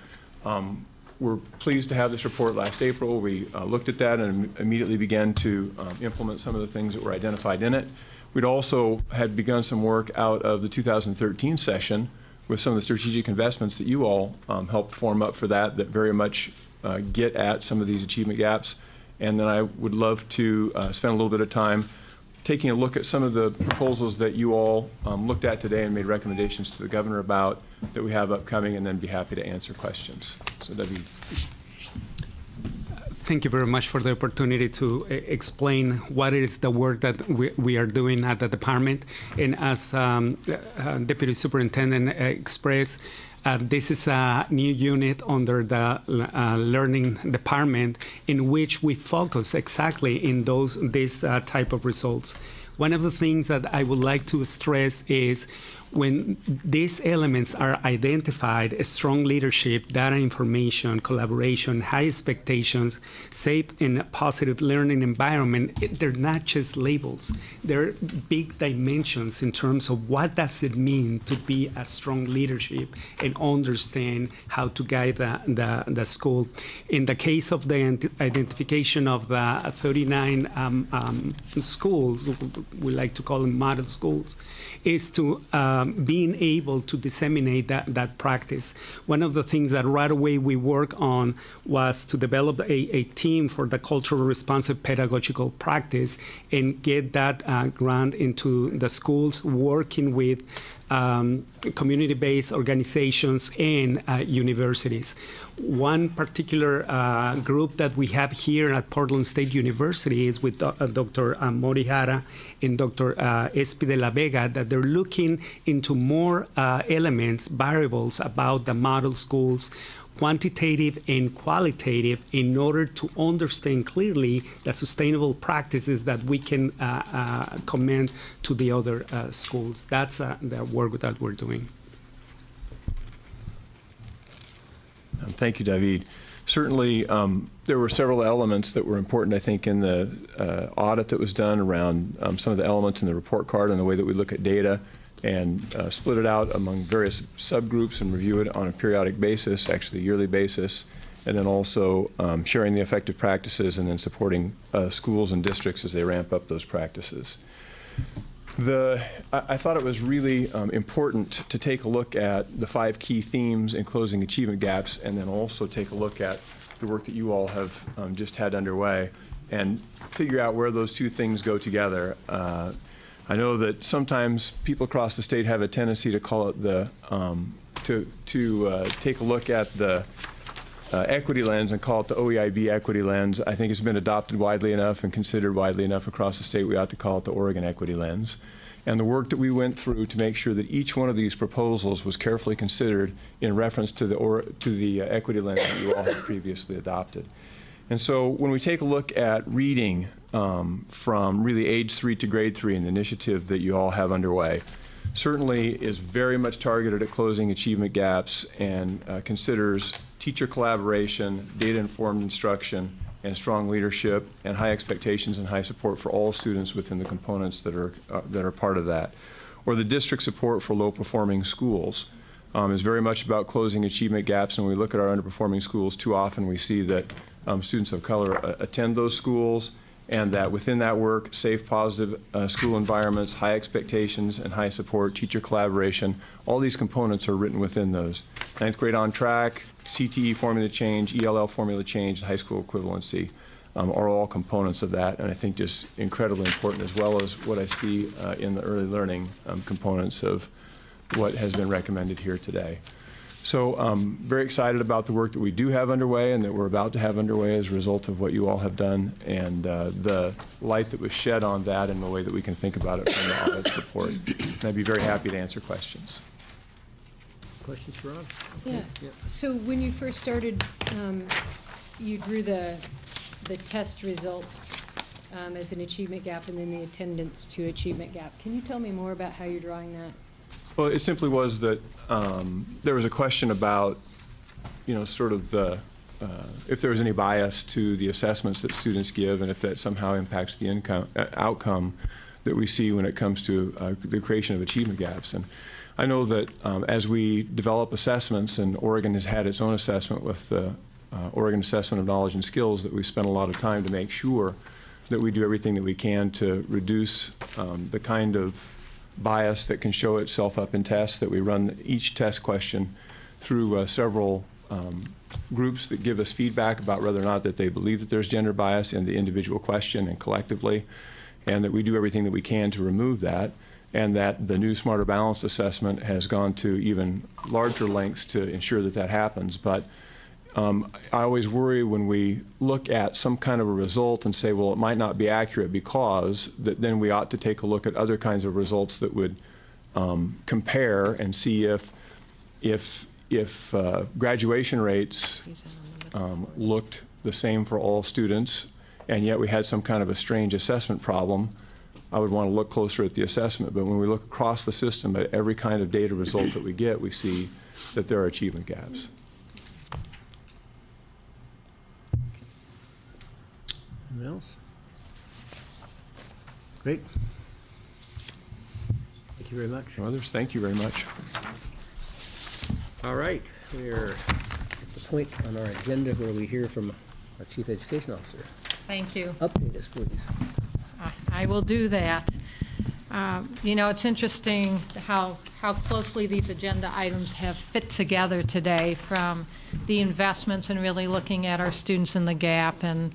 were pleased to have this report last April. We looked at that and immediately began to implement some of the things that were identified in it. We'd also had begun some work out of the 2013 session with some of the strategic investments that you all helped form up for that very much get at some of these achievement gaps. And then I would love to spend a little bit of time taking a look at some of the proposals that you all looked at today and made recommendations to the governor about that we have upcoming, and then be happy to answer questions. So David. Thank you very much for the opportunity to explain what is the work that we are doing at the department. And as Deputy Superintendent expressed, this is a new unit under the learning department in which we focus exactly in this type of results. One of the things that I would like to stress is when these elements are identified, strong leadership, data information, collaboration, high expectations, safe and positive learning environment, they're not just labels. They're big dimensions in terms of what does it mean to be a strong leadership and understand how to guide the school. In the case of the identification of the 39 schools, we like to call them model schools, is to being able to disseminate that practice. One of the things that right away we work on was to develop a team for the cultural responsive pedagogical practice and get that grant into the schools, working with community-based organizations and universities. One particular group that we have here at Portland State University is with Dr. Morihara and Dr. Espi de la Vega, that they're looking into more elements, variables about the model schools, quantitative and qualitative, in order to understand clearly the sustainable practices that we can commend to the other schools. That's the work that we're doing. Thank you, David. Certainly, there were several elements that were important, I think, in the audit that was done around some of the elements in the report card and the way that we look at data, and split it out among various subgroups and review it on a periodic basis, actually a yearly basis, and then also sharing the effective practices and then supporting schools and districts as they ramp up those practices. I thought it was really important to take a look at the 5 key themes in closing achievement gaps, and then also take a look at the work that you all have just had underway and figure out where those two things go together. I know that sometimes people across the state have a tendency to call it the, take a look at the equity lens and call it the OEIB equity lens. I think it's been adopted widely enough and considered widely enough across the state, we ought to call it the Oregon equity lens. And the work that we went through to make sure that each one of these proposals was carefully considered in reference to the equity lens that you all had previously adopted. And so when we take a look at reading from really age 3 to grade 3 in the initiative that you all have underway, certainly is very much targeted at closing achievement gaps and considers teacher collaboration, data-informed instruction, and strong leadership, and high expectations and high support for all students within the components that are part of that. Or the district support for low-performing schools is very much about closing achievement gaps, and when we look at our underperforming schools, too often we see that students of color attend those schools, and that within that work, safe, positive school environments, high expectations, and high support, teacher collaboration, all these components are written within those. 9th grade on track, CTE formula change, ELL formula change, and high school equivalency are all components of that, and I think just incredibly important, as well as what I see in the early learning components of what has been recommended here today. So very excited about the work that we do have underway and that we're about to have underway as a result of what you all have done, and the light that was shed on that and the way that we can think about it from the audit report. And I'd be very happy to answer questions. Questions for Rob? Yeah. So when you first started, you drew the test results as an achievement gap and then the attendance to achievement gap. Can you tell me more about how you're drawing that? Well, it simply was that there was a question about, sort of if there was any bias to the assessments that students give, and if that somehow impacts the outcome that we see when it comes to the creation of achievement gaps. And I know that as we develop assessments, and Oregon has had its own assessment with the Oregon Assessment of Knowledge and Skills, that we spent a lot of time to make sure that we do everything that we can to reduce the kind of bias that can show itself up in tests, that we run each test question through several groups that give us feedback about whether or not that they believe that there's gender bias in the individual question and collectively, and that we do everything that we can to remove that, and that the new Smarter Balanced assessment has gone to even larger lengths to ensure that that happens. But I always worry when we look at some kind of a result and say, well, it might not be accurate, because that then we ought to take a look at other kinds of results that would compare and see if graduation rates looked the same for all students, and yet we had some kind of a strange assessment problem. I would want to look closer at the assessment. But when we look across the system at every kind of data result that we get, we see that there are achievement gaps. Anyone else? Great. Thank you very much. Others, thank you very much. All right, we're at the point on our agenda where we hear from our Chief Education Officer. Thank you. Update us, please. I will do that. You know, it's interesting how closely these agenda items have fit together today, from the investments and really looking at our students in the gap and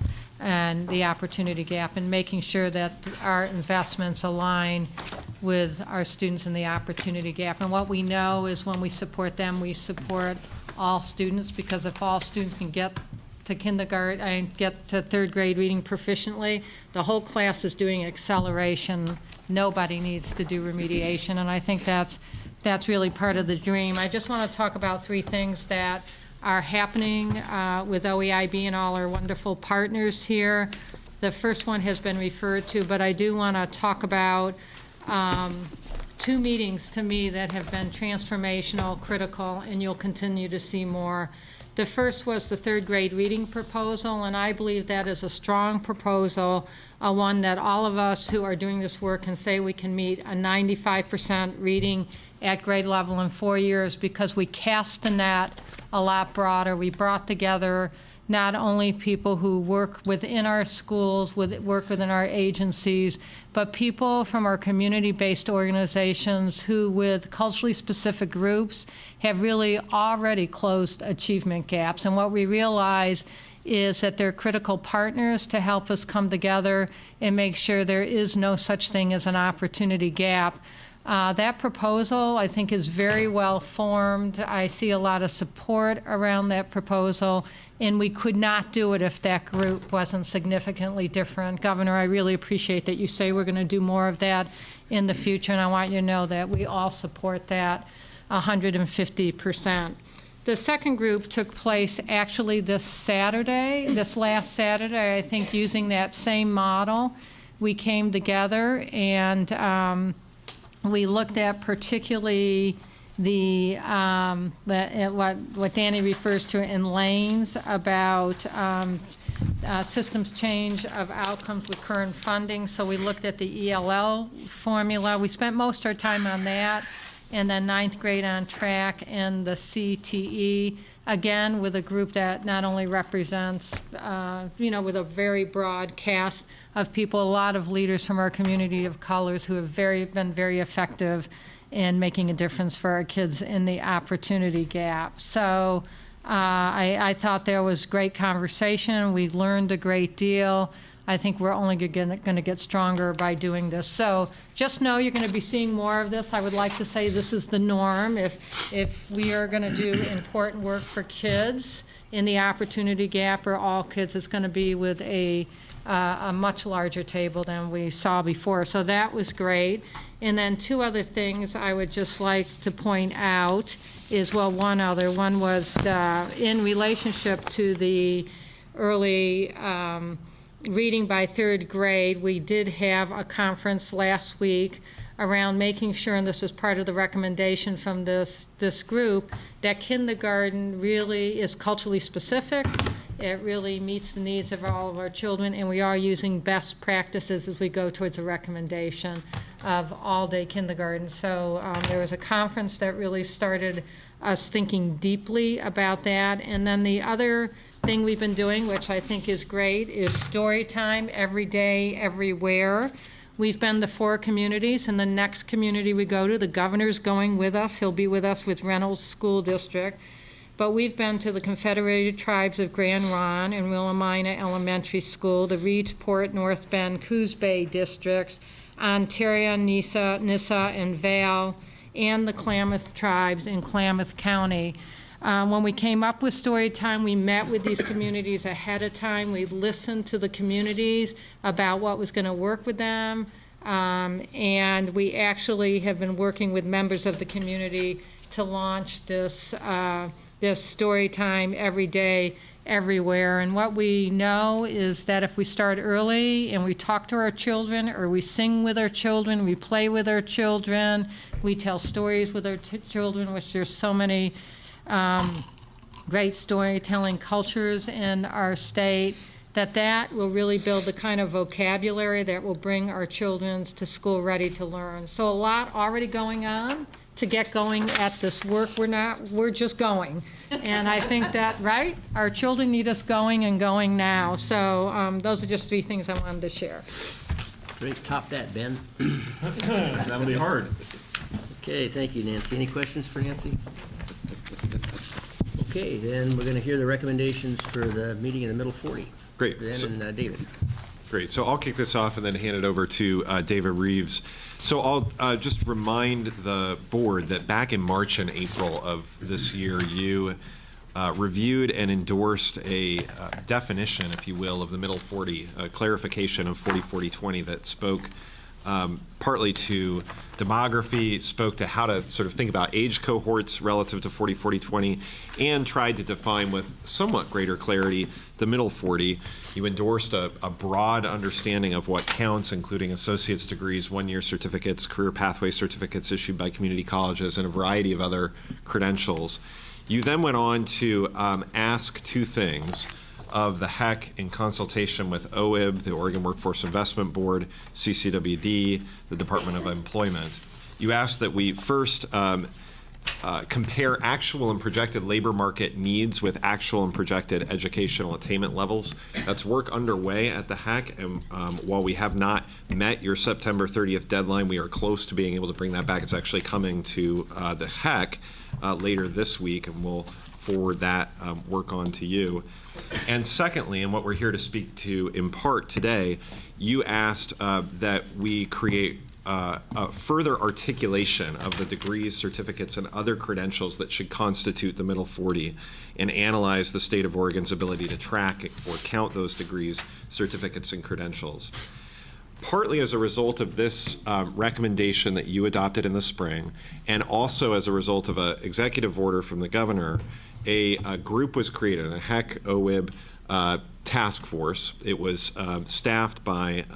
the opportunity gap, and making sure that our investments align with our students in the opportunity gap. And what we know is when we support them, we support all students, because if all students can get to kindergarten and get to third grade reading proficiently, the whole class is doing acceleration. Nobody needs to do remediation, and I think that's really part of the dream. I just want to talk about 3 things that are happening with OEIB and all our wonderful partners here. The first one has been referred to, but I do want to talk about 2 meetings to me that have been transformational, critical, and you'll continue to see more. The first was the third grade reading proposal, and I believe that is a strong proposal, one that all of us who are doing this work can say we can meet a 95% reading at grade level in 4 years, because we cast the net a lot broader. We brought together not only people who work within our schools, work within our agencies, but people from our community-based organizations who, with culturally specific groups, have really already closed achievement gaps. And what we realize is that they're critical partners to help us come together and make sure there is no such thing as an opportunity gap. That proposal, I think, is very well formed. I see a lot of support around that proposal, and we could not do it if that group wasn't significantly different. Governor, I really appreciate that you say we're going to do more of that in the future, and I want you to know that we all support that 150%. The second group took place actually this last Saturday, I think, using that same model. We came together and we looked at particularly what Danny refers to in lanes about systems change of outcomes with current funding. So we looked at the ELL formula. We spent most of our time on that, and then 9th grade on track and the CTE, again with a group that not only represents, with a very broad cast of people, a lot of leaders from our community of colors who have been very effective in making a difference for our kids in the opportunity gap. So I thought there was great conversation. We learned a great deal. I think we're only going to get stronger by doing this. So just know you're going to be seeing more of this. I would like to say this is the norm. If we are going to do important work for kids in the opportunity gap, or all kids, it's going to be with a much larger table than we saw before. So that was great. And then 2 other things I would just like to point out is, well, one was in relationship to the early reading by 3rd grade. We did have a conference last week around making sure, and this was part of the recommendation from this group, that kindergarten really is culturally specific. It really meets the needs of all of our children, and we are using best practices as we go towards a recommendation of all-day kindergarten. So there was a conference that really started us thinking deeply about that. And then the other thing we've been doing, which I think is great, is story time every day, everywhere. We've been to 4 communities, and the next community we go to, the governor's going with us. He'll be with us with Reynolds School District. But we've been to the Confederated Tribes of Grand Ronde and Willamina Elementary School, the Reedsport, North Bend, Coos Bay districts, Ontario, Nissa, and Vale, and the Klamath Tribes in Klamath County. When we came up with story time, we met with these communities ahead of time. We listened to the communities about what was going to work with them, and we actually have been working with members of the community to launch this story time every day, everywhere. And what we know is that if we start early and we talk to our children, or we sing with our children, we play with our children, we tell stories with our children, which there's so many great storytelling cultures in our state, that will really build the kind of vocabulary that will bring our children to school ready to learn. So a lot already going on to get going at this work. We're just going. And I think that, right? Our children need us going and going now. So those are just 3 things I wanted to share. Great, top that, Ben. That'll be hard. Okay, thank you, Nancy. Any questions for Nancy? Okay, then we're going to hear the recommendations for the meeting in the middle 40. Great. Ben and David. Great. So I'll kick this off and then hand it over to David Reeves. So I'll just remind the board that back in March and April of this year, you reviewed and endorsed a definition, if you will, of the middle 40, a clarification of 40-40-20 that spoke partly to demography, spoke to how to sort of think about age cohorts relative to 40-40-20, and tried to define with somewhat greater clarity the middle 40. You endorsed a broad understanding of what counts, including associate's degrees, one-year certificates, career pathway certificates issued by community colleges, and a variety of other credentials. You then went on to ask two things of the HEC in consultation with OIB, the Oregon Workforce Investment Board, CCWD, the Department of Employment. You asked that we first compare actual and projected labor market needs with actual and projected educational attainment levels. That's work underway at the HEC, and while we have not met your September 30th deadline, we are close to being able to bring that back. It's actually coming to the HEC later this week, and we'll forward that work on to you. And secondly, and what we're here to speak to in part today, you asked that we create a further articulation of the degrees, certificates, and other credentials that should constitute the middle 40 and analyze the state of Oregon's ability to track or count those degrees, certificates, and credentials. Partly as a result of this recommendation that you adopted in the spring, and also as a result of an executive order from the governor, a group was created, a HEC OIB task force. It was staffed by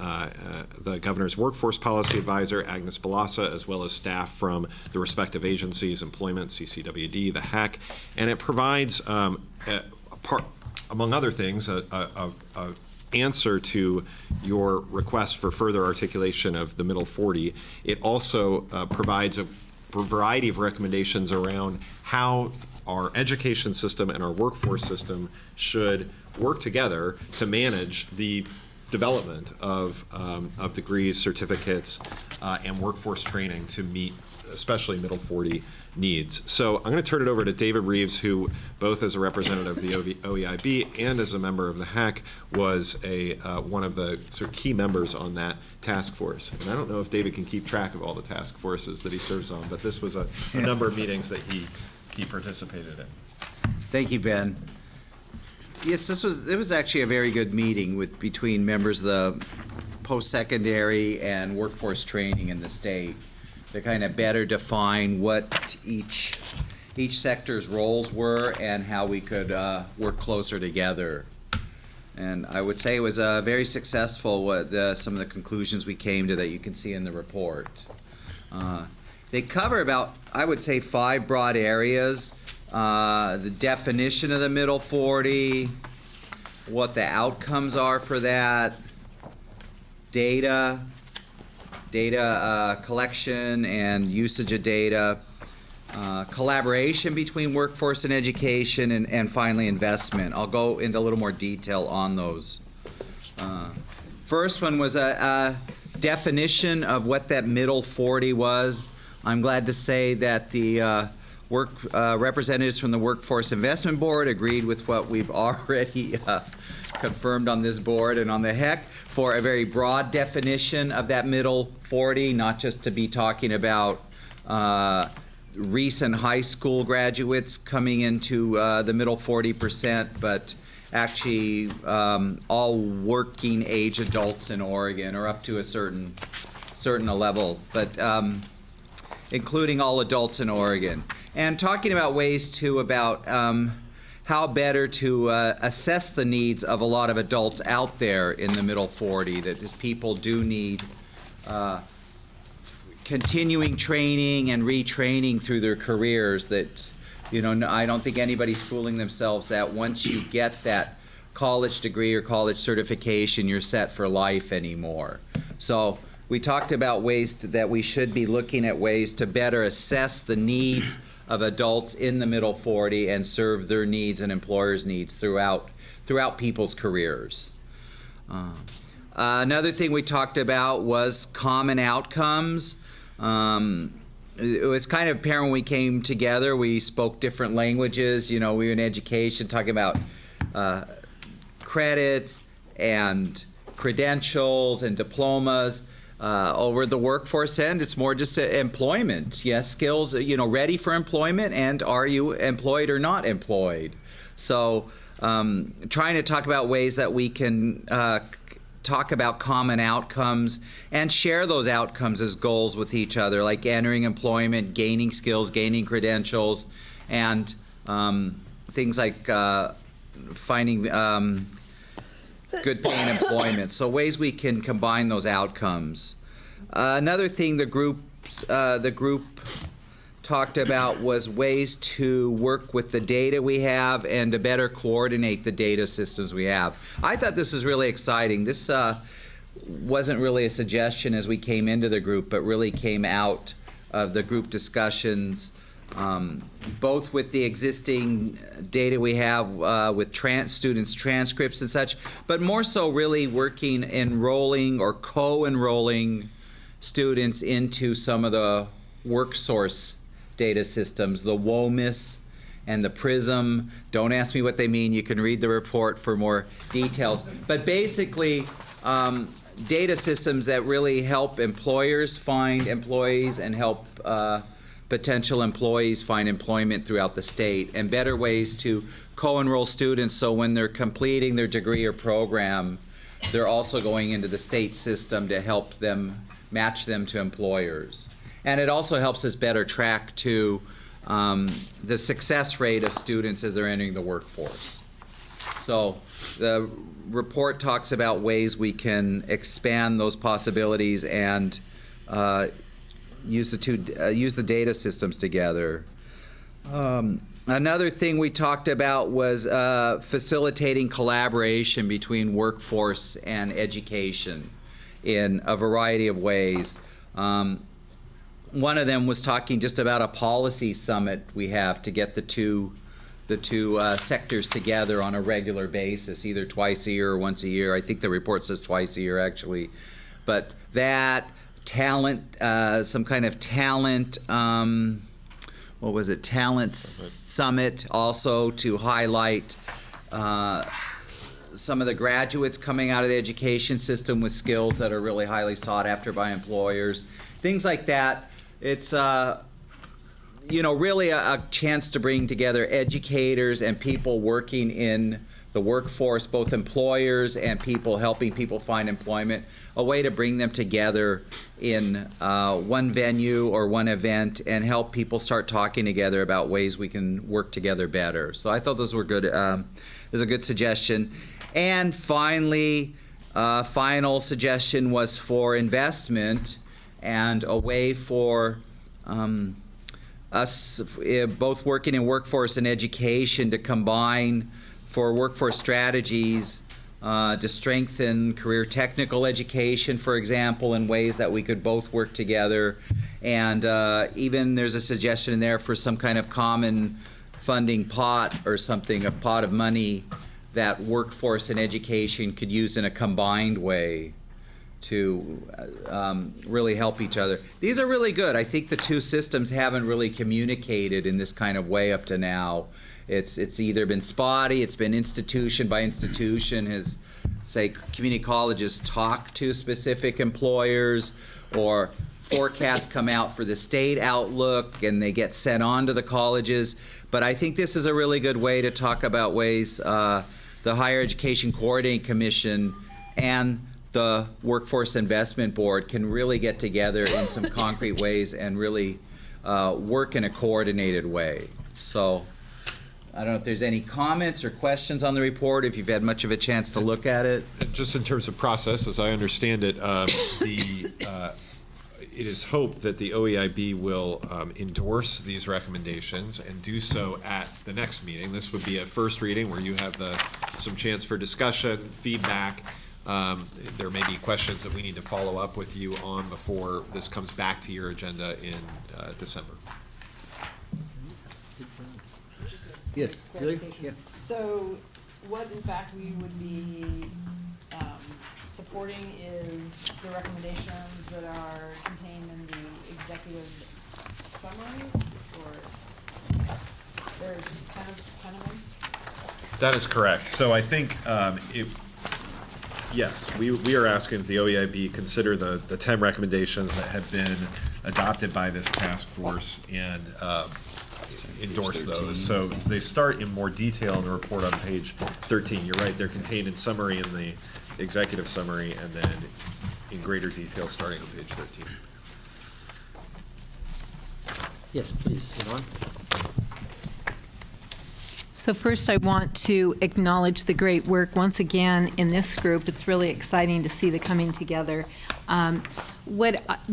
the governor's workforce policy advisor, Agnes Balassa, as well as staff from the respective agencies, employment, CCWD, the HEC, and it provides, among other things, a answer to your request for further articulation of the middle 40. It also provides a variety of recommendations around how our education system and our workforce system should work together to manage the development of degrees, certificates, and workforce training to meet especially middle 40 needs. So I'm going to turn it over to David Reeves, who both as a representative of the OEIB and as a member of the HEC was one of the sort of key members on that task force. And I don't know if David can keep track of all the task forces that he serves on, but this was a number of meetings that he participated in. Thank you, Ben. Yes, it was actually a very good meeting between members of the post-secondary and workforce training in the state to kind of better define what each sector's roles were and how we could work closer together. And I would say it was very successful, some of the conclusions we came to that you can see in the report. They cover about, I would say, 5 broad areas. The definition of the middle 40, what the outcomes are for that, data collection and usage of data, collaboration between workforce and education, and finally investment. I'll go into a little more detail on those. First one was a definition of what that middle 40 was. I'm glad to say that the representatives from the Workforce Investment Board agreed with what we've already confirmed on this board and on the HEC for a very broad definition of that middle 40, not just to be talking about recent high school graduates coming into the middle 40%, but actually all working age adults in Oregon, or up to a certain level, but including all adults in Oregon. And talking about ways too about how better to assess the needs of a lot of adults out there in the middle 40, that is, people do need continuing training and retraining through their careers, that, you know, I don't think anybody's fooling themselves that once you get that college degree or college certification, you're set for life anymore. So we talked about ways that we should be looking at ways to better assess the needs of adults in the middle 40 and serve their needs and employers' needs throughout people's careers. Another thing we talked about was common outcomes. It was kind of apparent when we came together. We spoke different languages. You know, we were in education talking about credits and credentials and diplomas. Over the workforce end, it's more just employment. Yes, skills, you know, ready for employment, and are you employed or not employed? So trying to talk about ways that we can talk about common outcomes and share those outcomes as goals with each other, like entering employment, gaining skills, gaining credentials, and things like finding good paying employment. So ways we can combine those outcomes. Another thing the group talked about was ways to work with the data we have and to better coordinate the data systems we have. I thought this was really exciting. This wasn't really a suggestion as we came into the group, but really came out of the group discussions, both with the existing data we have with students' transcripts and such, but more so really working, enrolling or co-enrolling students into some of the work source data systems, the WOMIS and the PRISM. Don't ask me what they mean. You can read the report for more details. But basically, data systems that really help employers find employees and help potential employees find employment throughout the state, and better ways to co-enroll students so when they're completing their degree or program, they're also going into the state system to help them match them to employers. And it also helps us better track to the success rate of students as they're entering the workforce. So the report talks about ways we can expand those possibilities and use the data systems together. Another thing we talked about was facilitating collaboration between workforce and education in a variety of ways. One of them was talking just about a policy summit we have to get the two sectors together on a regular basis, either twice a year or once a year. I think the report says twice a year, actually. But that talent, some kind of talent, what was it, talent summit also to highlight some of the graduates coming out of the education system with skills that are really highly sought after by employers. Things like that. It's you know, really a chance to bring together educators and people working in the workforce, both employers and people helping people find employment, a way to bring them together in one venue or one event and help people start talking together about ways we can work together better. So I thought those were good. It was a good suggestion. And finally, final suggestion was for investment and a way for us both working in workforce and education to combine for workforce strategies to strengthen career technical education, for example, in ways that we could both work together. And even there's a suggestion in there for some kind of common funding pot or something, a pot of money that workforce and education could use in a combined way to really help each other. These are really good. I think the two systems haven't really communicated in this kind of way up to now. It's either been spotty, it's been institution by institution, has, say, community colleges talk to specific employers, or forecasts come out for the state outlook and they get sent on to the colleges. But I think this is a really good way to talk about ways the Higher Education Coordinating Commission and the Workforce Investment Board can really get together in some concrete ways and really work in a coordinated way. So I don't know if there's any comments or questions on the report, if you've had much of a chance to look at it. Just in terms of process, as I understand it, it is hoped that the OEIB will endorse these recommendations and do so at the next meeting. This would be a first reading where you have some chance for discussion, feedback. There may be questions that we need to follow up with you on before this comes back to your agenda in December. Yes, Julia? Yeah. So what, in fact, we would be supporting is the recommendations that are contained in the executive summary, or there's 10 of them? That is correct. So I think yes, we are asking that the OEIB consider the 10 recommendations that have been adopted by this task force and endorse those. So they start in more detail in the report on page 13. You're right, they're contained in summary in the executive summary, and then in greater detail starting on page 13. Yes, please, Yvonne. So first, I want to acknowledge the great work once again in this group. It's really exciting to see the coming together.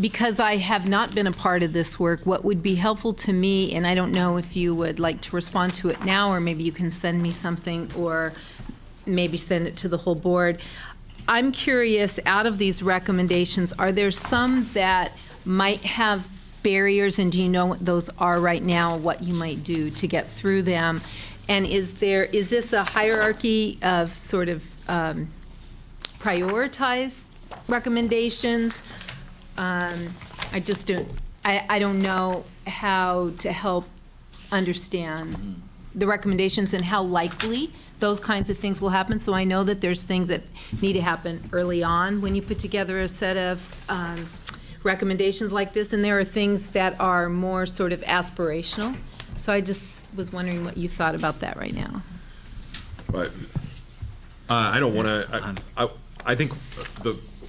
Because I have not been a part of this work, what would be helpful to me, and I don't know if you would like to respond to it now, or maybe you can send me something, or maybe send it to the whole board. I'm curious, out of these recommendations, are there some that might have barriers, and do you know what those are right now, what you might do to get through them? And is this a hierarchy of sort of prioritized recommendations? I just don't, I don't know how to help understand the recommendations and how likely those kinds of things will happen. So I know that there's things that need to happen early on when you put together a set of recommendations like this, and there are things that are more sort of aspirational. So I just was wondering what you thought about that right now. But I don't want to. I think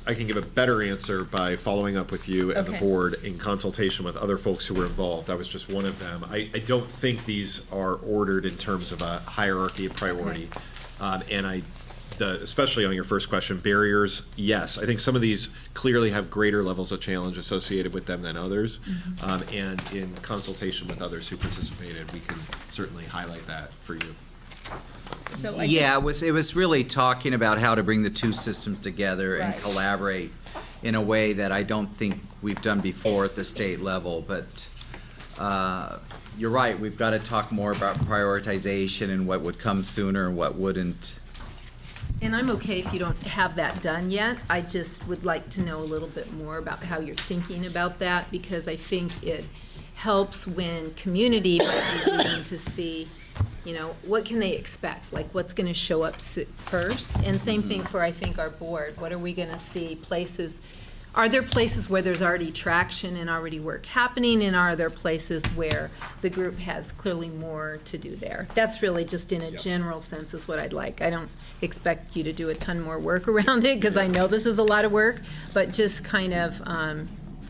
I can give a better answer by following up with you and the board in consultation with other folks who were involved. I was just one of them. I don't think these are ordered in terms of a hierarchy of priority, and especially on your first question, barriers, yes. I think some of these clearly have greater levels of challenge associated with them than others. And in consultation with others who participated, we can certainly highlight that for you. So it was really talking about how to bring the two systems together and collaborate in a way that I don't think we've done before at the state level. But you're right, we've got to talk more about prioritization and what would come sooner and what wouldn't. And I'm okay if you don't have that done yet. I just would like to know a little bit more about how you're thinking about that, because I think it helps when community might be looking to see, you know, what can they expect? Like, what's going to show up first? And same thing for, I think, our board. What are we going to see? Places, are there places where there's already traction and already work happening, and are there places where the group has clearly more to do there? That's really just in a general sense is what I'd like. I don't expect you to do a ton more work around it, because I know this is a lot of work, but just kind of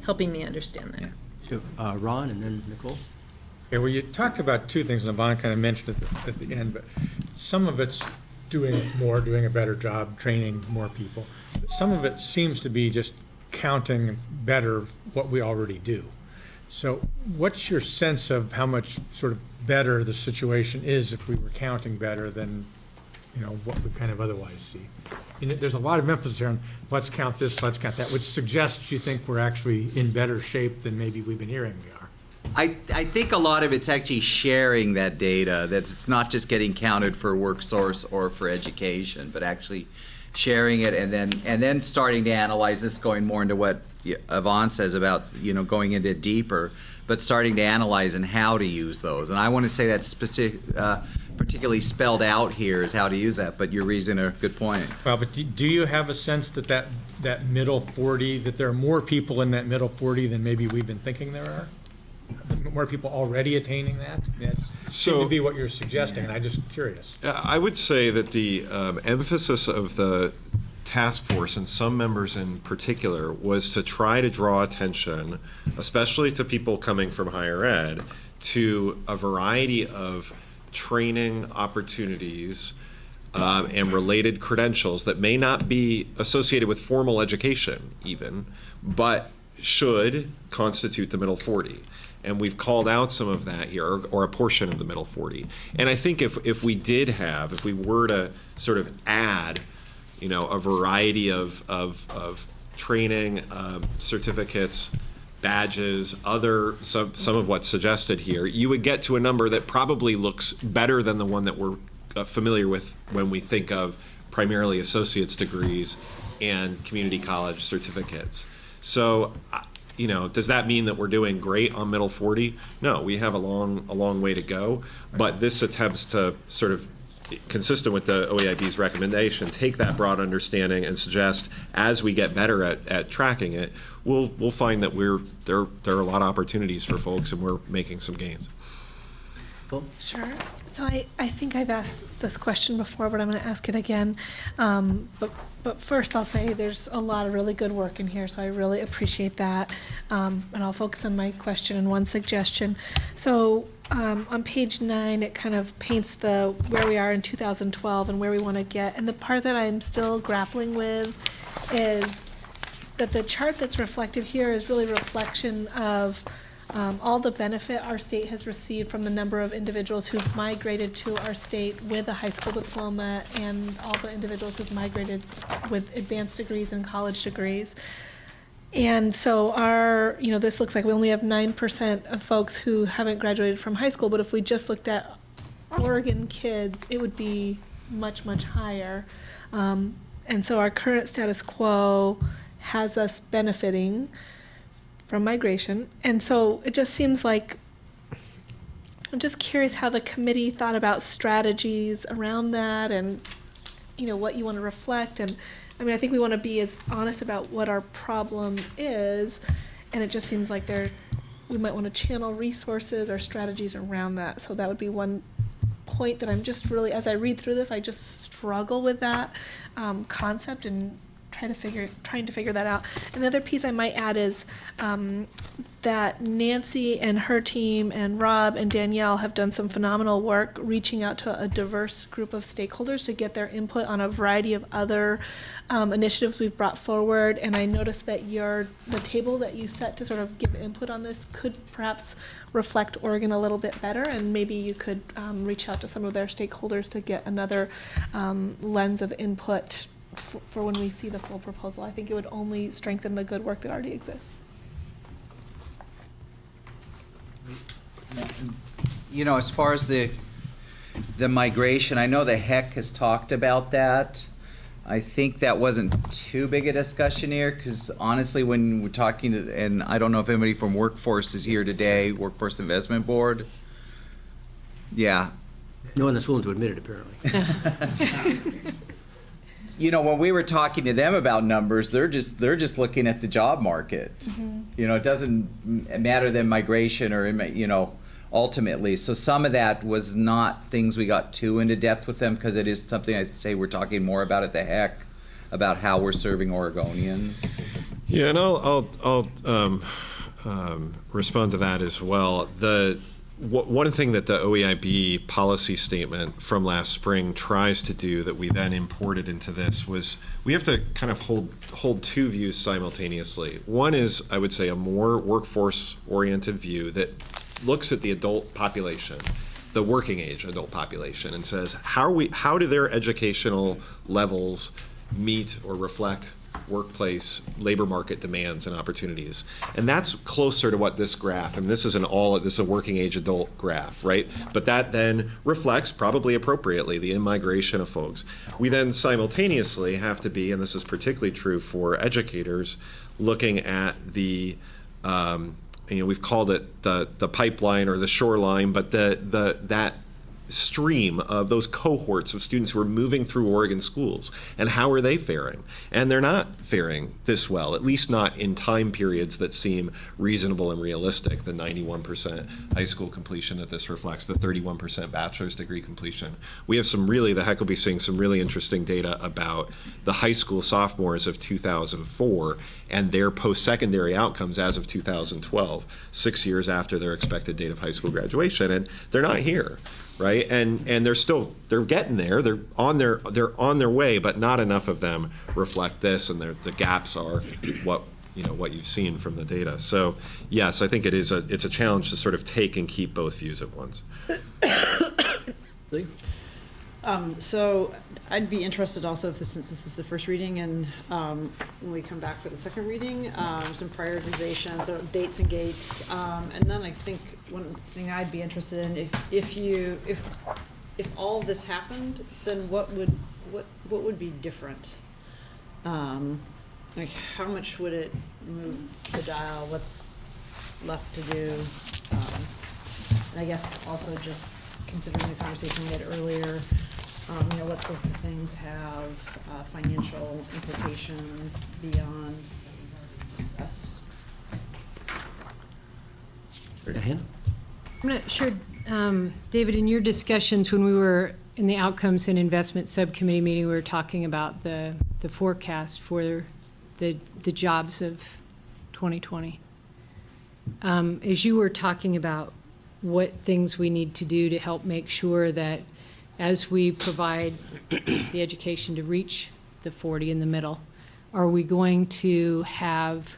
helping me understand that. Ron and then Nicole. Yeah, well, you talked about two things, and Yvonne kind of mentioned it at the end, but some of it's doing a better job, training more people. Some of it seems to be just counting better what we already do. So what's your sense of how much sort of better the situation is if we were counting better than, you know, what we kind of otherwise see? You know, there's a lot of emphasis here on let's count this, let's count that, which suggests you think we're actually in better shape than maybe we've been hearing we are. I think a lot of it's actually sharing that data, that it's not just getting counted for work source or for education, but actually sharing it and then starting to analyze this, going more into what Yvonne says about, you know, going into deeper, but starting to analyze and how to use those. And I want to say that's particularly spelled out here is how to use that, but you're raising a good point. Well, but do you have a sense that that middle 40, that there are more people in that middle 40 than maybe we've been thinking there are? More people already attaining that? That seemed to be what you're suggesting, and I'm just curious. I would say that the emphasis of the task force, and some members in particular, was to try to draw attention, especially to people coming from higher ed, to a variety of training opportunities and related credentials that may not be associated with formal education even, but should constitute the middle 40. And we've called out some of that here, or a portion of the middle 40. And I think if we were to sort of add, you know, a variety of training, certificates, badges, some of what's suggested here, you would get to a number that probably looks better than the one that we're familiar with when we think of primarily associate's degrees and community college certificates. So, does that mean that we're doing great on middle 40? No, we have a long way to go. But this attempts to sort of, consistent with the OEIB's recommendation, take that broad understanding and suggest, as we get better at tracking it, we'll find that there are a lot of opportunities for folks, and we're making some gains. Cool. Sure. So I think I've asked this question before, but I'm going to ask it again. But first I'll say there's a lot of really good work in here, so I really appreciate that. And I'll focus on my question and one suggestion. So on page 9, it kind of paints where we are in 2012 and where we want to get. And the part that I'm still grappling with is that the chart that's reflected here is really a reflection of all the benefit our state has received from the number of individuals who've migrated to our state with a high school diploma and all the individuals who've migrated with advanced degrees and college degrees. And so this looks like we only have 9% of folks who haven't graduated from high school, but if we just looked at Oregon kids, it would be much, much higher. And so our current status quo has us benefiting from migration. And so it just seems like, I'm just curious how the committee thought about strategies around that and, what you want to reflect. And I think we want to be as honest about what our problem is. And it just seems like we might want to channel resources or strategies around that. So that would be one point that I'm just really, as I read through this, I just struggle with that concept and trying to figure that out. And the other piece I might add is that Nancy and her team and Rob and Danielle have done some phenomenal work reaching out to a diverse group of stakeholders to get their input on a variety of other initiatives we've brought forward. And I noticed that the table that you set to sort of give input on this could perhaps reflect Oregon a little bit better, and maybe you could reach out to some of their stakeholders to get another lens of input for when we see the full proposal. I think it would only strengthen the good work that already exists. As far as the migration, I know the HEC has talked about that. I think that wasn't too big a discussion here, because honestly, when we're talking and I don't know if anybody from Workforce is here today, Workforce Investment Board. Yeah. No one that's willing to admit it, apparently. When we were talking to them about numbers, they're just looking at the job market. Mm-hmm. It doesn't matter than migration or, ultimately. So some of that was not things we got too into depth with them, because it is something I'd say we're talking more about at the HEC, about how we're serving Oregonians. Yeah, and I'll respond to that as well. One thing that the OEIB policy statement from last spring tries to do that we then imported into this was we have to kind of hold two views simultaneously. One is, I would say, a more workforce-oriented view that looks at the adult population, the working age adult population, and says, how do their educational levels meet or reflect workplace labor market demands and opportunities? And that's closer to what this graph, and this is a working age adult graph, right? But that then reflects, probably appropriately, the in-migration of folks. We then simultaneously have to be, and this is particularly true for educators, looking at the we've called it the pipeline or the shoreline, but that stream of those cohorts of students who are moving through Oregon schools, and how are they faring? And they're not faring this well, at least not in time periods that seem reasonable and realistic. The 91% high school completion that this reflects, the 31% bachelor's degree completion. We have the HEC will be seeing some really interesting data about the high school sophomores of 2004 and their post-secondary outcomes as of 2012, 6 years after their expected date of high school graduation, and they're not here. Right, and they're getting there. They're on their way, but not enough of them reflect this, and the gaps are what you've seen from the data. So yes, I think it's a challenge to sort of take and keep both views at once. So I'd be interested also, since this is the first reading, and when we come back for the second reading, some prioritization, so dates and gates, and then I think one thing I'd be interested in, if all this happened, then what would be different? Like, how much would it move the dial? What's left to do? And I guess also just considering the conversation we had earlier, what sort of things have financial implications beyond us? Diane? I'm not sure, David, in your discussions when we were in the Outcomes and Investment Subcommittee meeting, we were talking about the forecast for the jobs of 2020. As you were talking about what things we need to do to help make sure that as we provide the education to reach the 40 in the middle, are we going to have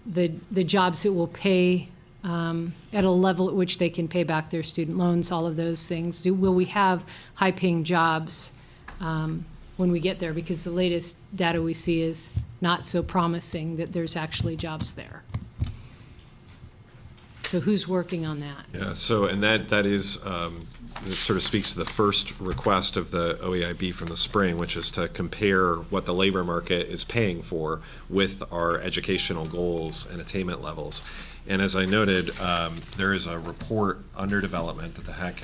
the jobs that will pay at a level at which they can pay back their student loans, all of those things? Will we have high-paying jobs when we get there? Because the latest data we see is not so promising that there's actually jobs there. So who's working on that? Yeah, so, and that is, this sort of speaks to the first request of the OEIB from the spring, which is to compare what the labor market is paying for with our educational goals and attainment levels. And as I noted, there is a report under development that the HEC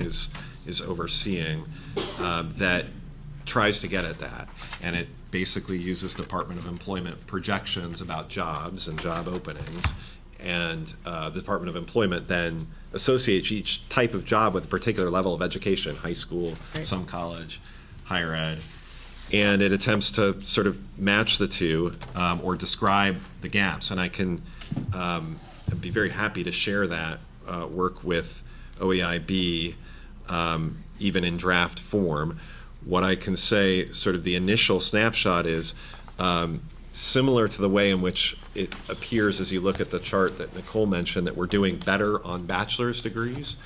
is overseeing that tries to get at that. And it basically uses Department of Employment projections about jobs and job openings. And the Department of Employment then associates each type of job with a particular level of education, high school, some college, higher ed. And it attempts to sort of match the two or describe the gaps. And I can be very happy to share that work with OEIB, even in draft form. What I can say, sort of the initial snapshot is similar to the way in which it appears as you look at the chart that Nicole mentioned, that we're doing better on bachelor's degrees.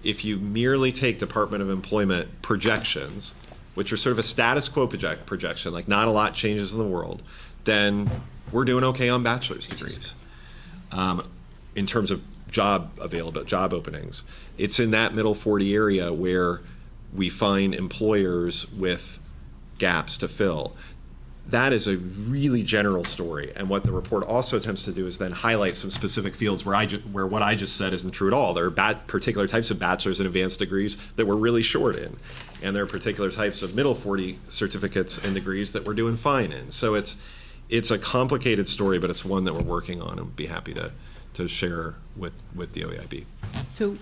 If you merely take Department of Employment projections, which are sort of a status quo projection, like not a lot changes in the world, then we're doing okay on bachelor's degrees. In terms of job openings, it's in that middle 40 area where we find employers with gaps to fill. That is a really general story, and what the report also attempts to do is then highlight some specific fields where what I just said isn't true at all. There are particular types of bachelor's and advanced degrees that we're really short in, and there are particular types of middle 40 certificates and degrees that we're doing fine in. So it's a complicated story, but it's one that we're working on, and be happy to share with the OEIB. So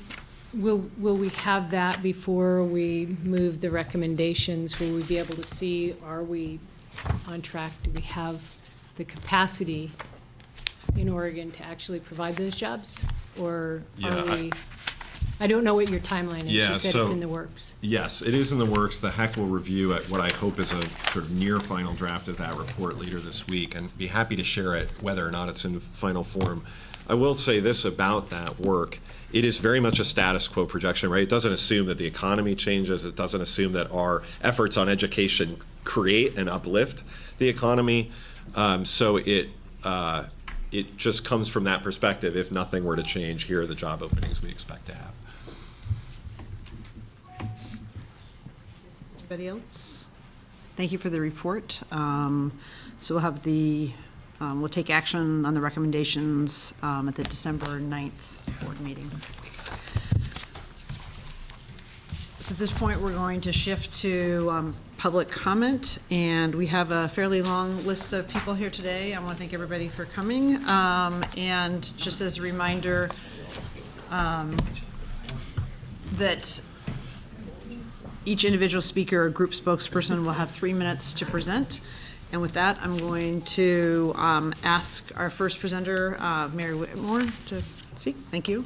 will we have that before we move the recommendations? Will we be able to see, are we on track? Do we have the capacity in Oregon to actually provide those jobs? Or are we, I don't know what your timeline is. Yeah, you said so, it's in the works. Yes, it is in the works. The HEC will review at what I hope is a sort of near final draft of that report later this week, and be happy to share it whether or not it's in final form. I will say this about that work. It is very much a status quo projection, right? It doesn't assume that the economy changes. It doesn't assume that our efforts on education create and uplift the economy. So it just comes from that perspective. If nothing were to change, here are the job openings we expect to have. Anybody else? Thank you for the report. So we'll have we'll take action on the recommendations at the December 9th board meeting. So at this point, we're going to shift to public comment, and we have a fairly long list of people here today. I want to thank everybody for coming, and just as a reminder that each individual speaker or group spokesperson will have 3 minutes to present. And with that, I'm going to ask our first presenter, Mary Whitmore, to speak. Thank you.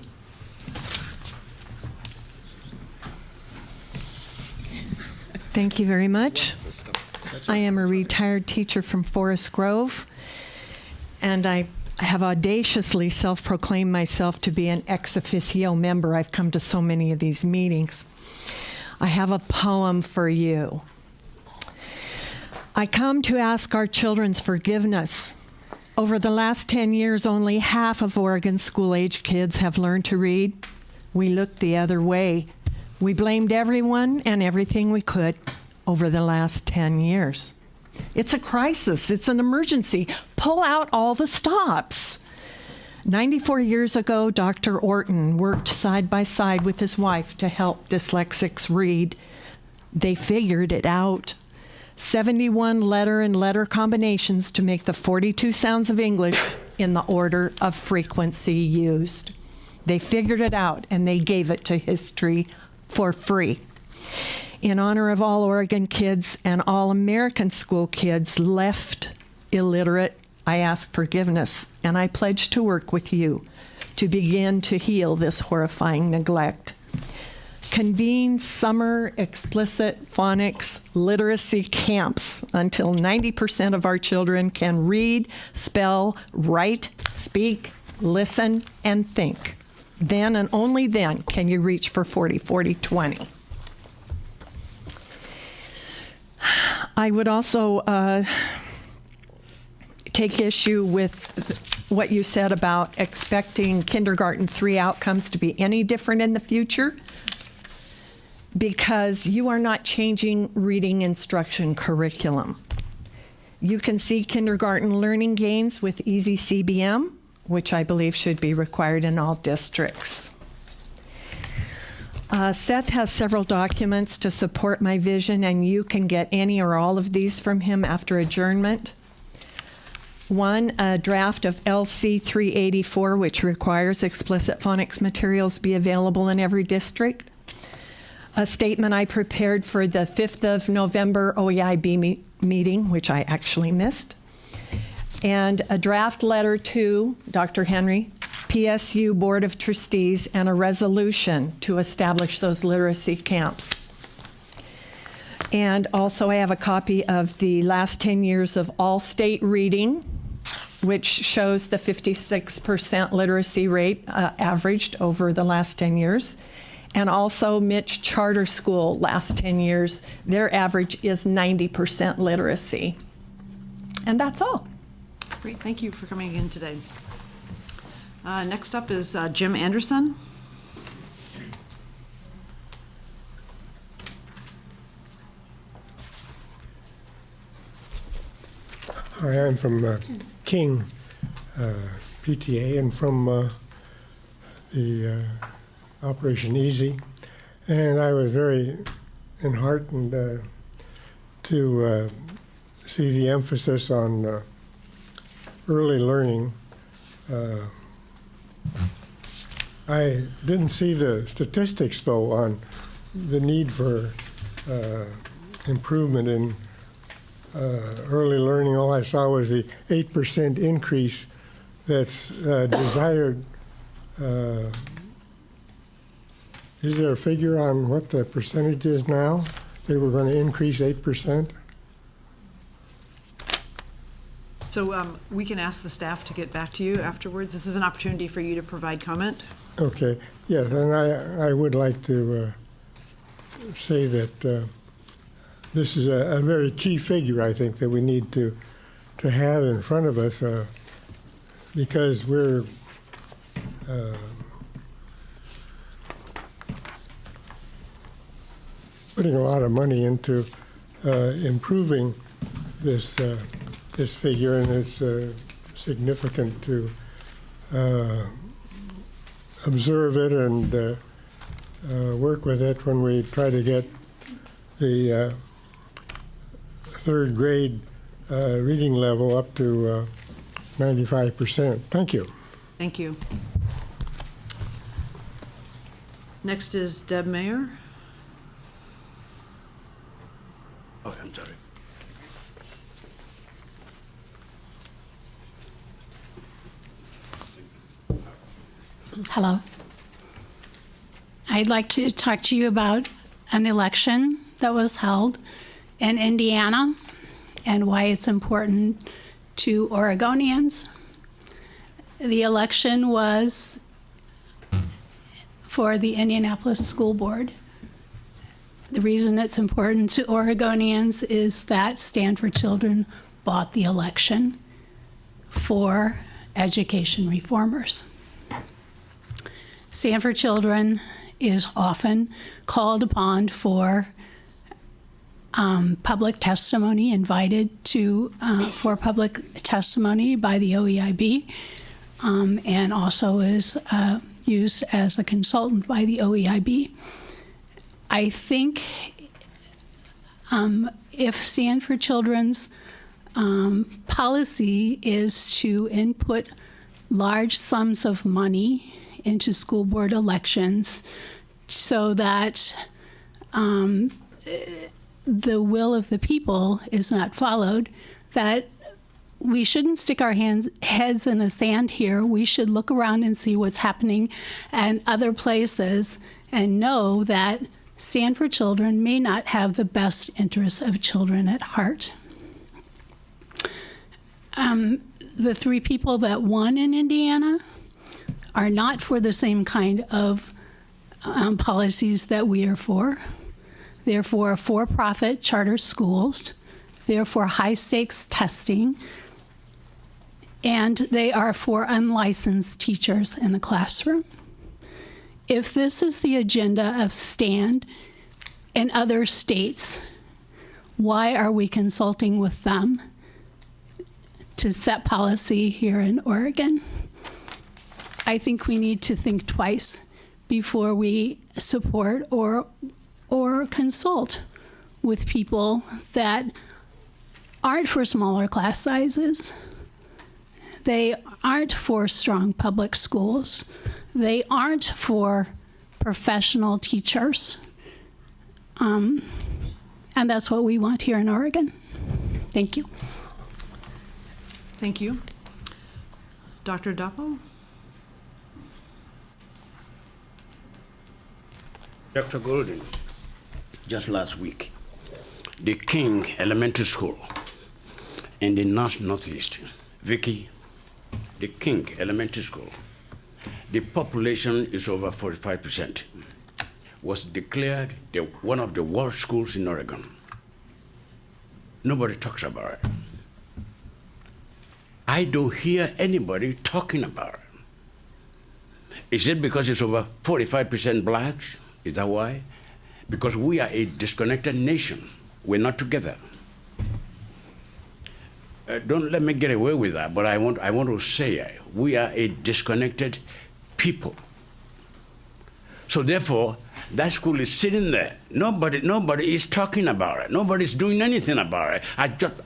Thank you very much. I am a retired teacher from Forest Grove, and I have audaciously self-proclaimed myself to be an ex officio member. I've come to so many of these meetings. I have a poem for you. I come to ask our children's forgiveness. Over the last 10 years, only half of Oregon's school-age kids have learned to read. We looked the other way. We blamed everyone and everything we could over the last 10 years. It's a crisis. It's an emergency. Pull out all the stops. 94 years ago, Dr. Orton worked side by side with his wife to help dyslexics read. They figured it out. 71 letter and letter combinations to make the 42 sounds of English in the order of frequency used. They figured it out, and they gave it to history for free. In honor of all Oregon kids and all American school kids left illiterate, I ask forgiveness, and I pledge to work with you to begin to heal this horrifying neglect. Convene summer explicit phonics literacy camps until 90% of our children can read, spell, write, speak, listen, and think. Then and only then can you reach for 40-40-20. I would also take issue with what you said about expecting kindergarten 3 outcomes to be any different in the future, because you are not changing reading instruction curriculum. You can see kindergarten learning gains with Easy CBM, which I believe should be required in all districts. Seth has several documents to support my vision, and you can get any or all of these from him after adjournment. One, a draft of LC 384, which requires explicit phonics materials be available in every district. A statement I prepared for the 5th of November OEIB meeting, which I actually missed. And a draft letter to Dr. Henry, PSU Board of Trustees, and a resolution to establish those literacy camps. And also I have a copy of the last 10 years of all state reading, which shows the 56% literacy rate averaged over the last 10 years. And also Mitch Charter School last 10 years, their average is 90% literacy. And that's all. Great, thank you for coming in today. Next up is Jim Anderson. Hi, I'm from King PTA and from the Operation Easy, and I was very enheartened to see the emphasis on early learning. I didn't see the statistics, though, on the need for improvement in early learning. All I saw was the 8% increase that's desired. Is there a figure on what the percentage is now? They were going to increase 8%? So we can ask the staff to get back to you afterwards. This is an opportunity for you to provide comment. Okay, yes, and I would like to say that this is a very key figure, I think, that we need to have in front of us because we're putting a lot of money into improving this this figure, and it's significant to observe it and work with it when we try to get the third grade reading level up to 95%. Thank you. Thank you. Next is Deb Mayer. Oh, I'm sorry. Hello. I'd like to talk to you about an election that was held in Indiana and why it's important to Oregonians. The election was for the Indianapolis School Board. The reason it's important to Oregonians is that Stand for Children bought the election for education reformers. Stand for Children is often called upon for public testimony, invited to for public testimony by the OEIB, and also is used as a consultant by the OEIB. I think if Stand for Children's policy is to input large sums of money into school board elections so that the will of the people is not followed, that we shouldn't stick our heads in the sand here. We should look around and see what's happening at other places and know that Stand for Children may not have the best interests of children at heart. The 3 people that won in Indiana are not for the same kind of policies that we are for. They're for for-profit charter schools. They're for high-stakes testing. And they are for unlicensed teachers in the classroom. If this is the agenda of STAND in other states, why are we consulting with them to set policy here in Oregon? I think we need to think twice before we support or consult with people that aren't for smaller class sizes. They aren't for strong public schools. They aren't for professional teachers. And that's what we want here in Oregon. Thank you. Thank you. Dr. Dapo? Dr. Golden, just last week, the King Elementary School in the Northeast, Vicky, the King Elementary School, the population is over 45%, was declared one of the worst schools in Oregon. Nobody talks about it. I don't hear anybody talking about it. Is it because it's over 45% blacks? Is that why? Because we are a disconnected nation. We're not together. Don't let me get away with that, but I want to say we are a disconnected people. So therefore, that school is sitting there. Nobody is talking about it. Nobody's doing anything about it.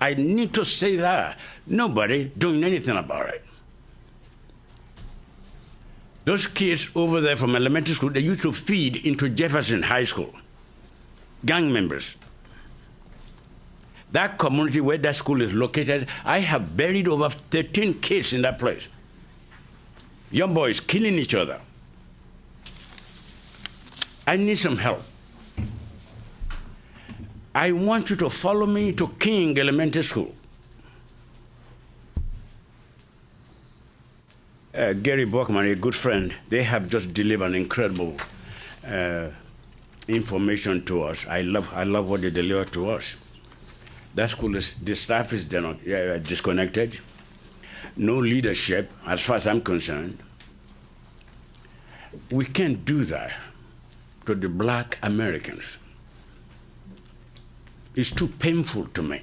I need to say that. Nobody doing anything about it. Those kids over there from elementary school, they used to feed into Jefferson High School. Gang members. That community where that school is located, I have buried over 13 kids in that place. Young boys killing each other. I need some help. I want you to follow me to King Elementary School. Gary Buckman, a good friend, they have just delivered an incredible information to us. I love what they deliver to us. That school the staff is disconnected. No leadership, as far as I'm concerned. We can't do that to the black Americans. It's too painful to me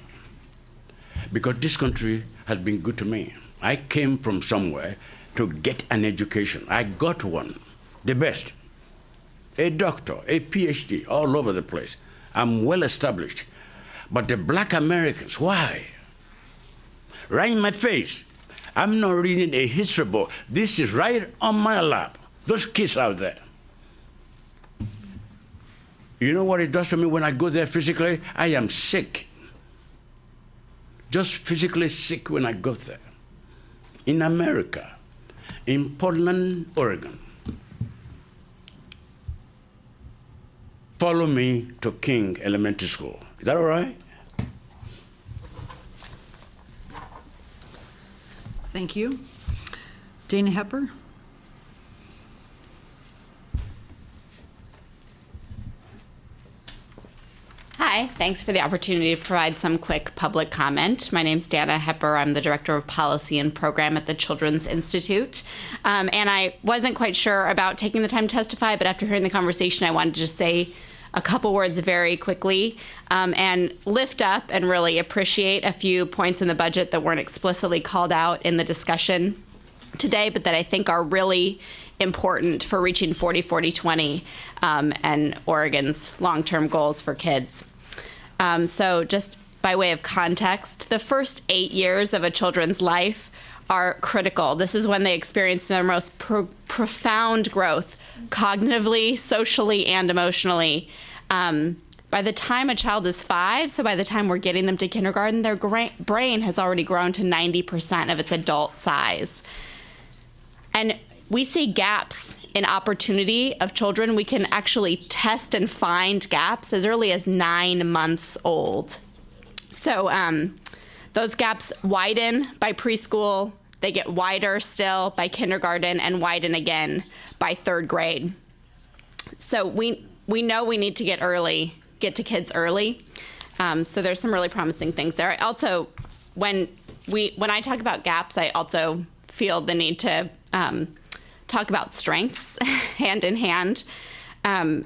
because this country has been good to me. I came from somewhere to get an education. I got one, the best. A doctor, a PhD, all over the place. I'm well established. But the black Americans, why? Right in my face. I'm not reading a history book. This is right on my lap. Those kids out there. You know what it does to me when I go there physically? I am sick. Just physically sick when I go there. In America, in Portland, Oregon. Follow me to King Elementary School. Is that all right? Thank you. Dana Hepper? Hi, thanks for the opportunity to provide some quick public comment. My name's Dana Hepper. I'm the Director of Policy and Program at the Children's Institute. And I wasn't quite sure about taking the time to testify, but after hearing the conversation, I wanted to just say a couple words very quickly and lift up and really appreciate a few points in the budget that weren't explicitly called out in the discussion today, but that I think are really important for reaching 40-40-20 and Oregon's long-term goals for kids. So just by way of context, the first 8 years of a children's life are critical. This is when they experience their most profound growth, cognitively, socially, and emotionally. By the time a child is 5, so by the time we're getting them to kindergarten, their brain has already grown to 90% of its adult size. And we see gaps in opportunity of children. We can actually test and find gaps as early as 9 months old. So those gaps widen by preschool, they get wider still by kindergarten, and widen again by 3rd grade. So we know we need to get to kids early. So there's some really promising things there. I also, when I talk about gaps, I also feel the need to talk about strengths hand in hand. And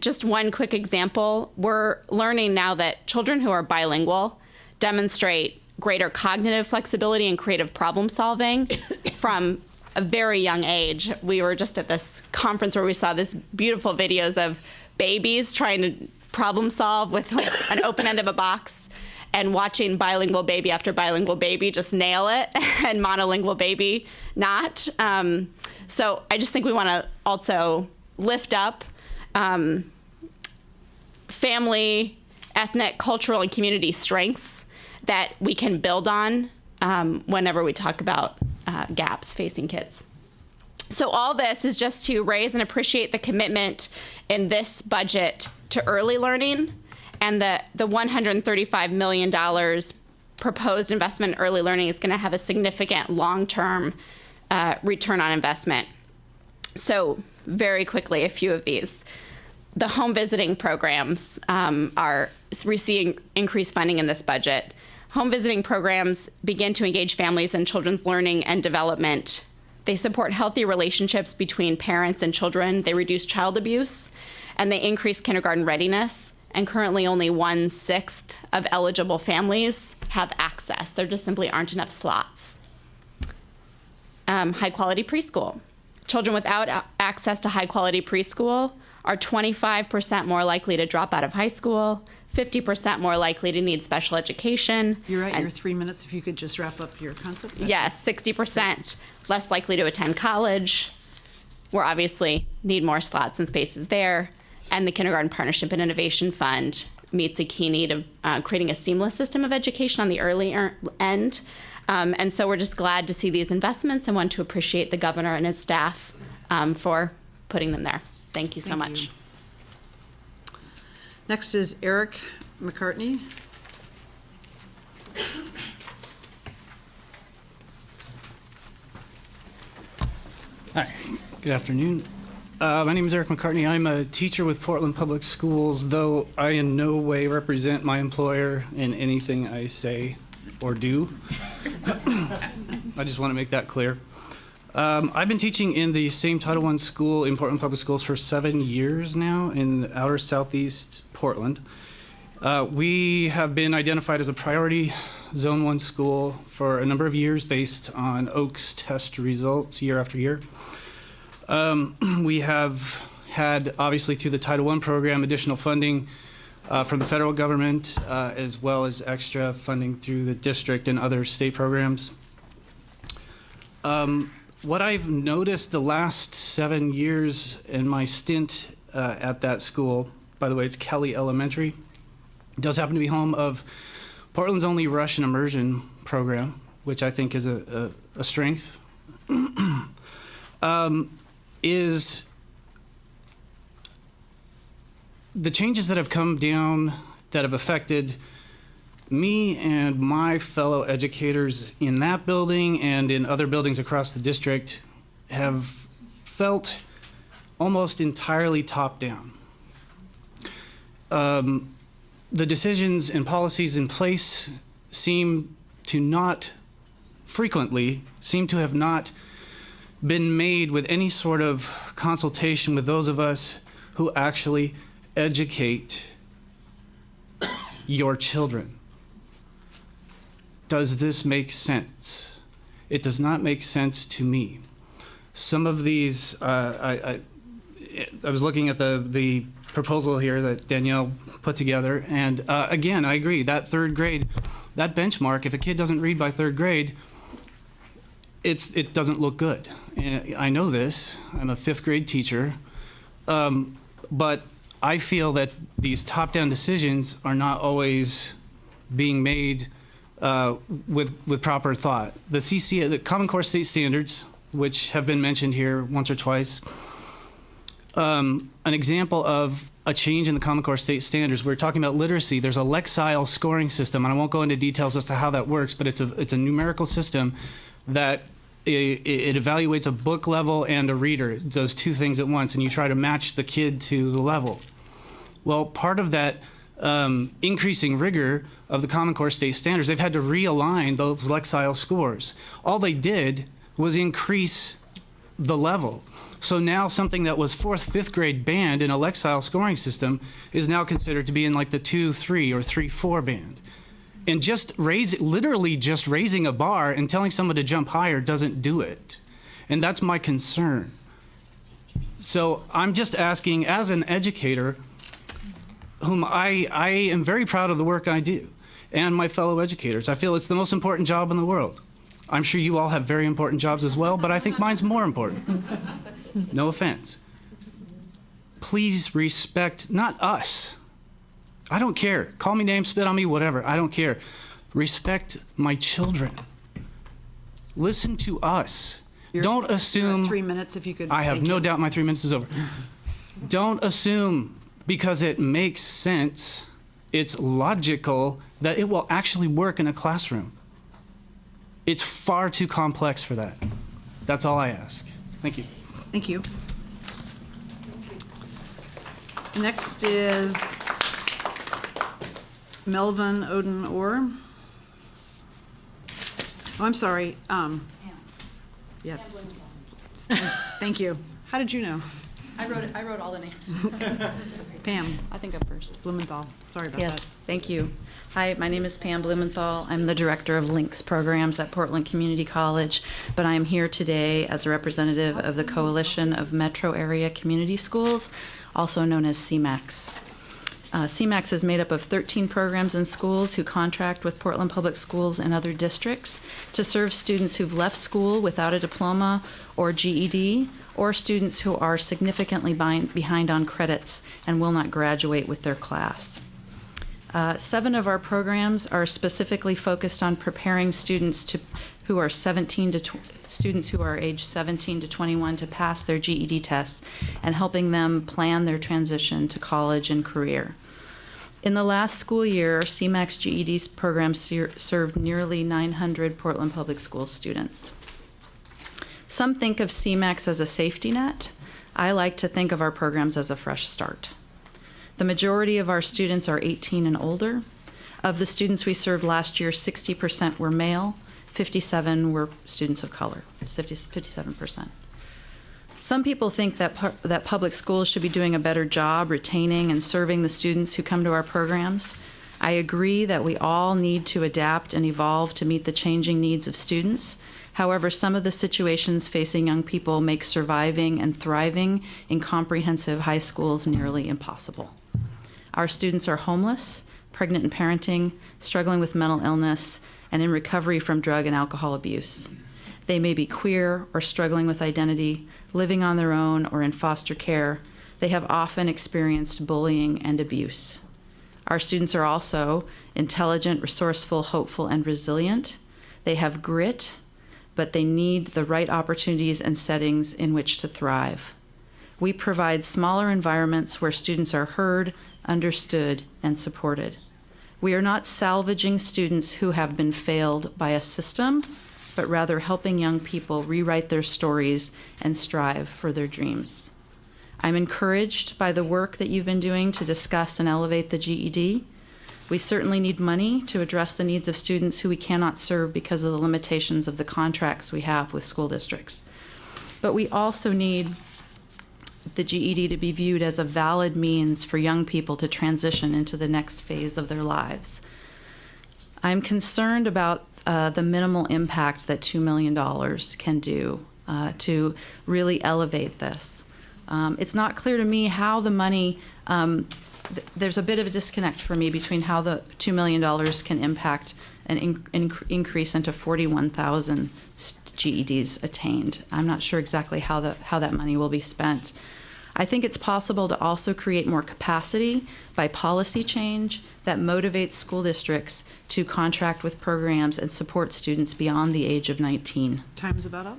just one quick example, we're learning now that children who are bilingual demonstrate greater cognitive flexibility and creative problem solving from a very young age. We were just at this conference where we saw these beautiful videos of babies trying to problem solve with like an open end of a box, and watching bilingual baby after bilingual baby just nail it and monolingual baby not. So I just think we want to also lift up family, ethnic, cultural, and community strengths that we can build on whenever we talk about gaps facing kids. So all this is just to raise and appreciate the commitment in this budget to early learning, and the $135 million proposed investment in early learning is going to have a significant long-term return on investment. So very quickly, a few of these. The home visiting programs are receiving increased funding in this budget. Home visiting programs begin to engage families in children's learning and development. They support healthy relationships between parents and children. They reduce child abuse, and they increase kindergarten readiness. And currently only 1/6 of eligible families have access. There just simply aren't enough slots. High quality preschool. Children without access to high quality preschool are 25% more likely to drop out of high school, 50% more likely to need special education. You're at your 3 minutes. If you could just wrap up your concept. Yes, 60% less likely to attend college. We obviously need more slots and spaces there. And the Kindergarten Partnership and Innovation Fund meets a key need of creating a seamless system of education on the early end. And so we're just glad to see these investments and want to appreciate the governor and his staff for putting them there. Thank you so much. Next is Eric McCartney. Hi, good afternoon. My name is Eric McCartney. I'm a teacher with Portland Public Schools, though I in no way represent my employer in anything I say or do. I just want to make that clear. I've been teaching in the same Title I school in Portland Public Schools for 7 years now in outer southeast Portland. We have been identified as a priority Zone 1 school for a number of years based on Oaks test results year after year. We have had, obviously through the Title I program, additional funding from the federal government, as well as extra funding through the district and other state programs. What I've noticed the last 7 years in my stint at that school, by the way, it's Kelly Elementary, does happen to be home of Portland's only Russian immersion program, which I think is a strength, is the changes that have come down that have affected me and my fellow educators in that building and in other buildings across the district have felt almost entirely top-down. The decisions and policies in place seem to have not been made with any sort of consultation with those of us who actually educate your children. Does this make sense? It does not make sense to me. Some of these, I was looking at the proposal here that Danielle put together, and again, I agree, that third grade, that benchmark, if a kid doesn't read by third grade, it doesn't look good. And I know this, I'm a fifth grade teacher, but I feel that these top-down decisions are not always being made with proper thought. The Common Core State Standards, which have been mentioned here once or twice, an example of a change in the Common Core State Standards. We're talking about literacy. There's a Lexile scoring system, and I won't go into details as to how that works, but it's a numerical system that it evaluates a book level and a reader. It does two things at once, and you try to match the kid to the level. Well, part of that increasing rigor of the Common Core State Standards, they've had to realign those Lexile scores. All they did was increase the level. So now something that was 4th, 5th grade band in a Lexile scoring system is now considered to be in like the 2-3 or 3-4 band. And literally just raising a bar and telling someone to jump higher doesn't do it. And that's my concern. So I'm just asking, as an educator, whom I am very proud of the work I do, and my fellow educators, I feel it's the most important job in the world. I'm sure you all have very important jobs as well, but I think mine's more important. No offense. Please respect, not us. I don't care. Call me names, spit on me, whatever. I don't care. Respect my children. Listen to us. Don't assume. You're at 3 minutes, if you could. I have no doubt my 3 minutes is over. Don't assume because it makes sense, it's logical, that it will actually work in a classroom. It's far too complex for that. That's all I ask. Thank you. Thank you. Next is Melvin Odin Orr. Oh, I'm sorry. Yeah. Thank you. How did you know? I wrote all the names. Pam. I think I'm first. Blumenthal. Sorry about Yes, that. thank you. Hi, my name is Pam Blumenthal. I'm the Director of Links Programs at Portland Community College, but I am here today as a representative of the Coalition of Metro Area Community Schools, also known as CMAX. CMAX is made up of 13 programs and schools who contract with Portland Public Schools and other districts to serve students who've left school without a diploma or GED, or students who are significantly behind on credits and will not graduate with their class. 7 of our programs are specifically focused on preparing students who are students who are age 17 to 21 to pass their GED tests and helping them plan their transition to college and career. In the last school year, CMAX GED programs served nearly 900 Portland Public Schools students. Some think of CMAX as a safety net. I like to think of our programs as a fresh start. The majority of our students are 18 and older. Of the students we served last year, 60% were male, 57 were students of color, 57%. Some people think that public schools should be doing a better job retaining and serving the students who come to our programs. I agree that we all need to adapt and evolve to meet the changing needs of students. However, some of the situations facing young people make surviving and thriving in comprehensive high schools nearly impossible. Our students are homeless, pregnant and parenting, struggling with mental illness, and in recovery from drug and alcohol abuse. They may be queer or struggling with identity, living on their own or in foster care. They have often experienced bullying and abuse. Our students are also intelligent, resourceful, hopeful, and resilient. They have grit, but they need the right opportunities and settings in which to thrive. We provide smaller environments where students are heard, understood, and supported. We are not salvaging students who have been failed by a system, but rather helping young people rewrite their stories and strive for their dreams. I'm encouraged by the work that you've been doing to discuss and elevate the GED. We certainly need money to address the needs of students who we cannot serve because of the limitations of the contracts we have with school districts. But we also need the GED to be viewed as a valid means for young people to transition into the next phase of their lives. I'm concerned about the minimal impact that $2 million can do to really elevate this. It's not clear to me how the money, there's a bit of a disconnect for me between how the $2 million can impact an increase into 41,000 GEDs attained. I'm not sure exactly how that money will be spent. I think it's possible to also create more capacity by policy change that motivates school districts to contract with programs and support students beyond the age of 19. Time's about up.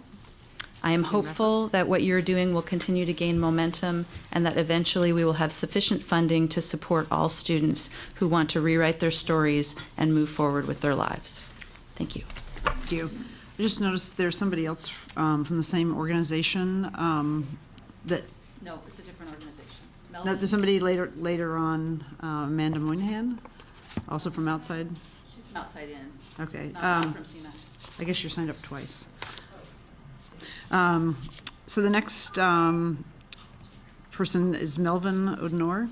I am hopeful that what you're doing will continue to gain momentum and that eventually we will have sufficient funding to support all students who want to rewrite their stories and move forward with their lives. Thank you. Thank you. I just noticed there's somebody else from the same organization that. No, it's a different organization. No, there's somebody later on, Amanda Moynihan, also from outside. She's from outside in. Okay. Not from CMAC. I guess you're signed up twice. So the next person is Melvin Odenor.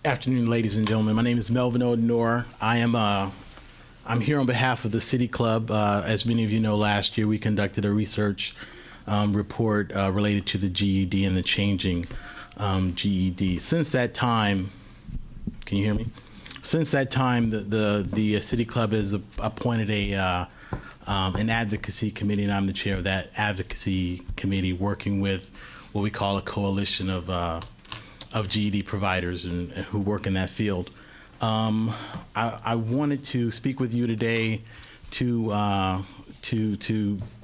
Afternoon, ladies and gentlemen. My name is Melvin Odenor. I'm here on behalf of the City Club. As many of you know, last year we conducted a research report related to the GED and the changing GED. Since that time, can you hear me? Since that time, the City Club has appointed an advocacy committee, and I'm the chair of that advocacy committee, working with what we call a coalition of GED providers and who work in that field. I wanted to speak with you today to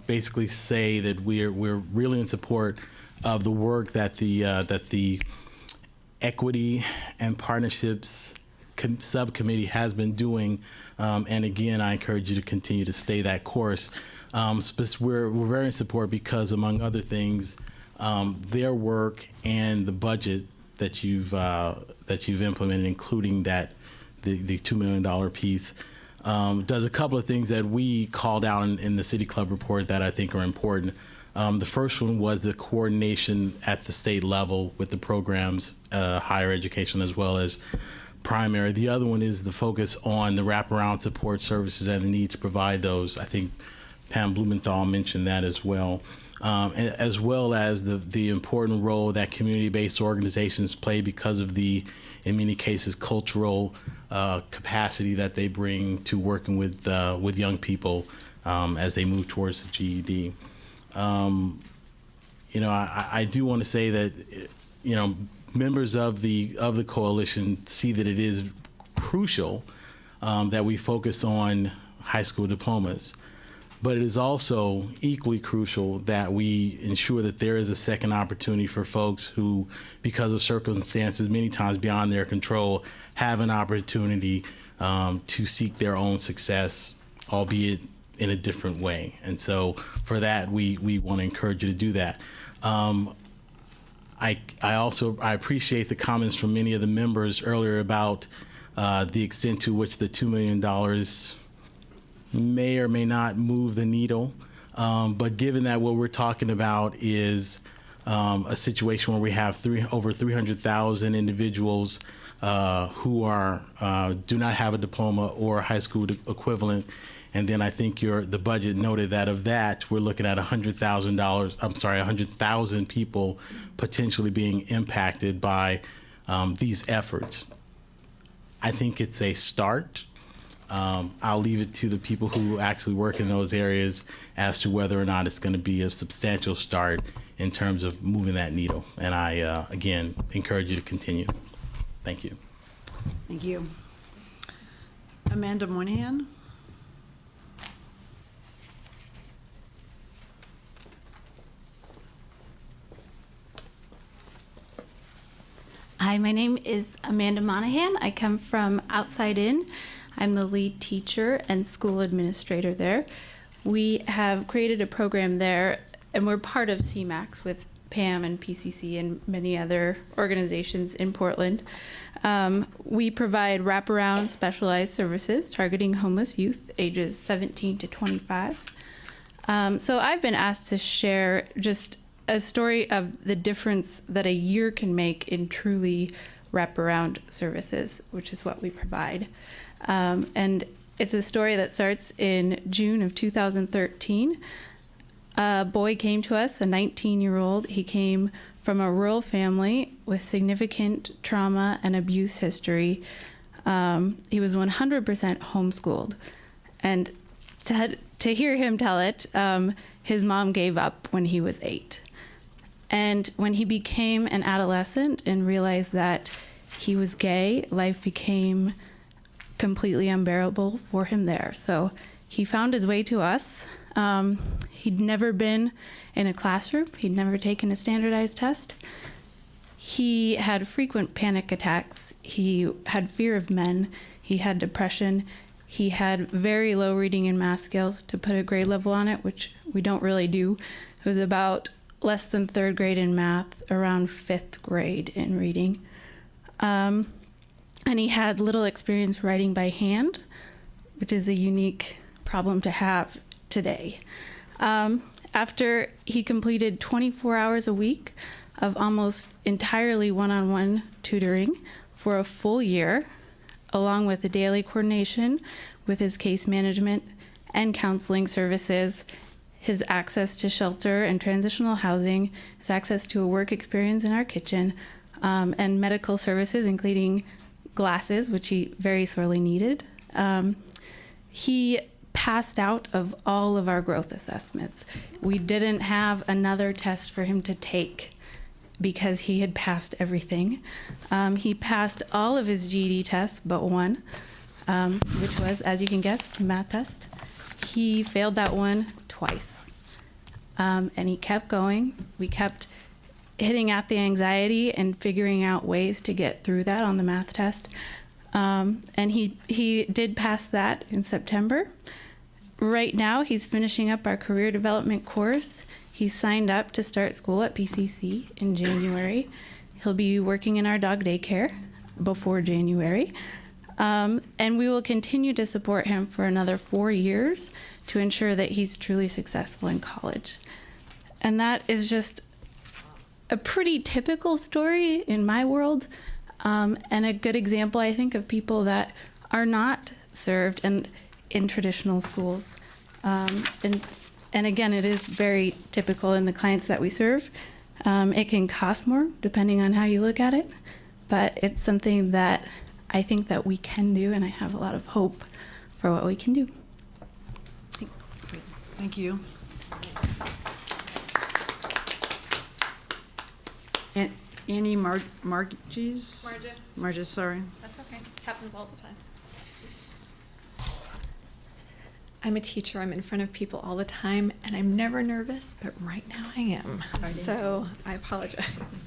basically say that we're really in support of the work that the Equity and Partnerships Subcommittee has been doing, and again, I encourage you to continue to stay that course. We're very in support because, among other things, their work and the budget that you've implemented, including the $2 million piece, does a couple of things that we called out in the City Club report that I think are important. The first one was the coordination at the state level with the programs, higher education as well as primary. The other one is the focus on the wraparound support services and the need to provide those. I think Pam Blumenthal mentioned that as well. As well as the important role that community-based organizations play because of the, in many cases, cultural capacity that they bring to working with young people as they move towards the GED. I do want to say that, members of the coalition see that it is crucial that we focus on high school diplomas. But it is also equally crucial that we ensure that there is a second opportunity for folks who, because of circumstances many times beyond their control, have an opportunity to seek their own success, albeit in a different way. And so for that, we want to encourage you to do that. I appreciate the comments from many of the members earlier about the extent to which the $2 million may or may not move the needle. But given that what we're talking about is a situation where we have over 300,000 individuals who do not have a diploma or a high school equivalent, and then I think the budget noted that of that, we're looking at $100,000 people potentially being impacted by these efforts. I think it's a start. I'll leave it to the people who actually work in those areas as to whether or not it's going to be a substantial start in terms of moving that needle. And I, again, encourage you to continue. Thank you. Thank you. Amanda Moynihan. Hi, my name is Amanda Monahan. I come from outside in. I'm the lead teacher and school administrator there. We have created a program there, and we're part of CMAX with Pam and PCC and many other organizations in Portland. We provide wraparound specialized services targeting homeless youth ages 17 to 25. So I've been asked to share just a story of the difference that a year can make in truly wraparound services, which is what we provide. And it's a story that starts in June of 2013. A boy came to us, a 19-year-old. He came from a rural family with significant trauma and abuse history. He was 100% homeschooled. And to hear him tell it, his mom gave up when he was 8. And when he became an adolescent and realized that he was gay, life became completely unbearable for him there. So he found his way to us. He'd never been in a classroom. He'd never taken a standardized test. He had frequent panic attacks. He had fear of men. He had depression. He had very low reading and math skills, to put a grade level on it, which we don't really do. It was about less than 3rd grade in math, around 5th grade in reading. And he had little experience writing by hand, which is a unique problem to have today. After he completed 24 hours a week of almost entirely one-on-one tutoring for a full year, along with the daily coordination with his case management and counseling services, his access to shelter and transitional housing, his access to a work experience in our kitchen, and medical services, including glasses, which he very sorely needed. He passed out of all of our growth assessments. We didn't have another test for him to take because he had passed everything. He passed all of his GED tests but one, which was, as you can guess, the math test. He failed that one twice. And he kept going. We kept hitting at the anxiety and figuring out ways to get through that on the math test. And he did pass that in September. Right now, he's finishing up our career development course. He's signed up to start school at PCC in January. He'll be working in our dog daycare before January. And we will continue to support him for another 4 years to ensure that he's truly successful in college. And that is just a pretty typical story in my world, and a good example, I think, of people that are not served in traditional schools. And again, it is very typical in the clients that we serve. It can cost more depending on how you look at it, but it's something that I think that we can do, and I have a lot of hope for what we can do. Thanks. Thank you. Annie Margis, sorry. That's okay. Happens all the time. I'm a teacher. I'm in front of people all the time, and I'm never nervous, but right now I am. So I apologize.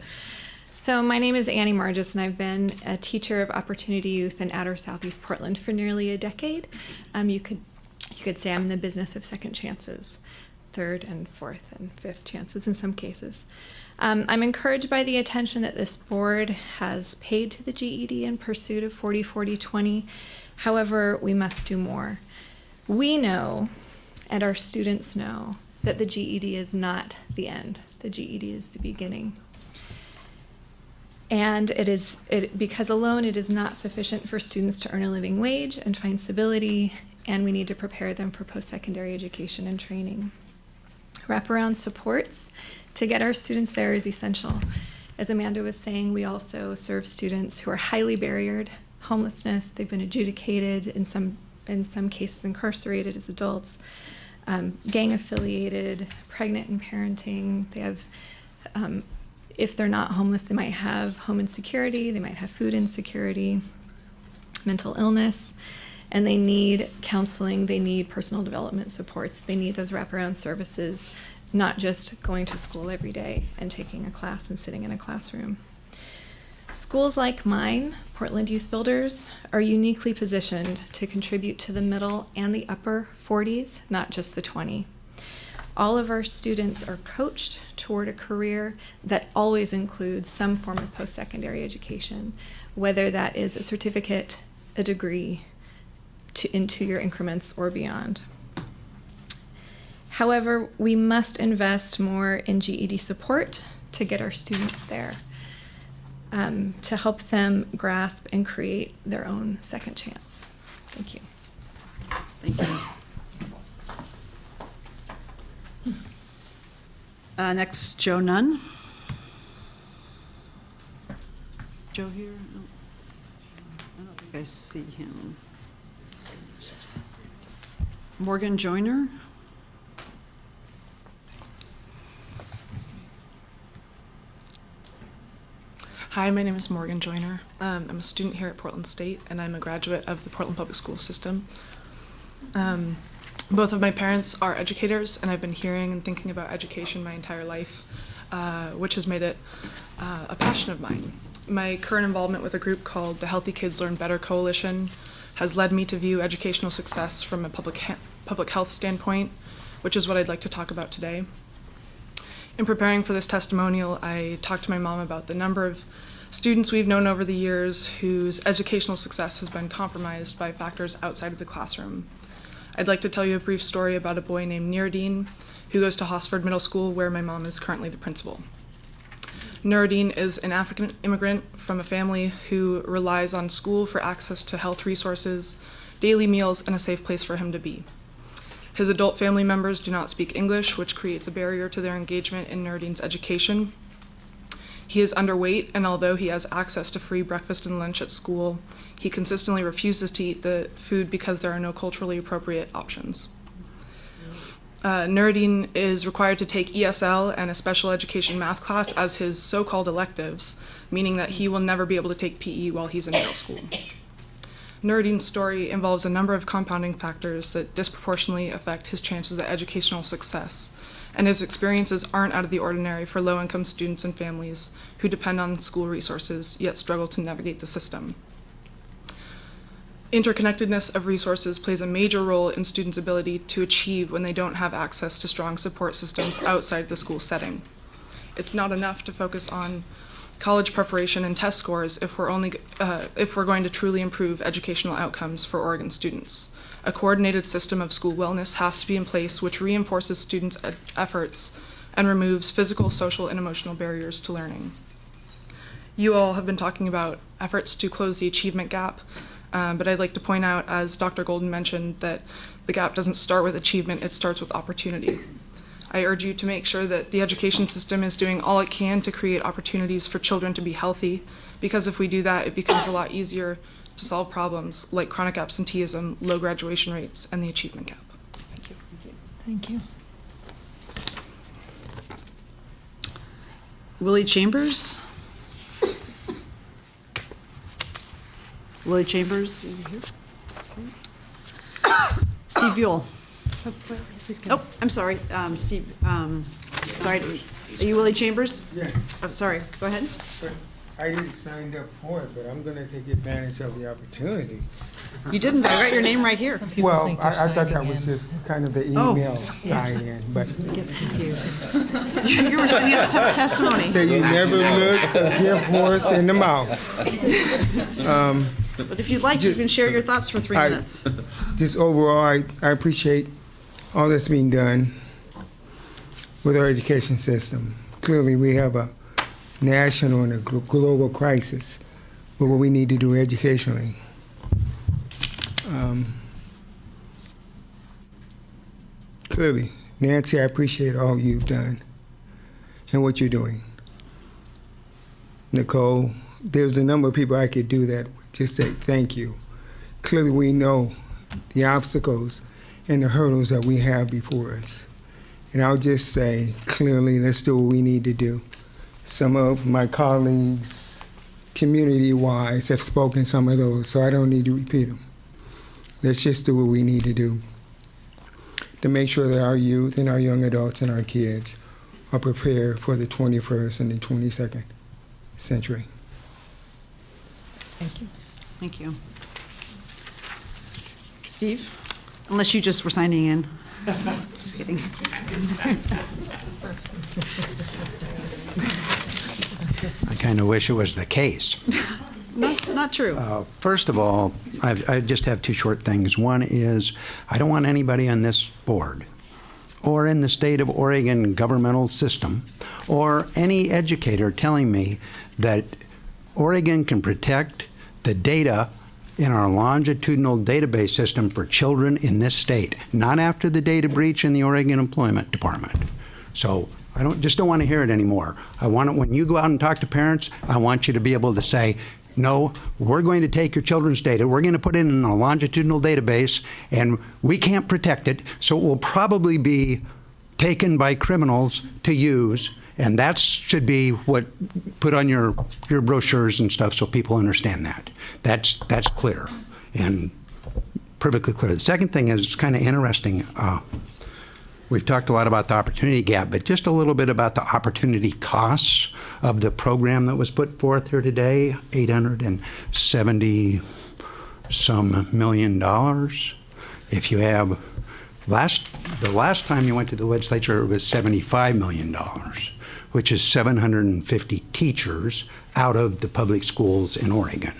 So my name is Annie Margis, and I've been a teacher of Opportunity Youth in Outer Southeast Portland for nearly a decade. You could say I'm in the business of second chances, 3rd and 4th and 5th chances in some cases. I'm encouraged by the attention that this board has paid to the GED in pursuit of 40-40-20. However, we must do more. We know, and our students know, that the GED is not the end. The GED is the beginning. And because alone it is not sufficient for students to earn a living wage and find stability, and we need to prepare them for post-secondary education and training. Wraparound supports to get our students there is essential. As Amanda was saying, we also serve students who are highly barriered, homelessness, they've been adjudicated, in some cases incarcerated as adults, gang affiliated, pregnant and parenting. They have, if they're not homeless, they might have home insecurity, they might have food insecurity, mental illness, and they need counseling, they need personal development supports, they need those wraparound services, not just going to school every day and taking a class and sitting in a classroom. Schools like mine, Portland Youth Builders, are uniquely positioned to contribute to the middle and the upper 40s, not just the 20. All of our students are coached toward a career that always includes some form of post-secondary education, whether that is a certificate, a degree, in 2-year increments or beyond. However, we must invest more in GED support to get our students there, to help them grasp and create their own second chance. Thank you. Thank you. Next, Joe Nunn. Joe here? No. I don't think I see him. Morgan Joyner. Hi, my name is Morgan Joyner. I'm a student here at Portland State, and I'm a graduate of the Portland Public School System. Both of my parents are educators, and I've been hearing and thinking about education my entire life, which has made it a passion of mine. My current involvement with a group called the Healthy Kids Learn Better Coalition has led me to view educational success from a public health standpoint, which is what I'd like to talk about today. In preparing for this testimonial, I talked to my mom about the number of students we've known over the years whose educational success has been compromised by factors outside of the classroom. I'd like to tell you a brief story about a boy named Nuruddin who goes to Hosford Middle School, where my mom is currently the principal. Nuruddin is an African immigrant from a family who relies on school for access to health resources, daily meals, and a safe place for him to be. His adult family members do not speak English, which creates a barrier to their engagement in Nuruddin's education. He is underweight, and although he has access to free breakfast and lunch at school, he consistently refuses to eat the food because there are no culturally appropriate options. Nuruddin is required to take ESL and a special education math class as his so-called electives, meaning that he will never be able to take PE while he's in middle school. Nuruddin's story involves a number of compounding factors that disproportionately affect his chances at educational success, and his experiences aren't out of the ordinary for low-income students and families who depend on school resources, yet struggle to navigate the system. Interconnectedness of resources plays a major role in students' ability to achieve when they don't have access to strong support systems outside the school setting. It's not enough to focus on college preparation and test scores if we're going to truly improve educational outcomes for Oregon students. A coordinated system of school wellness has to be in place which reinforces students' efforts and removes physical, social, and emotional barriers to learning. You all have been talking about efforts to close the achievement gap, but I'd like to point out, as Dr. Golden mentioned, that the gap doesn't start with achievement, it starts with opportunity. I urge you to make sure that the education system is doing all it can to create opportunities for children to be healthy, because if we do that, it becomes a lot easier to solve problems like chronic absenteeism, low graduation rates, and the achievement gap. Thank you. Thank you. Willie Chambers. Willie Chambers, over here. Steve Buell. Oh, I'm sorry, Steve, sorry, are you Willie Chambers? Yes. I'm sorry, go ahead. I didn't sign up for it, but I'm going to take advantage of the opportunity. You didn't, I got your name right here. Well, I thought that was just kind of the email sign-in, but. It gets confusing. You were sending out a testimony. That you never look a gift horse in the mouth. But if you'd like, you can share your thoughts for 3 minutes. Just overall, I appreciate all that's being done with our education system. Clearly, we have a national and a global crisis with what we need to do educationally. Clearly, Nancy, I appreciate all you've done and what you're doing. Nicole, there's a number of people I could do that with, just say thank you. Clearly, we know the obstacles and the hurdles that we have before us. And I'll just say, clearly, let's do what we need to do. Some of my colleagues, community-wise, have spoken some of those, so I don't need to repeat them. Let's just do what we need to do to make sure that our youth and our young adults and our kids are prepared for the 21st and the 22nd century. Thank you. Thank you. Steve, unless you just were signing in. Just kidding. I kind of wish it was the case. Not true. First of all, I just have two short things. One is I don't want anybody on this board or in the state of Oregon governmental system or any educator telling me that Oregon can protect the data in our longitudinal database system for children in this state, not after the data breach in the Oregon Employment Department. So I don't want to hear it anymore. I want it when you go out and talk to parents, I want you to be able to say, no, we're going to take your children's data, we're going to put it in a longitudinal database, and we can't protect it, so it will probably be taken by criminals to use, and that should be what put on your brochures and stuff so people understand that. That's clear and perfectly clear. The second thing is, it's kind of interesting. We've talked a lot about the opportunity gap, but just a little bit about the opportunity costs of the program that was put forth here today, $870 some million. If you have the last time you went to the legislature, it was $75 million, which is 750 teachers out of the public schools in Oregon.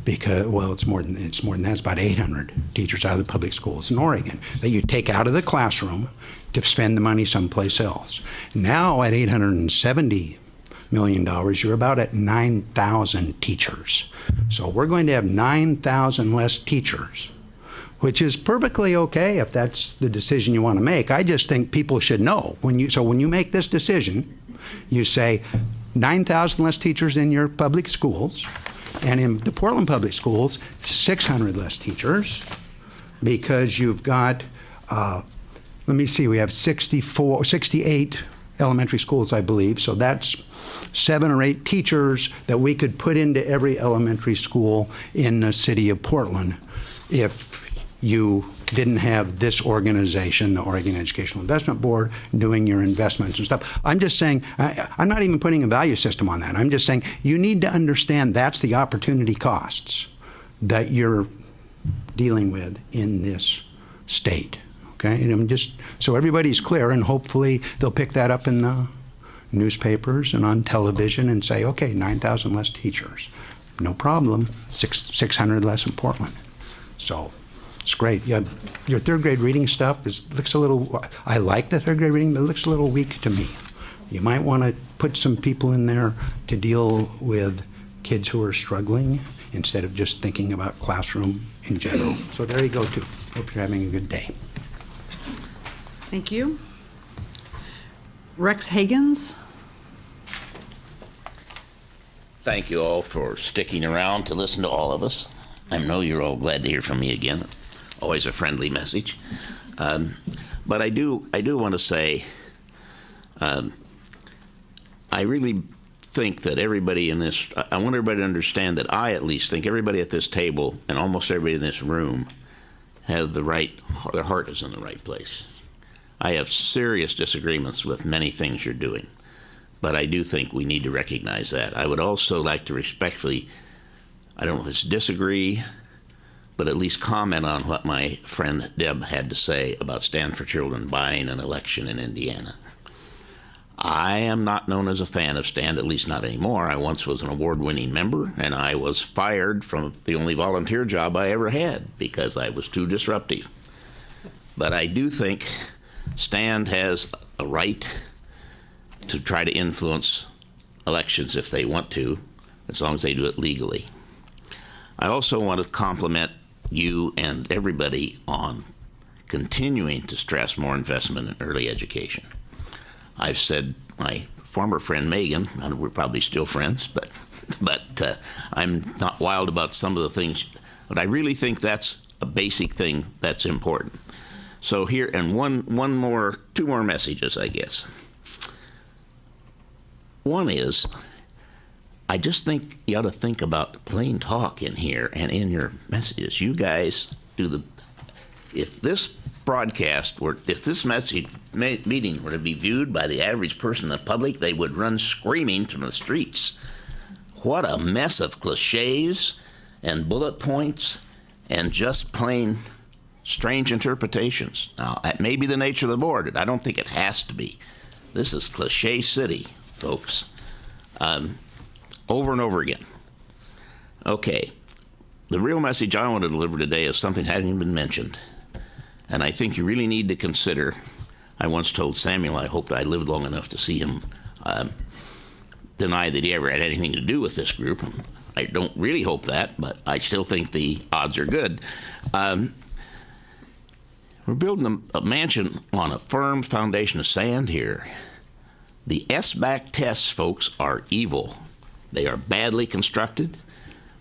Because, well, it's more than that. It's about 800 teachers out of the public schools in Oregon that you take out of the classroom to spend the money someplace else. Now at $870 million, you're about at 9,000 teachers. So we're going to have 9,000 less teachers, which is perfectly okay if that's the decision you want to make. I just think people should know. When you make this decision, you say 9,000 less teachers in your public schools, and in the Portland Public Schools, 600 less teachers, because you've got, let me see, we have 68 elementary schools, I believe, so that's 7 or 8 teachers that we could put into every elementary school in the city of Portland if you didn't have this organization, the Oregon Educational Investment Board, doing your investments and stuff. I'm just saying, I'm not even putting a value system on that. I'm just saying you need to understand that's the opportunity costs that you're dealing with in this state. Okay, and I'm just, so everybody's clear, and hopefully they'll pick that up in the newspapers and on television and say, okay, 9,000 less teachers. No problem, 600 less in Portland. So it's great. Yeah, your third grade reading stuff looks a little, I like the third grade reading, but it looks a little weak to me. You might want to put some people in there to deal with kids who are struggling instead of just thinking about classroom in general. So there you go, too. Hope you're having a good day. Thank you. Rex Hagans. Thank you all for sticking around to listen to all of us. I know you're all glad to hear from me again. It's always a friendly message. But I do want to say, I really think that everybody in this, I want everybody to understand that I at least think everybody at this table and almost everybody in this room have their heart is in the right place. I have serious disagreements with many things you're doing, but I do think we need to recognize that. I would also like to respectfully, I don't know if it's disagree, but at least comment on what my friend Deb had to say about Stand for Children buying an election in Indiana. I am not known as a fan of Stand, at least not anymore. I once was an award-winning member, and I was fired from the only volunteer job I ever had because I was too disruptive. But I do think Stand has a right to try to influence elections if they want to, as long as they do it legally. I also want to compliment you and everybody on continuing to stress more investment in early education. I've said, my former friend Megan, and we're probably still friends, but I'm not wild about some of the things, but I really think that's a basic thing that's important. So here, and two more messages, I guess. One is, I just think you ought to think about plain talk in here and in your messages. You guys do if this broadcast if this meeting were to be viewed by the average person in the public, they would run screaming from the streets. What a mess of cliches and bullet points and just plain strange interpretations. Now, that may be the nature of the board. I don't think it has to be. This is cliche city, folks. Over and over again. Okay. The real message I want to deliver today is something that hasn't even been mentioned. And I think you really need to consider. I once told Samuel I hoped I lived long enough to see him deny that he ever had anything to do with this group. I don't really hope that, but I still think the odds are good. We're building a mansion on a firm foundation of sand here. The SBAC tests, folks, are evil. They are badly constructed.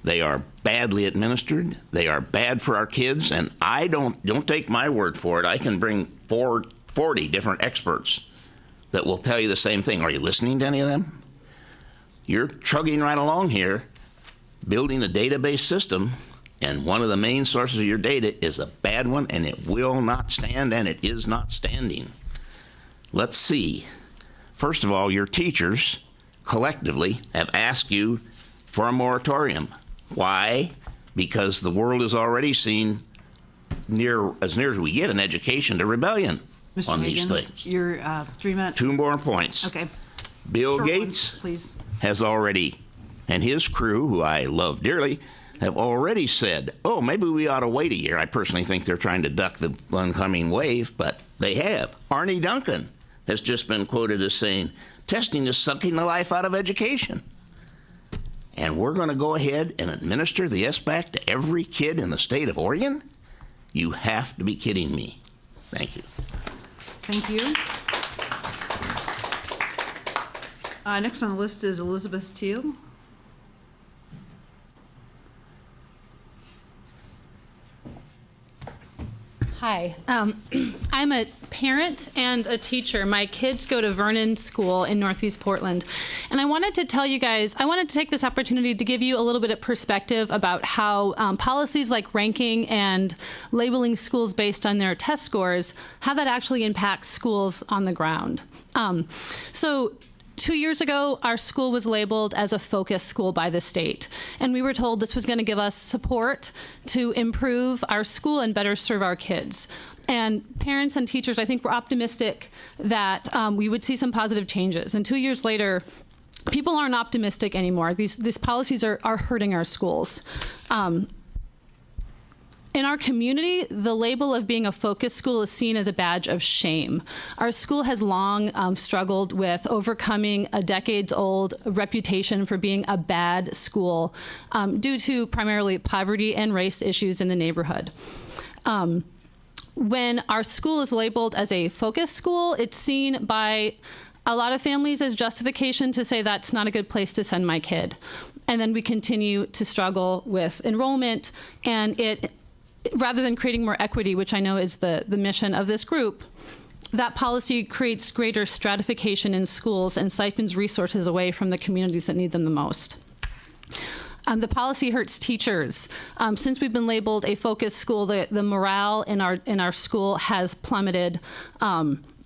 They are badly administered. They are bad for our kids, and I don't take my word for it. I can bring 40 different experts that will tell you the same thing. Are you listening to any of them? You're chugging right along here, building a database system, and one of the main sources of your data is a bad one, and it will not stand, and it is not standing. Let's see. First of all, your teachers collectively have asked you for a moratorium. Why? Because the world has already seen as near as we get an education to rebellion Mr. on Higgins, these things. Your 3 minutes. 2 more points. Okay. Bill Short Gates ones, please. has already, and his crew, who I love dearly, have already said, oh, maybe we ought to wait a year. I personally think they're trying to duck the oncoming wave, but they have. Arnie Duncan has just been quoted as saying, testing is sucking the life out of education. And we're going to go ahead and administer the SBAC to every kid in the state of Oregon? You have to be kidding me. Thank you. Thank you. Next on the list is Elizabeth Teal. Hi, I'm a parent and a teacher. My kids go to Vernon School in Northeast Portland. And I wanted to tell you guys, I wanted to take this opportunity to give you a little bit of perspective about how policies like ranking and labeling schools based on their test scores, how that actually impacts schools on the ground. So 2 years ago, our school was labeled as a focus school by the state, and we were told this was going to give us support to improve our school and better serve our kids. And parents and teachers, I think, were optimistic that we would see some positive changes. And 2 years later, people aren't optimistic anymore. These policies are hurting our schools. In our community, the label of being a focus school is seen as a badge of shame. Our school has long struggled with overcoming a decades-old reputation for being a bad school due to primarily poverty and race issues in the neighborhood. When our school is labeled as a focus school, it's seen by a lot of families as justification to say that's not a good place to send my kid. And then we continue to struggle with enrollment, and rather than creating more equity, which I know is the mission of this group, that policy creates greater stratification in schools and siphons resources away from the communities that need them the most. The policy hurts teachers. Since we've been labeled a focus school, the morale in our school has plummeted.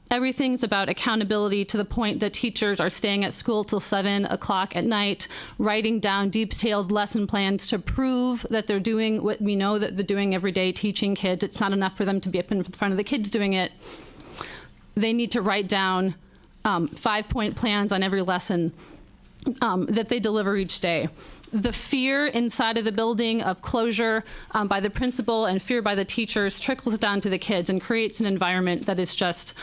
Everything's about accountability to the point that teachers are staying at school till 7 o'clock at night, writing down detailed lesson plans to prove that they're doing what we know that they're doing every day, teaching kids. It's not enough for them to be up in front of the kids doing it. They need to write down 5-point plans on every lesson that they deliver each day. The fear inside of the building of closure by the principal and fear by the teachers trickles down to the kids and creates an environment that is just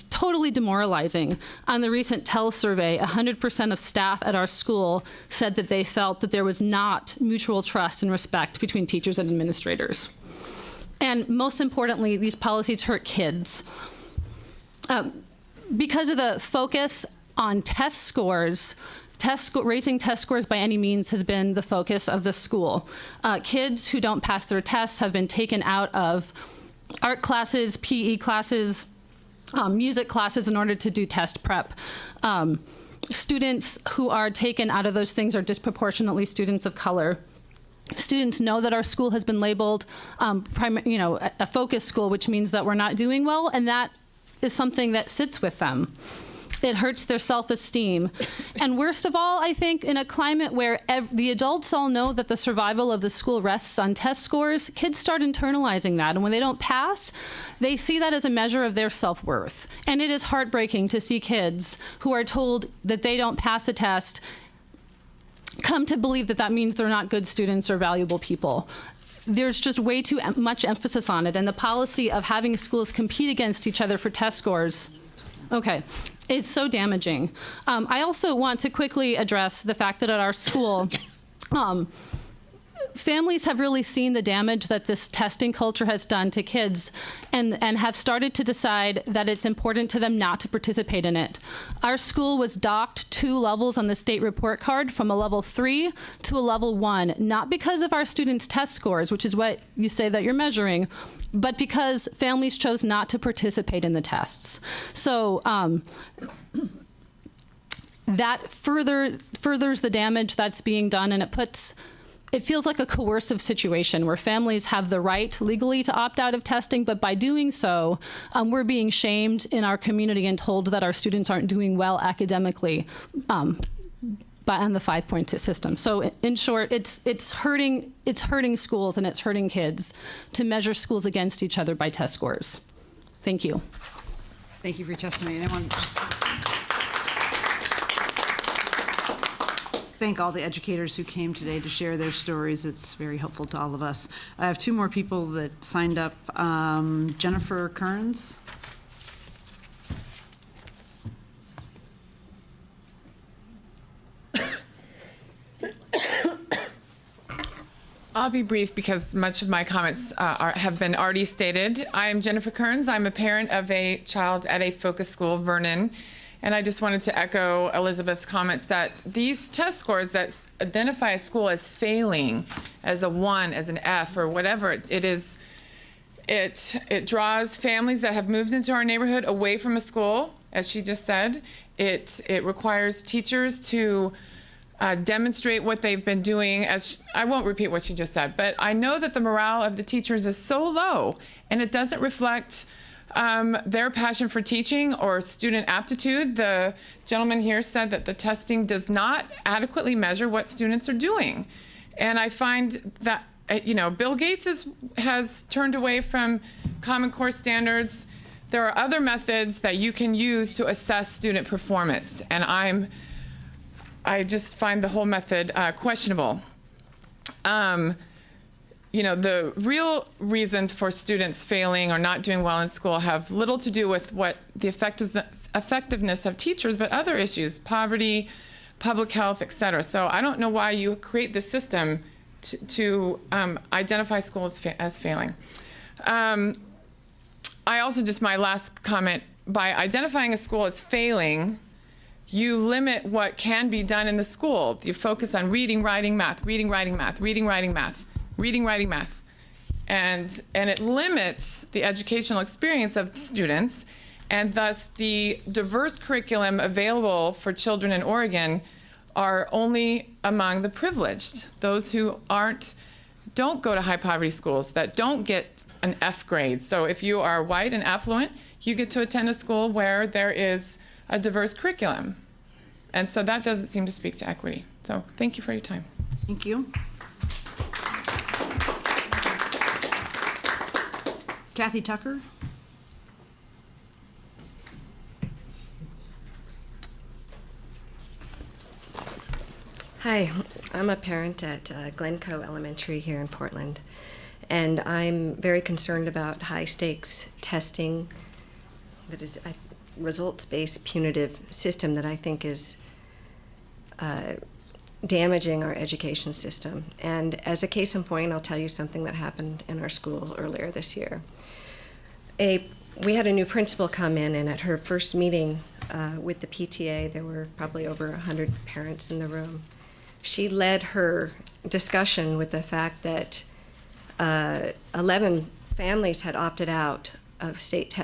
totally demoralizing. On the recent TEL survey, 100% of staff at our school said that they felt that there was not mutual trust and respect between teachers and administrators. And most importantly, these policies hurt kids. Because of the focus on test scores, raising test scores by any means has been the focus of the school. Kids who don't pass their tests have been taken out of art classes, PE classes, music classes in order to do test prep. Students who are taken out of those things are disproportionately students of color. Students know that our school has been labeled a focus school, which means that we're not doing well, and that is something that sits with them. It hurts their self-esteem. And worst of all, I think, in a climate where the adults all know that the survival of the school rests on test scores, kids start internalizing that. And when they don't pass, they see that as a measure of their self-worth. And it is heartbreaking to see kids who are told that they don't pass a test come to believe that that means they're not good students or valuable people. There's just way too much emphasis on it, and the policy of having schools compete against each other for test scores, okay, it's so damaging. I also want to quickly address the fact that at our school, families have really seen the damage that this testing culture has done to kids and have started to decide that it's important to them not to participate in it. Our school was docked 2 levels on the state report card from a level 3 to a level 1, not because of our students' test scores, which is what you say that you're measuring, but because families chose not to participate in the tests. So that furthers the damage that's being done, and it feels like a coercive situation where families have the right legally to opt out of testing, but by doing so, we're being shamed in our community and told that our students aren't doing well academically on the 5-point system. So in short, it's hurting schools and it's hurting kids to measure schools against each other by test scores. Thank you. Thank you for your testimony. And I want to just thank all the educators who came today to share their stories. It's very helpful to all of us. I have 2 more people that signed up. Jennifer Kearns. I'll be brief because much of my comments have been already stated. I am Jennifer Kearns. I'm a parent of a child at a focus school, Vernon. And I just wanted to echo Elizabeth's comments that these test scores that identify a school as failing, as a 1, as an F, or whatever it is, it draws families that have moved into our neighborhood away from a school, as she just said. It requires teachers to demonstrate what they've been doing. I won't repeat what she just said, but I know that the morale of the teachers is so low, and it doesn't reflect their passion for teaching or student aptitude. The gentleman here said that the testing does not adequately measure what students are doing. And I find that, Bill Gates has turned away from Common Core standards. There are other methods that you can use to assess student performance. And I just find the whole method questionable. The real reasons for students failing or not doing well in school have little to do with what the effectiveness of teachers, but other issues, poverty, public health, et cetera. So I don't know why you create this system to identify schools as failing. I also, just my last comment, by identifying a school as failing, you limit what can be done in the school. You focus on reading, writing, math, reading, writing, math, reading, writing, math. Reading, writing, math. And it limits the educational experience of students, and thus the diverse curriculum available for children in Oregon are only among the privileged, those who don't go to high poverty schools, that don't get an F grade. So if you are white and affluent, you get to attend a school where there is a diverse curriculum. And so that doesn't seem to speak to equity. So thank you for your time. Thank you. Kathy Tucker. Hi, I'm a parent at Glencoe Elementary here in Portland, and I'm very concerned about high-stakes testing that is a results-based punitive system that I think is damaging our education system. And as a case in point, I'll tell you something that happened in our school earlier this year. We had a new principal come in, and at her first meeting with the PTA, there were probably over 100 parents in the room. She led her discussion with the fact that 11 families had opted out of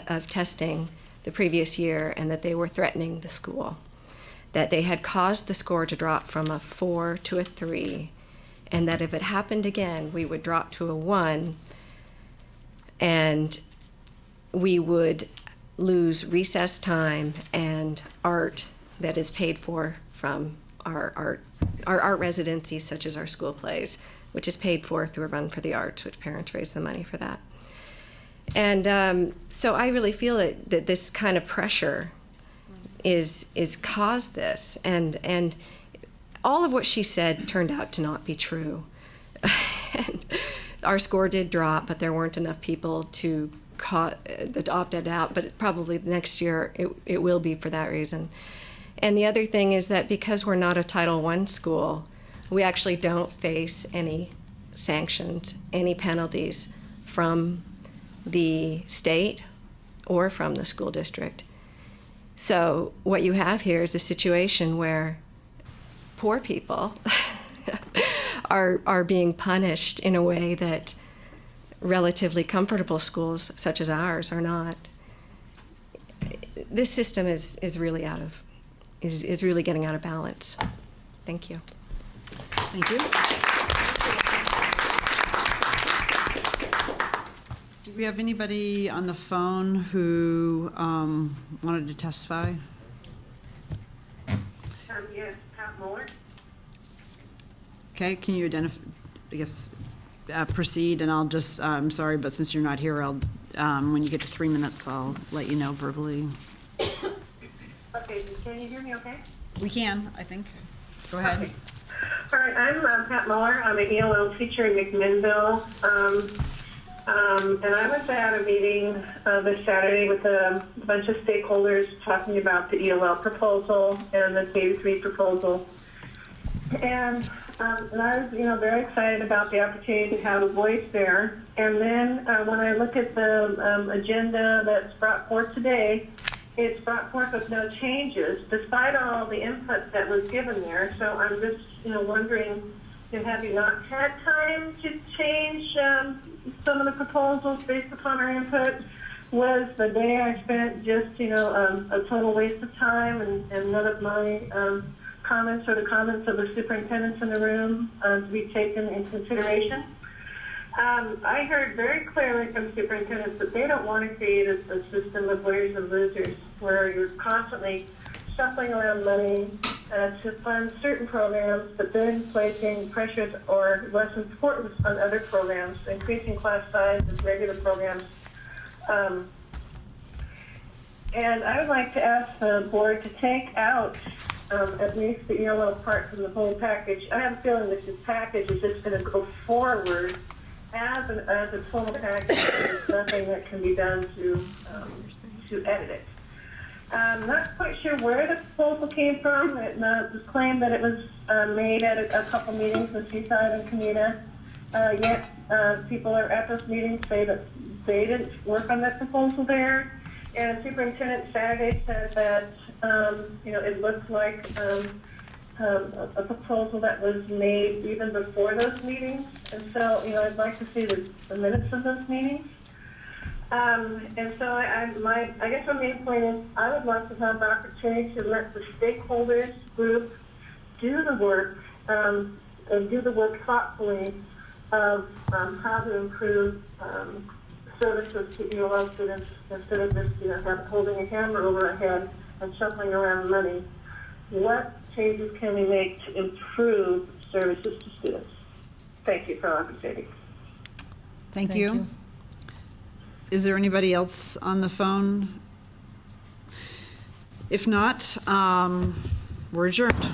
of testing the previous year, and that they were threatening the school, that they had caused the score to drop from a 4 to a 3, and that if it happened again, we would drop to a 1, and we would lose recess time and art that is paid for from our art residencies, such as our school plays, which is paid for through a Run for the Arts, which parents raise the money for that. And so I really feel that this kind of pressure is caused this, and all of what she said turned out to not be true. And our score did drop, but there weren't enough people that opted out, but probably next year it will be for that reason. And the other thing is that because we're not a Title I school, we actually don't face any sanctions, any penalties from the state or from the school district. So what you have here is a situation where poor people are being punished in a way that relatively comfortable schools such as ours are not. This system is really really getting out of balance. Thank you. Thank you. Do we have anybody on the phone who wanted to testify? Yes, Pat Muller. Okay, can you identify, I guess, proceed, and I'll just, I'm sorry, but since you're not here, I'll, when you get to 3 minutes, I'll let you know verbally. Okay, can you hear me okay? We can, I think. Go ahead. Okay. All right, I'm Pat Muller. I'm an ELL teacher in McMinnville. And I was at a meeting this Saturday with a bunch of stakeholders talking about the ELL proposal and the K-3 proposal. And I was, very excited about the opportunity to have a voice there. And then when I look at the agenda that's brought forth today, it's brought forth with no changes, despite all the input that was given there. So I'm just, wondering, have you not had time to change some of the proposals based upon our input? Was the day I spent just, a total waste of time and none of my comments or the comments of the superintendents in the room to be taken into consideration? I heard very clearly from superintendents that they don't want to create a system of winners and losers where you're constantly shuffling around money to fund certain programs, but then placing pressures or less importance on other programs, increasing class sizes, regular programs. And I would like to ask the board to take out at least the ELL part from the whole package. I have a feeling this package is just going to go forward as a total package. There's nothing that can be done to edit it. I'm not quite sure where the proposal came from. It was claimed that it was made at a couple meetings with Seaside and Comita. Yet people are at those meetings say that they didn't work on that proposal there. And Superintendent Saturday said that it looked like a proposal that was made even before those meetings. And so, I'd like to see the minutes of those meetings. And so I guess my main point is I would like to have the opportunity to let the stakeholders group do the work and do the work thoughtfully of how to improve services to ELL students instead of just holding a hammer over our head and shuffling around money. What changes can we make to improve services to students? Thank you for the opportunity. Thank you. Is there anybody else on the phone? If not, we're adjourned.